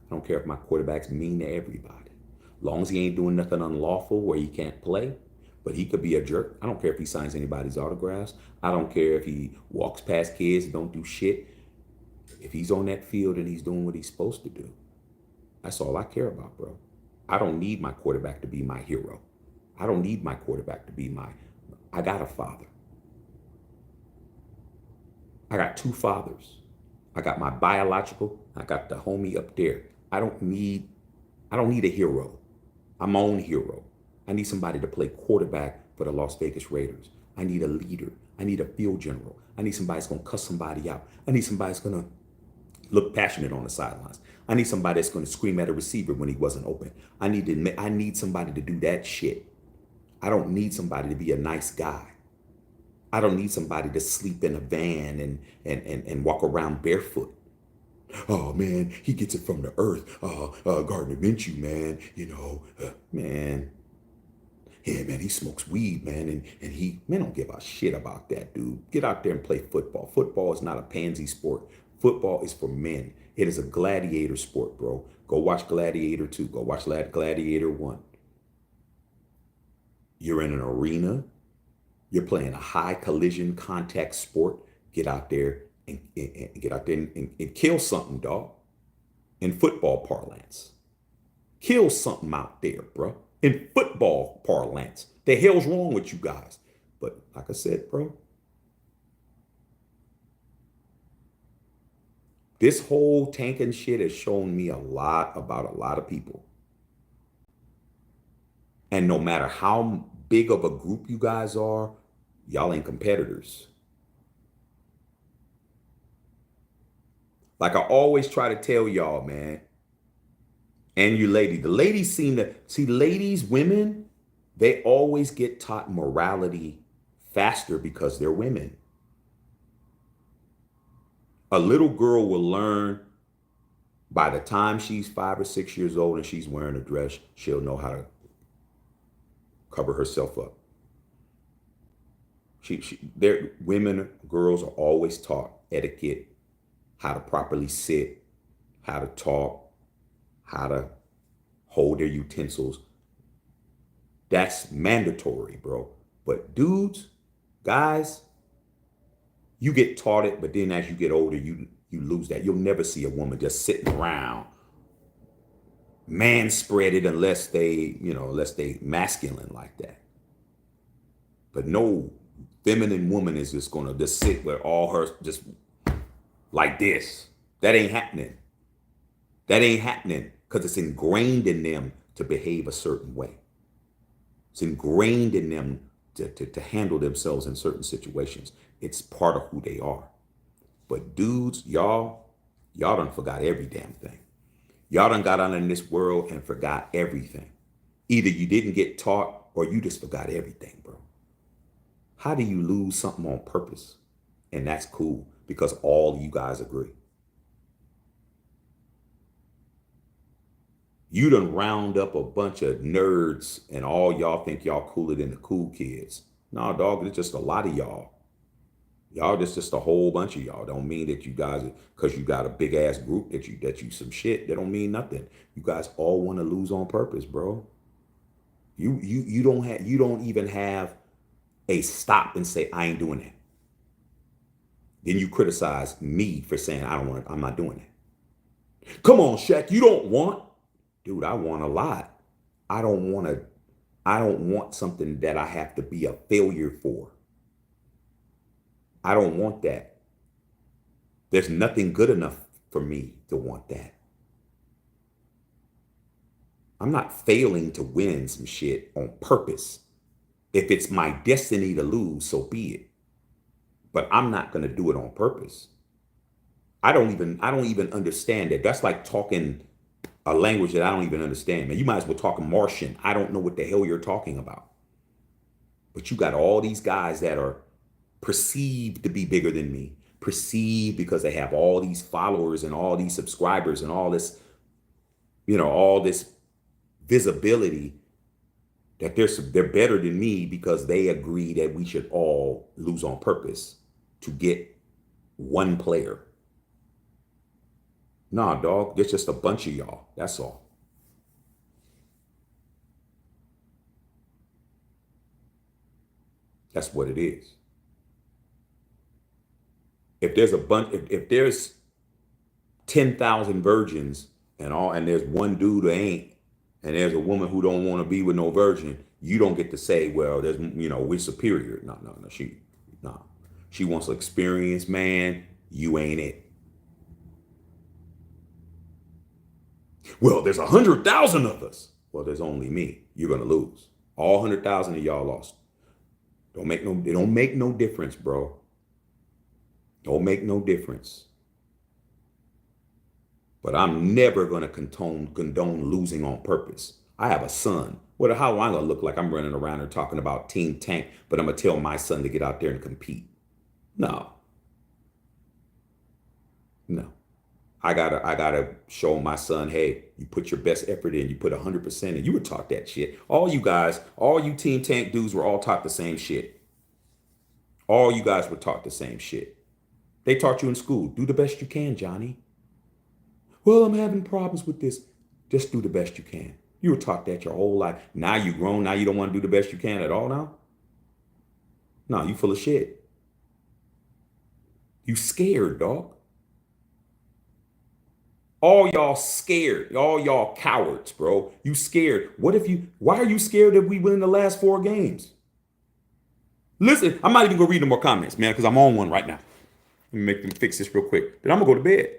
I don't care if my quarterback's mean to everybody. Long as he ain't doing nothing unlawful where he can't play, but he could be a jerk. I don't care if he signs anybody's autographs. I don't care if he walks past kids and don't do shit. If he's on that field and he's doing what he's supposed to do, that's all I care about, bro. I don't need my quarterback to be my hero. I don't need my quarterback to be I got a father. I got two fathers. I got my biological, I got the homie up there. I don't need a hero. I'm my own hero. I need somebody to play quarterback for the Las Vegas Raiders. I need a leader. I need a field general. I need somebody that's going to cuss somebody out. I need somebody that's going to look passionate on the sidelines. I need somebody that's going to scream at a receiver when he wasn't open. I need somebody to do that shit. I don't need somebody to be a nice guy. I don't need somebody to sleep in a van and walk around barefoot. Oh man, he gets it from the earth. Gardner Minshew, man, man. Yeah, man, he smokes weed, man, and he, man, don't give a shit about that, dude. Get out there and play football. Football is not a pansy sport. Football is for men. It is a gladiator sport, bro. Go watch Gladiator 2. Go watch Gladiator 1. You're in an arena. You're playing a high collision contact sport. Get out there and kill something, dog. In football parlance. Kill something out there, bro. In football parlance. The hell's wrong with you guys? But like I said, bro, this whole tanking shit has shown me a lot about a lot of people. And no matter how big of a group you guys are, y'all ain't competitors. Like I always try to tell y'all, man, and you ladies, the ladies seem to see, ladies, women, they always get taught morality faster because they're women. A little girl will learn by the time she's 5 or 6 years old and she's wearing a dress, she'll know how to cover herself up. Women, girls are always taught etiquette, how to properly sit, how to talk, how to hold their utensils. That's mandatory, bro. But dudes, guys, you get taught it, but then as you get older, you lose that. You'll never see a woman just sitting around man spread it unless they masculine like that. But no feminine woman is just gonna just sit with all her just like this. That ain't happening. That ain't happening because it's ingrained in them to behave a certain way. It's ingrained in them to handle themselves in certain situations. It's part of who they are. But dudes, y'all done forgot every damn thing. Y'all done got out in this world and forgot everything. Either you didn't get taught or you just forgot everything, bro. How do you lose something on purpose? And that's cool because all you guys agree. You done round up a bunch of nerds and all y'all think y'all cooler than the cool kids. No, dog, it's just a lot of y'all. Y'all just a whole bunch of y'all. Don't mean that you guys, because you got a big ass group that you some shit, that don't mean nothing. You guys all want to lose on purpose, bro. You don't even have a stop and say, I ain't doing that. Then you criticize me for saying I'm not doing that. Come on, Shaq, you don't want. Dude, I want a lot. I don't want something that I have to be a failure for. I don't want that. There's nothing good enough for me to want that. I'm not failing to win some shit on purpose. If it's my destiny to lose, so be it. But I'm not going to do it on purpose. I don't even understand that. That's like talking a language that I don't even understand, man. You might as well talk Martian. I don't know what the hell you're talking about. But you got all these guys that are perceived to be bigger than me, perceived because they have all these followers and all these subscribers and all this, all this visibility, that they're better than me because they agree that we should all lose on purpose to get one player. Nah, dog, there's just a bunch of y'all. That's all. That's what it is. If there's a bunch, if there's 10,000 virgins and there's one dude who ain't, and there's a woman who don't want to be with no virgin, you don't get to say, well, there's, we're superior. No, no, no. No. She wants an experienced man. You ain't it. Well, there's 100,000 of us. Well, there's only me. You're gonna lose. All 100,000 of y'all lost. It don't make no difference, bro. Don't make no difference. But I'm never gonna condone losing on purpose. I have a son. How am I gonna look like I'm running around and talking about Team Tank, but I'm gonna tell my son to get out there and compete? No. No. I gotta show my son, hey, you put your best effort in, you put 100% in. You were taught that shit. All you guys, all you Team Tank dudes were all taught the same shit. All you guys were taught the same shit. They taught you in school, do the best you can, Johnny. Well, I'm having problems with this. Just do the best you can. You were taught that your whole life. Now you grown, now you don't want to do the best you can at all now? No, you full of shit. You scared, dog. All y'all scared. All y'all cowards, bro. You scared. Why are you scared if we win the last 4 games? Listen, I'm not even gonna read no more comments, man, because I'm on one right now. Let me make them fix this real quick. Then I'm gonna go to bed.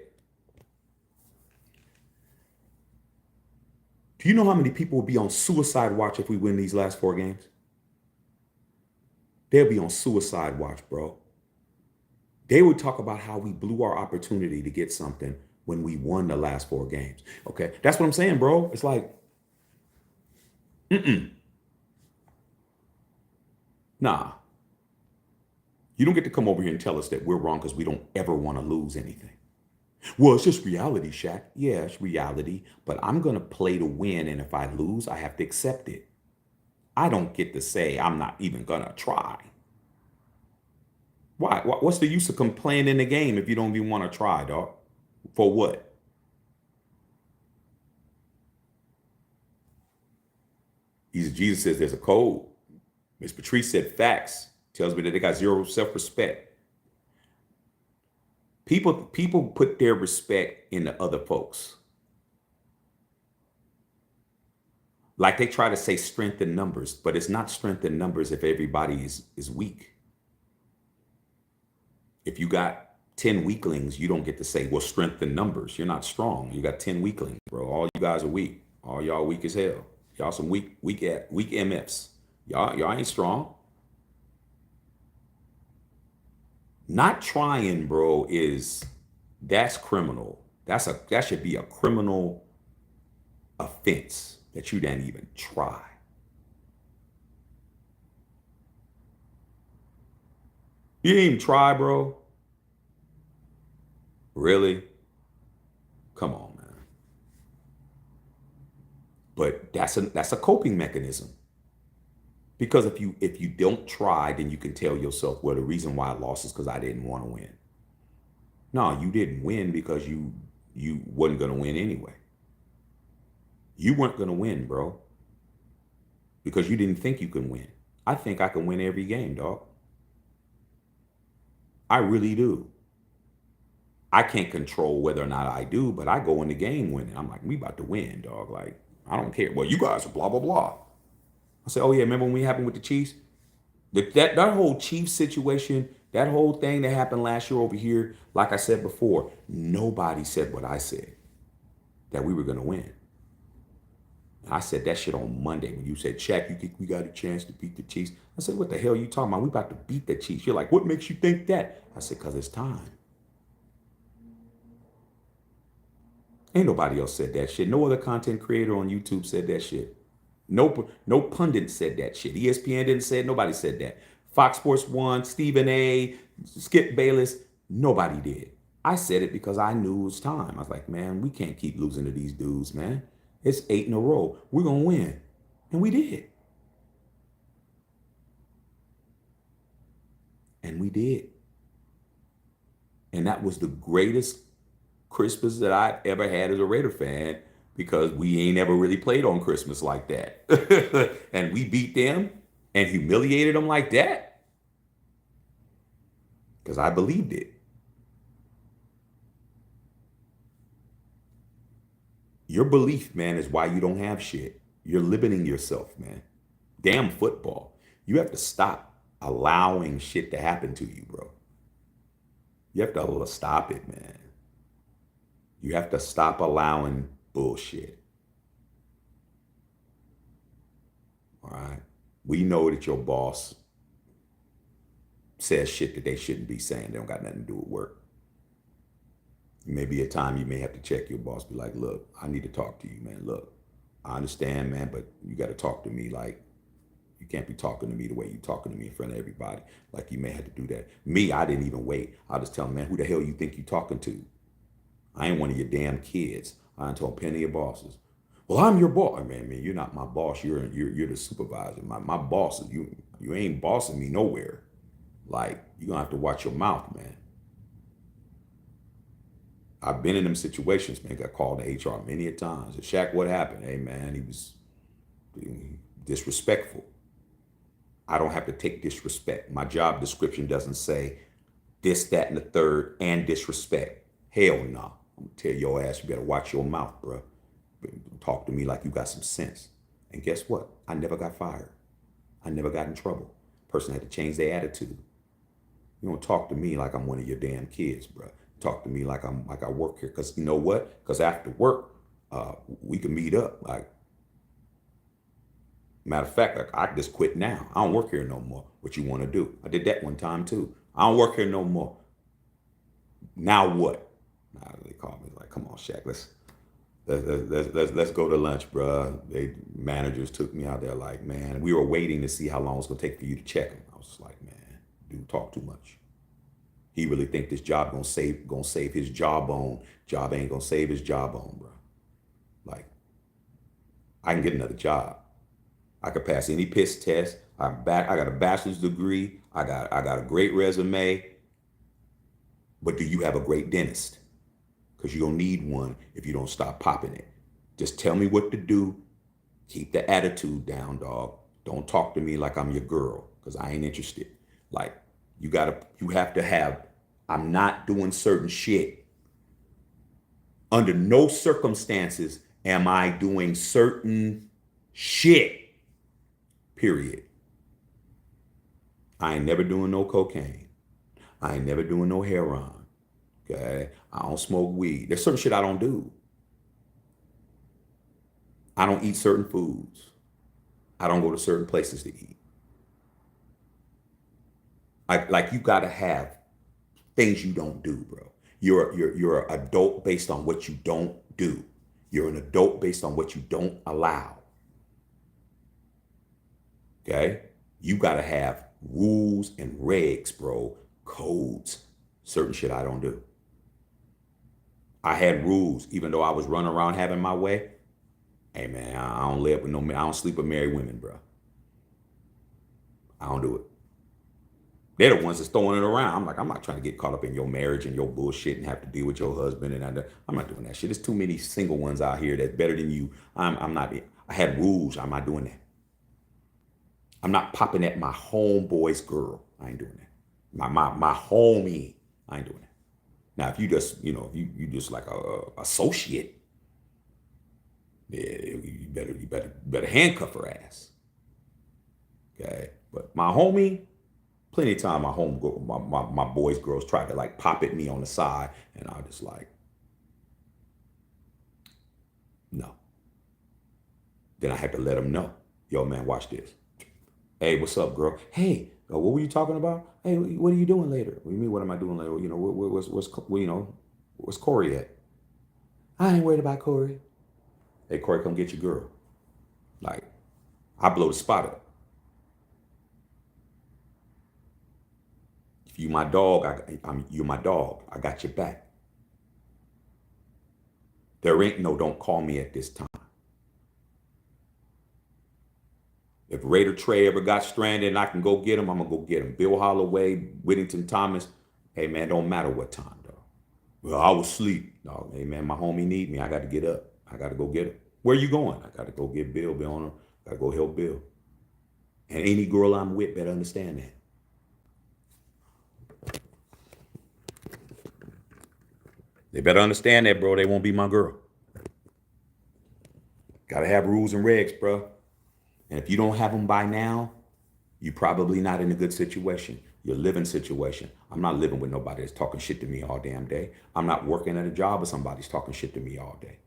Do you know how many people will be on suicide watch if we win these last 4 games? They'll be on suicide watch, bro. They would talk about how we blew our opportunity to get something when we won the last 4 games. Okay, that's what I'm saying, bro. It's like, nah. You don't get to come over here and tell us that we're wrong because we don't ever want to lose anything. Well, it's just reality, Shaq. Yeah, it's reality, but I'm going to play to win, and if I lose, I have to accept it. I don't get to say I'm not even going to try. Why? What's the use of playing in the game if you don't even want to try, dog? For what? Jesus says there's a code. Miss Patrice said facts. Tells me that they got zero self-respect. People put their respect in the other folks. Like they try to say strength in numbers, but it's not strength in numbers if everybody is weak. If you got 10 weaklings, you don't get to say, well, strength in numbers. You're not strong. You got 10 weaklings, bro. All you guys are weak. All y'all weak as hell. Y'all some weak MFs. Y'all ain't strong. Not trying, bro, that's criminal. That should be a criminal offense that you didn't even try. You didn't even try, bro. Really? Come on, man. But that's a coping mechanism. Because if you don't try, then you can tell yourself, well, the reason why I lost is because I didn't want to win. No, you didn't win because you wasn't going to win anyway. You weren't going to win, bro. Because you didn't think you could win. I think I can win every game, dog. I really do. I can't control whether or not I do, but I go in the game winning. I'm like, we about to win, dog. Like, I don't care. Well, you guys are blah, blah, blah. I said, oh yeah, remember when we happened with the Chiefs? That whole Chiefs situation, that whole thing that happened last year over here, like I said before, nobody said what I said, that we were going to win. And I said that shit on Monday when you said, Shaq, you think we got a chance to beat the Chiefs? I said, what the hell are you talking about? We about to beat the Chiefs. You're like, what makes you think that? I said, because it's time. Ain't nobody else said that shit. No other content creator on YouTube said that shit. No pundit said that shit. ESPN didn't say it. Nobody said that. Fox Sports 1, Stephen A, Skip Bayless, nobody did. I said it because I knew it was time. I was like, man, we can't keep losing to these dudes, man. It's 8 in a row. We're going to win. And we did. And we did. And that was the greatest Christmas that I ever had as a Raider fan because we ain't ever really played on Christmas like that. And we beat them and humiliated them like that because I believed it. Your belief, man, is why you don't have shit. You're limiting yourself, man. Damn football. You have to stop allowing shit to happen to you, bro. You have to stop it, man. You have to stop allowing bullshit. All right? We know that your boss says shit that they shouldn't be saying. They don't got nothing to do with work. Maybe a time you may have to check your boss, be like, look, I need to talk to you, man. Look, I understand, man, but you got to talk to me like you can't be talking to me the way you talking to me in front of everybody. Like you may have to do that. Me, I didn't even wait. I just tell him, man, who the hell you think you talking to? I ain't one of your damn kids. I done told plenty of bosses. Well, I'm your boss. Man, you're not my boss. You're the supervisor. My boss is you. You ain't bossing me nowhere. Like, you're gonna have to watch your mouth, man. I've been in them situations, man. Got called to HR many a times. And Shaq, what happened? Hey, man, he was disrespectful. I don't have to take disrespect. My job description doesn't say this, that, and the third, and disrespect. Hell no. I'm gonna tell your ass, you better watch your mouth, bro. Talk to me like you got some sense. And guess what? I never got fired. I never got in trouble. Person had to change their attitude. You don't talk to me like I'm one of your damn kids, bro. Talk to me like I work here. Cause you know what? Cause after work, we can meet up. Like, matter of fact, like, I just quit now. I don't work here no more. What you want to do? I did that one time too. I don't work here no more. Now what? Now they call me like, come on, Shaq, let's go to lunch, bro. Managers took me out there like, man, we were waiting to see how long it's gonna take for you to check him. I was like, man, dude, talk too much. He really think this job gonna save his jawbone. Job ain't gonna save his jawbone, bro. Like, I can get another job. I could pass any piss test. I got a bachelor's degree. I got a great resume. But do you have a great dentist? Because you don't need one if you don't stop popping it. Just tell me what to do. Keep the attitude down, dog. Don't talk to me like I'm your girl, because I ain't interested. Like, you have to have, I'm not doing certain shit. Under no circumstances am I doing certain shit. Period. I ain't never doing no cocaine. I ain't never doing no heroin. Okay? I don't smoke weed. There's certain shit I don't do. I don't eat certain foods. I don't go to certain places to eat. Like you gotta have things you don't do, bro. You're an adult based on what you don't do. You're an adult based on what you don't allow. Okay? You gotta have rules and regs, bro. Codes. Certain shit I don't do. I had rules, even though I was running around having my way. Hey man, I don't live with I don't sleep with married women, bro. I don't do it. They're the ones that's throwing it around. I'm like, I'm not trying to get caught up in your marriage and your bullshit and have to deal with your husband. And I'm not doing that shit. There's too many single ones out here that's better than you. I'm not. I had rules. I'm not doing that. I'm not popping at my homeboy's girl. I ain't doing that. My homie. I ain't doing that. Now, if you just, you just like a associate, yeah, you better handcuff her ass. Okay, but my homie, plenty of time my boys' girls try to like pop at me on the side, and I just like, no. Then I had to let them know, yo, man, watch this. Hey, what's up, girl? Hey, what were you talking about? Hey, what are you doing later? What do you mean, what am I doing later? Where's Corey at? I ain't worried about Corey. Hey, Corey, come get your girl. Like, I blow the spot up. If you my dog, you're my dog. I got your back. There ain't no don't call me at this time. If Raider Trey ever got stranded and I can go get him, I'm going to go get him. Bill Holloway, Whittington Thomas, hey, man, don't matter what time, though. Well, I was asleep. No, hey man, my homie need me. I got to get up. I got to go get him. Where you going? I got to go get Bill. Bill on him. Got to go help Bill. And any girl I'm with better understand that. They better understand that, bro. They won't be my girl. Got to have rules and regs, bro. And if you don't have them by now, you're probably not in a good situation. Your living situation. I'm not living with nobody that's talking shit to me all damn day. I'm not working at a job where somebody's talking shit to me all day.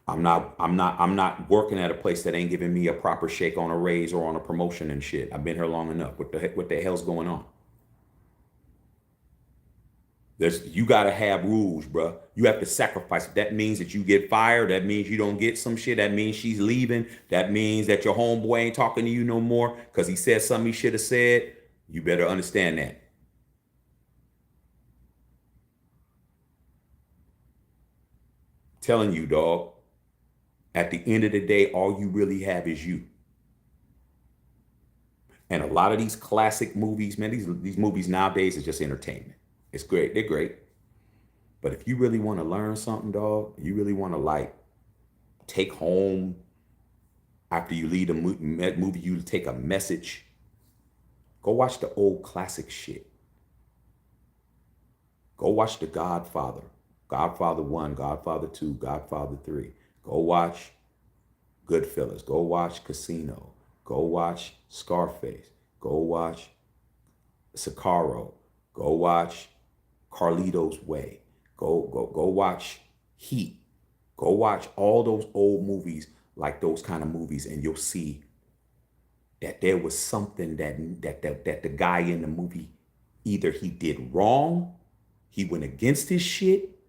I'm not working at a place that ain't giving me a proper shake on a raise or on a promotion and shit. I've been here long enough. What the hell's going on? You got to have rules, bro. You have to sacrifice. That means that you get fired. That means you don't get some shit. That means she's leaving. That means that your homeboy ain't talking to you no more because he said something he should have said. You better understand that. Telling you, dog, at the end of the day, all you really have is you. And a lot of these classic movies, man, these movies nowadays is just entertainment. It's great. They're great. But if you really want to learn something, dog, you really want to like take home after you leave the movie, you take a message, go watch the old classic shit. Go watch The Godfather. Godfather 1, Godfather 2, Godfather 3. Go watch Goodfellas. Go watch Casino. Go watch Scarface. Go watch Sicario. Go watch Carlito's Way. Go watch Heat. Go watch all those old movies, like those kind of movies, and you'll see that there was something that the guy in the movie, either he did wrong, he went against his shit,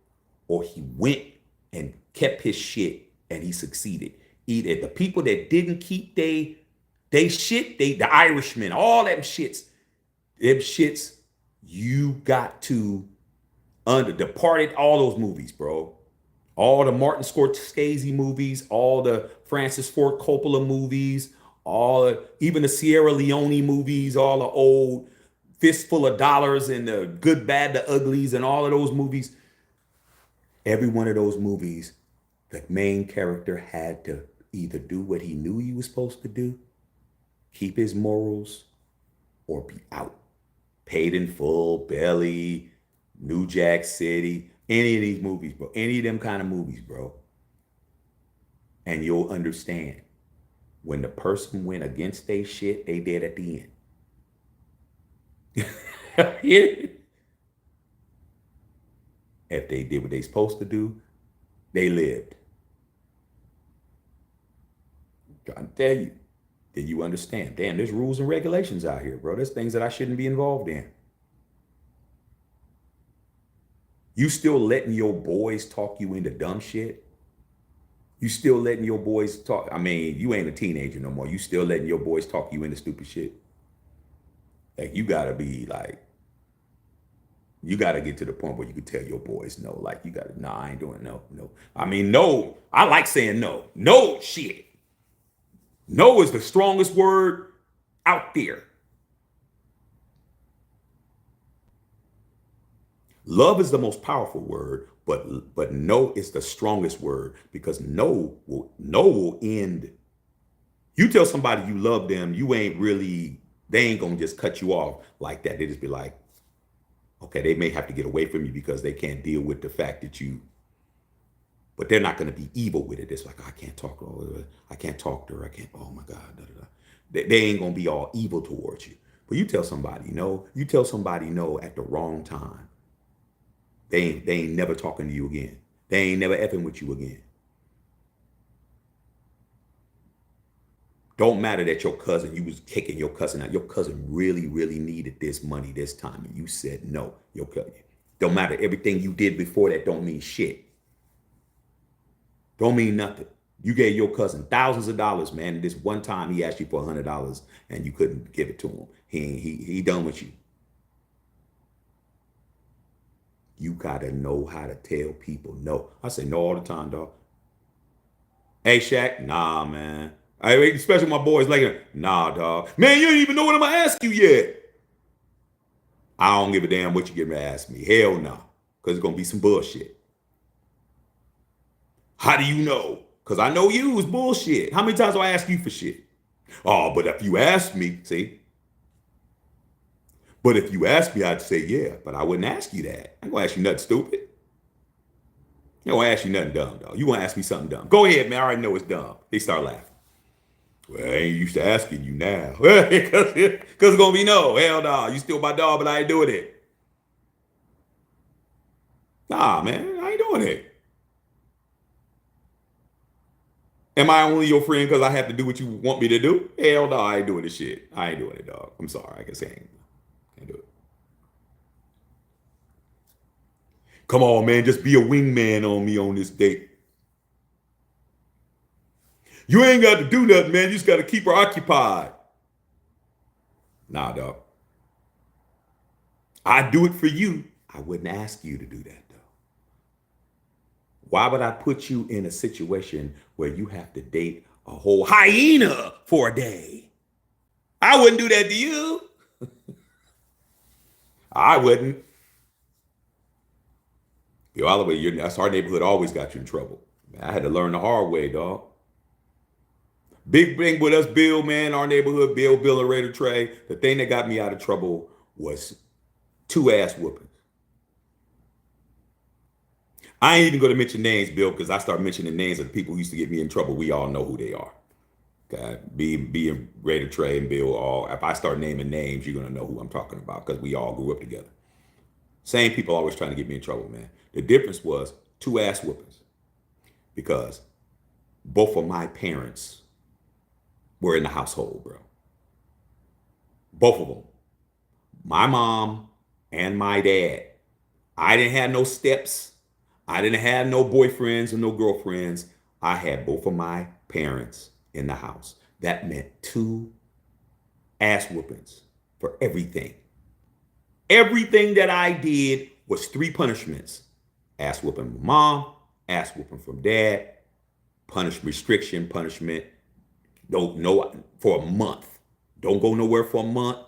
or he went and kept his shit and he succeeded. Either the people that didn't keep they shit, the Irishmen, all them shits, you got to Departed, all those movies, bro. All the Martin Scorsese movies, all the Francis Ford Coppola movies, even the Sierra Leone movies, all the old Fistful of Dollars and the Good, Bad, the Uglies, and all of those movies. Every one of those movies, the main character had to either do what he knew he was supposed to do, keep his morals, or be out. Paid in Full, Belly, New Jack City, any of these movies, bro. Any of them kind of movies, bro. And you'll understand when the person went against their shit, they did at the end. If they did what they supposed to do, they lived. I'm trying to tell you. Then you understand. Damn, there's rules and regulations out here, bro. There's things that I shouldn't be involved in. You still letting your boys talk you into dumb shit? You still letting your boys talk? I mean, you ain't a teenager no more. You still letting your boys talk you into stupid shit? Like, you gotta be like, you gotta get to the point where you can tell your boys no. Like, you gotta, nah, I ain't doing no. I mean, no. I like saying no. No shit. No is the strongest word out there. Love is the most powerful word, but no is the strongest word, because no will end. You tell somebody you love them, they ain't gonna just cut you off like that. They just be like, okay, they may have to get away from you because they can't deal with the fact that but they're not going to be evil with it. It's like, I can't talk to her. I can't, oh my God. Da, da, da. They ain't going to be all evil towards you. But you tell somebody no at the wrong time. They ain't never talking to you again. They ain't never effing with you again. Don't matter that you was kicking your cousin out. Your cousin really, really needed this money this time, and you said no. Don't matter. Everything you did before that don't mean shit. Don't mean nothing. You gave your cousin thousands of dollars, man. And this one time he asked you for $100 and you couldn't give it to him. He done with you. You gotta know how to tell people no. I say no all the time, dog. Hey, Shaq, nah, man. Especially my boys like, nah, dog. Man, you don't even know what I'm gonna ask you yet. I don't give a damn what you get to ask me. Hell no. because it's going to be some bullshit. How do you know? Because I know you was bullshit. How many times do I ask you for shit? Oh, but if you ask me, see? But if you ask me, I'd say, yeah, but I wouldn't ask you that. I ain't going to ask you nothing stupid. I ain't going to ask you nothing dumb, dog. You want to ask me something dumb. Go ahead, man. I already know it's dumb. They start laughing. Well, I ain't used to asking you now. Because it's going to be no. Hell no. You still my dog, but I ain't doing it. Nah, man. I ain't doing it. Am I only your friend because I have to do what you want me to do? Hell no, I ain't doing this shit. I ain't doing it, dog. I'm sorry. I can say I can't do it. Come on, man. Just be a wingman on me on this date. You ain't got to do nothing, man. You just got to keep her occupied. Nah, dog. I do it for you. I wouldn't ask you to do that, though. Why would I put you in a situation where you have to date a whole hyena for a day? I wouldn't do that to you. I wouldn't. Yo, Oliver, that's our neighborhood always got you in trouble. Man, I had to learn the hard way, dog. Big thing with us, Bill, man, our neighborhood, Bill, and Raider Trey. The thing that got me out of trouble was 2 ass whoopings. I ain't even going to mention names, Bill, because I start mentioning names of the people who used to get me in trouble. We all know who they are. Okay, being Raider Trey and Bill, all. If I start naming names, you're gonna know who I'm talking about because we all grew up together. Same people always trying to get me in trouble, man. The difference was 2 ass whoopings because both of my parents were in the household, bro. Both of them, my mom and my dad. I didn't have no steps. I didn't have no boyfriends or no girlfriends. I had both of my parents in the house. That meant 2 ass whoopings for everything. Everything that I did was 3 punishments. Ass whooping from mom, ass whooping from dad, punishment. No, for a month. Don't go nowhere for a month.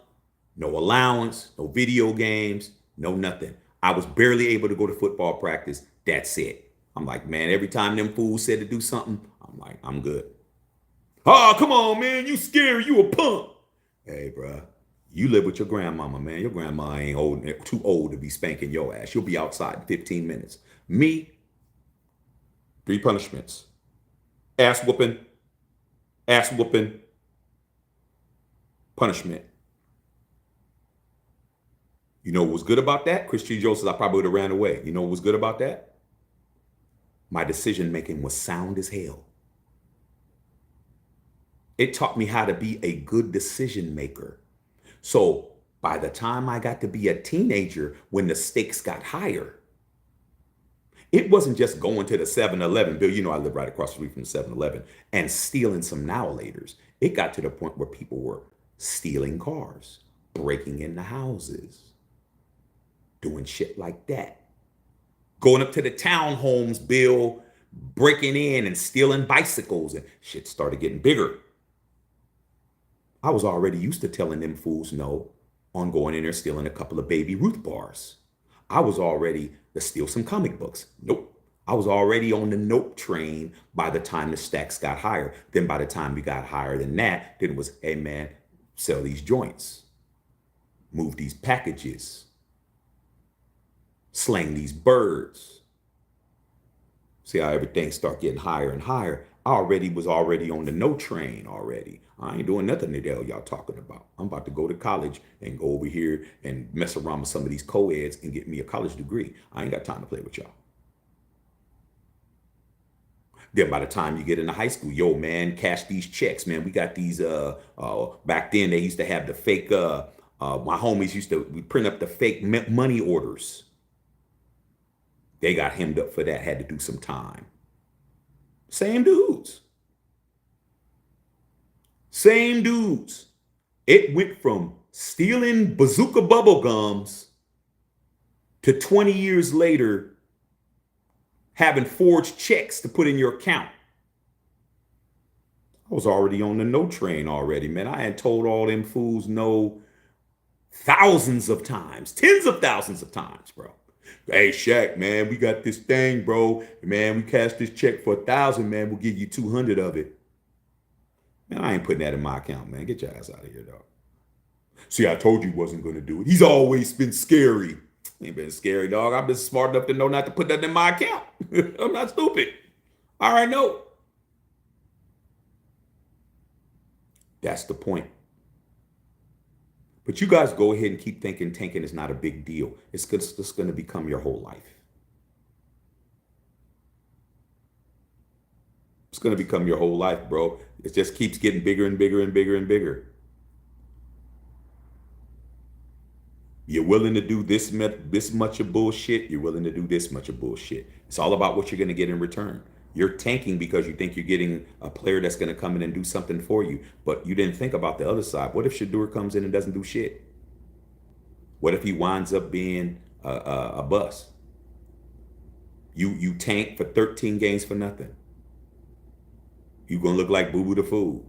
No allowance, no video games, no nothing. I was barely able to go to football practice. That's it. I'm like, man, every time them fools said to do something, I'm like, I'm good. Oh, come on, man. You scary. You a punk. Hey, bro. You live with your grandmama, man. Your grandma ain't too old to be spanking your ass. You'll be outside in 15 minutes. Me, 3 punishments. Ass whooping, punishment. You know what was good about that? Christy Joe says I probably would have ran away. You know what was good about that? My decision making was sound as hell. It taught me how to be a good decision maker. So by the time I got to be a teenager, when the stakes got higher, it wasn't just going to the 7-Eleven. Bill, you know I live right across the street from the 7-Eleven, and stealing some now-laters. It got to the point where people were stealing cars, breaking into houses, doing shit like that. Going up to the townhomes, Bill, breaking in and stealing bicycles, and shit started getting bigger. I was already used to telling them fools no on going in there stealing a couple of Baby Ruth bars. I was already to steal some comic books. Nope. I was already on the nope train by the time the stacks got higher. Then by the time we got higher than that, then it was, hey man, sell these joints, move these packages, slang these birds. See how everything start getting higher and higher. I was already on the no train already. I ain't doing nothing the hell y'all talking about. I'm about to go to college and go over here and mess around with some of these co-eds and get me a college degree. I ain't got time to play with y'all. Then by the time you get into high school, yo, man, cash these checks, man. We got these, back then they used to have the fake, my homies we print up the fake money orders. They got hemmed up for that, had to do some time. Same dudes. It went from stealing bazooka bubble gums to 20 years later having forged checks to put in your account. I was already on the no train already, man. I had told all them fools no thousands of times, tens of thousands of times, bro. Hey Shaq, man, we got this thing, bro. Man, we cashed this check for 1,000, man. We'll give you 200 of it. Man, I ain't putting that in my account, man. Get your ass out of here, dog. See, I told you he wasn't gonna do it. He's always been scary. He ain't been scary, dog. I've been smart enough to know not to put that in my account. I'm not stupid. I already know. That's the point. But you guys go ahead and keep thinking tanking is not a big deal. It's just going to become your whole life. It's going to become your whole life, bro. It just keeps getting bigger and bigger and bigger and bigger. You're willing to do this much of bullshit. You're willing to do this much of bullshit. It's all about what you're going to get in return. You're tanking because you think you're getting a player that's going to come in and do something for you. But you didn't think about the other side. What if Shedeur comes in and doesn't do shit? What if he winds up being a bust? You tank for 13 games for nothing. You're going to look like Boo Boo the Fool.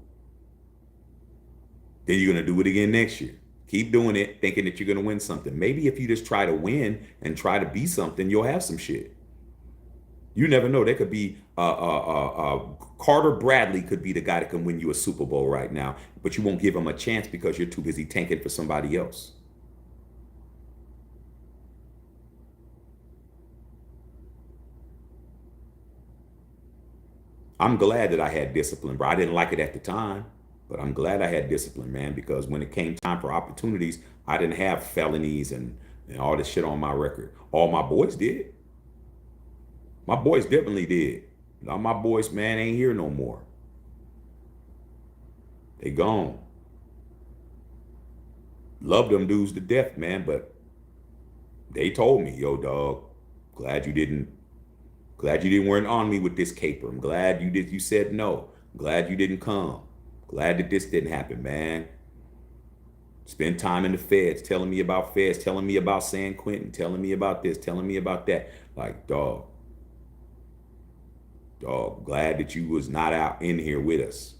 Then you're going to do it again next year. Keep doing it, thinking that you're going to win something. Maybe if you just try to win and try to be something, you'll have some shit. You never know. There could be Carter Bradley could be the guy that can win you a Super Bowl right now, but you won't give him a chance because you're too busy tanking for somebody else. I'm glad that I had discipline, bro. I didn't like it at the time, but I'm glad I had discipline, man, because when it came time for opportunities, I didn't have felonies and all this shit on my record. All my boys did. My boys definitely did. All my boys, man, ain't here no more. They gone. Love them dudes to death, man, but they told me, yo, dog, glad you weren't on me with this caper. I'm glad you said no. I'm glad you didn't come. Glad that this didn't happen, man. Spend time in the feds, telling me about feds, telling me about San Quentin, telling me about this, telling me about that. Like, dog, glad that you was not out in here with us.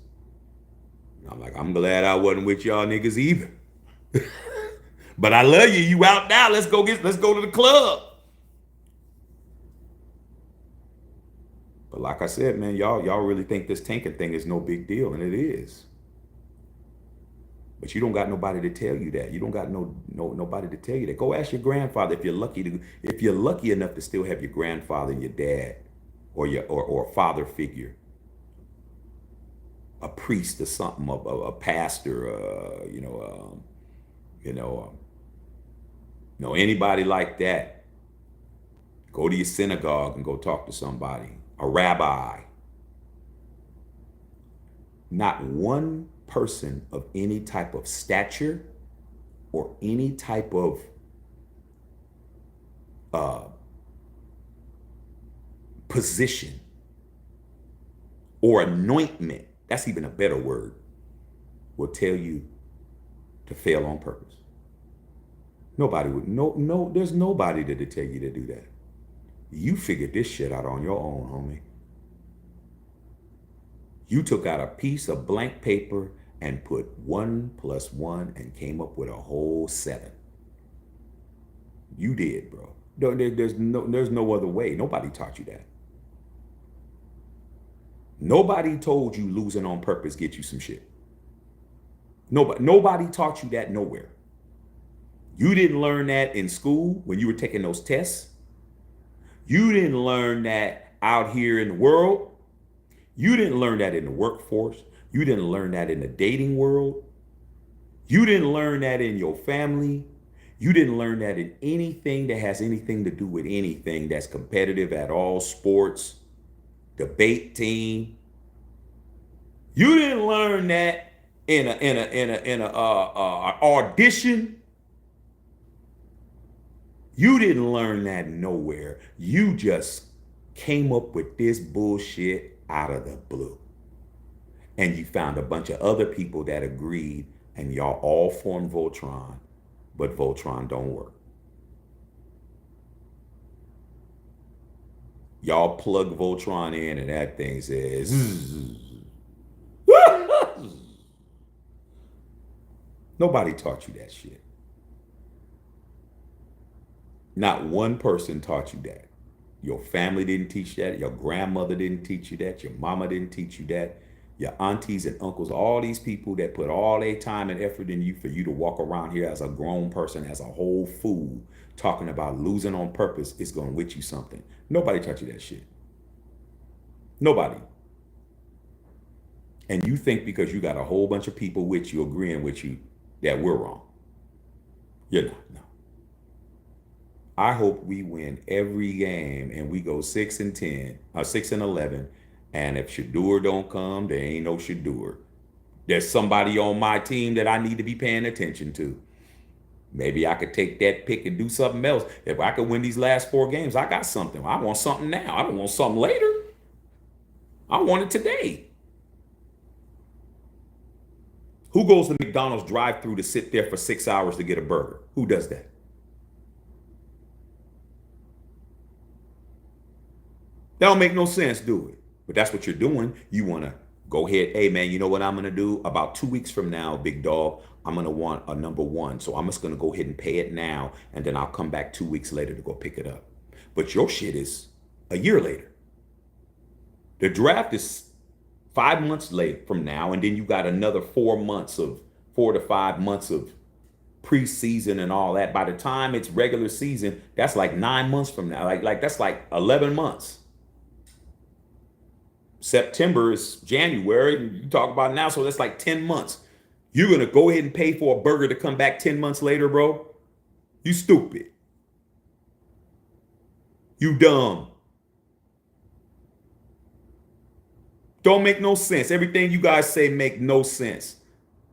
And I'm like, I'm glad I wasn't with y'all niggas either. But I love you. You out now. Let's go to the club. But like I said, man, y'all really think this tanking thing is no big deal, and it is. But you don't got nobody to tell you that. You don't got nobody to tell you that. Go ask your grandfather if you're lucky enough to still have your grandfather and your dad, or a father figure, a priest or something, a pastor, anybody like that. Go to your synagogue and go talk to somebody, a rabbi. Not one person of any type of stature or any type of position or anointment, that's even a better word, will tell you to fail on purpose. Nobody would, there's nobody that'll tell you to do that. You figured this shit out on your own, homie. You took out a piece of blank paper and put 1 + 1 and came up with a whole 7. You did, bro. There's no other way. Nobody taught you that. Nobody told you losing on purpose get you some shit. Nobody taught you that nowhere. You didn't learn that in school when you were taking those tests. You didn't learn that out here in the world. You didn't learn that in the workforce. You didn't learn that in the dating world. You didn't learn that in your family. You didn't learn that in anything that has anything to do with anything that's competitive at all, sports, debate team. You didn't learn that in a audition. You didn't learn that nowhere. You just came up with this bullshit out of the blue. And you found a bunch of other people that agreed, and y'all all formed Voltron, but Voltron don't work. Y'all plug Voltron in and that thing says, nobody taught you that shit. Not one person taught you that. Your family didn't teach that. Your grandmother didn't teach you that. Your mama didn't teach you that. Your aunties and uncles, all these people that put all their time and effort in you for you to walk around here as a grown person, as a whole fool, talking about losing on purpose is going to wit you something. Nobody taught you that shit. Nobody. And you think because you got a whole bunch of people with you agreeing with you that we're wrong. You're not. No. I hope we win every game and we go 6-10 or 6-11. And if Shedeur don't come, there ain't no Shedeur. There's somebody on my team that I need to be paying attention to. Maybe I could take that pick and do something else. If I could win these last 4 games, I got something. I want something now. I don't want something later. I want it today. Who goes to McDonald's drive-thru to sit there for 6 hours to get a burger? Who does that? That don't make no sense, do it? But that's what you're doing. You want to go ahead. Hey, man, you know what I'm going to do? About 2 weeks from now, big dog, I'm going to want a number 1. So I'm just going to go ahead and pay it now. And then I'll come back 2 weeks later to go pick it up. But your shit is a year later. The draft is 5 months late from now. And then you got another 4 to 5 months of preseason and all that. By the time it's regular season, that's like 9 months from now. Like that's like 11 months. September is January, and you talk about now, so that's like 10 months. You're going to go ahead and pay for a burger to come back 10 months later, bro? You stupid. You dumb. Don't make no sense. Everything you guys say make no sense.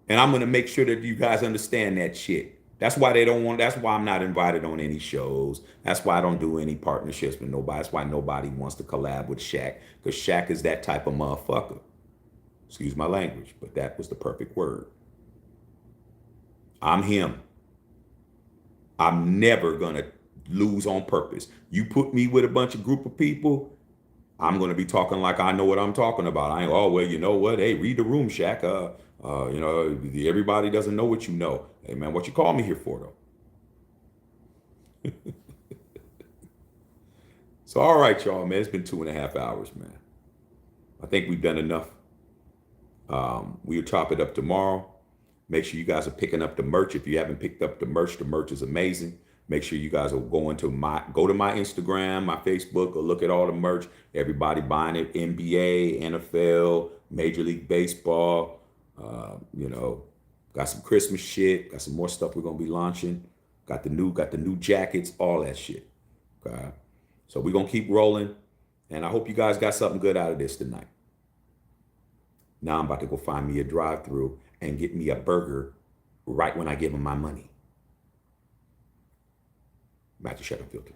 And I'm going to make sure that you guys understand that shit. That's why that's why I'm not invited on any shows. That's why I don't do any partnerships with nobody. That's why nobody wants to collab with Shaq. Because Shaq is that type of motherfucker. Excuse my language, but that was the perfect word. I'm him. I'm never going to lose on purpose. You put me with a bunch of group of people, I'm going to be talking like I know what I'm talking about. I ain't, oh, well, you know what? Hey, read the room, Shaq. Everybody doesn't know what you know. Hey, man, what you call me here for, though? So, all right, y'all, man. It's been 2.5 hours, man. I think we've done enough. We'll chop it up tomorrow. Make sure you guys are picking up the merch. If you haven't picked up the merch is amazing. Make sure you guys are go to my Instagram, my Facebook, or look at all the merch. Everybody buying it. NBA, NFL, Major League Baseball. Got some Christmas shit. Got some more stuff we're gonna be launching. Got the new jackets, all that shit. Okay. So we're gonna keep rolling. And I hope you guys got something good out of this tonight. Now I'm about to go find me a drive-thru and get me a burger right when I give them my money. Matthew Shepard Filter.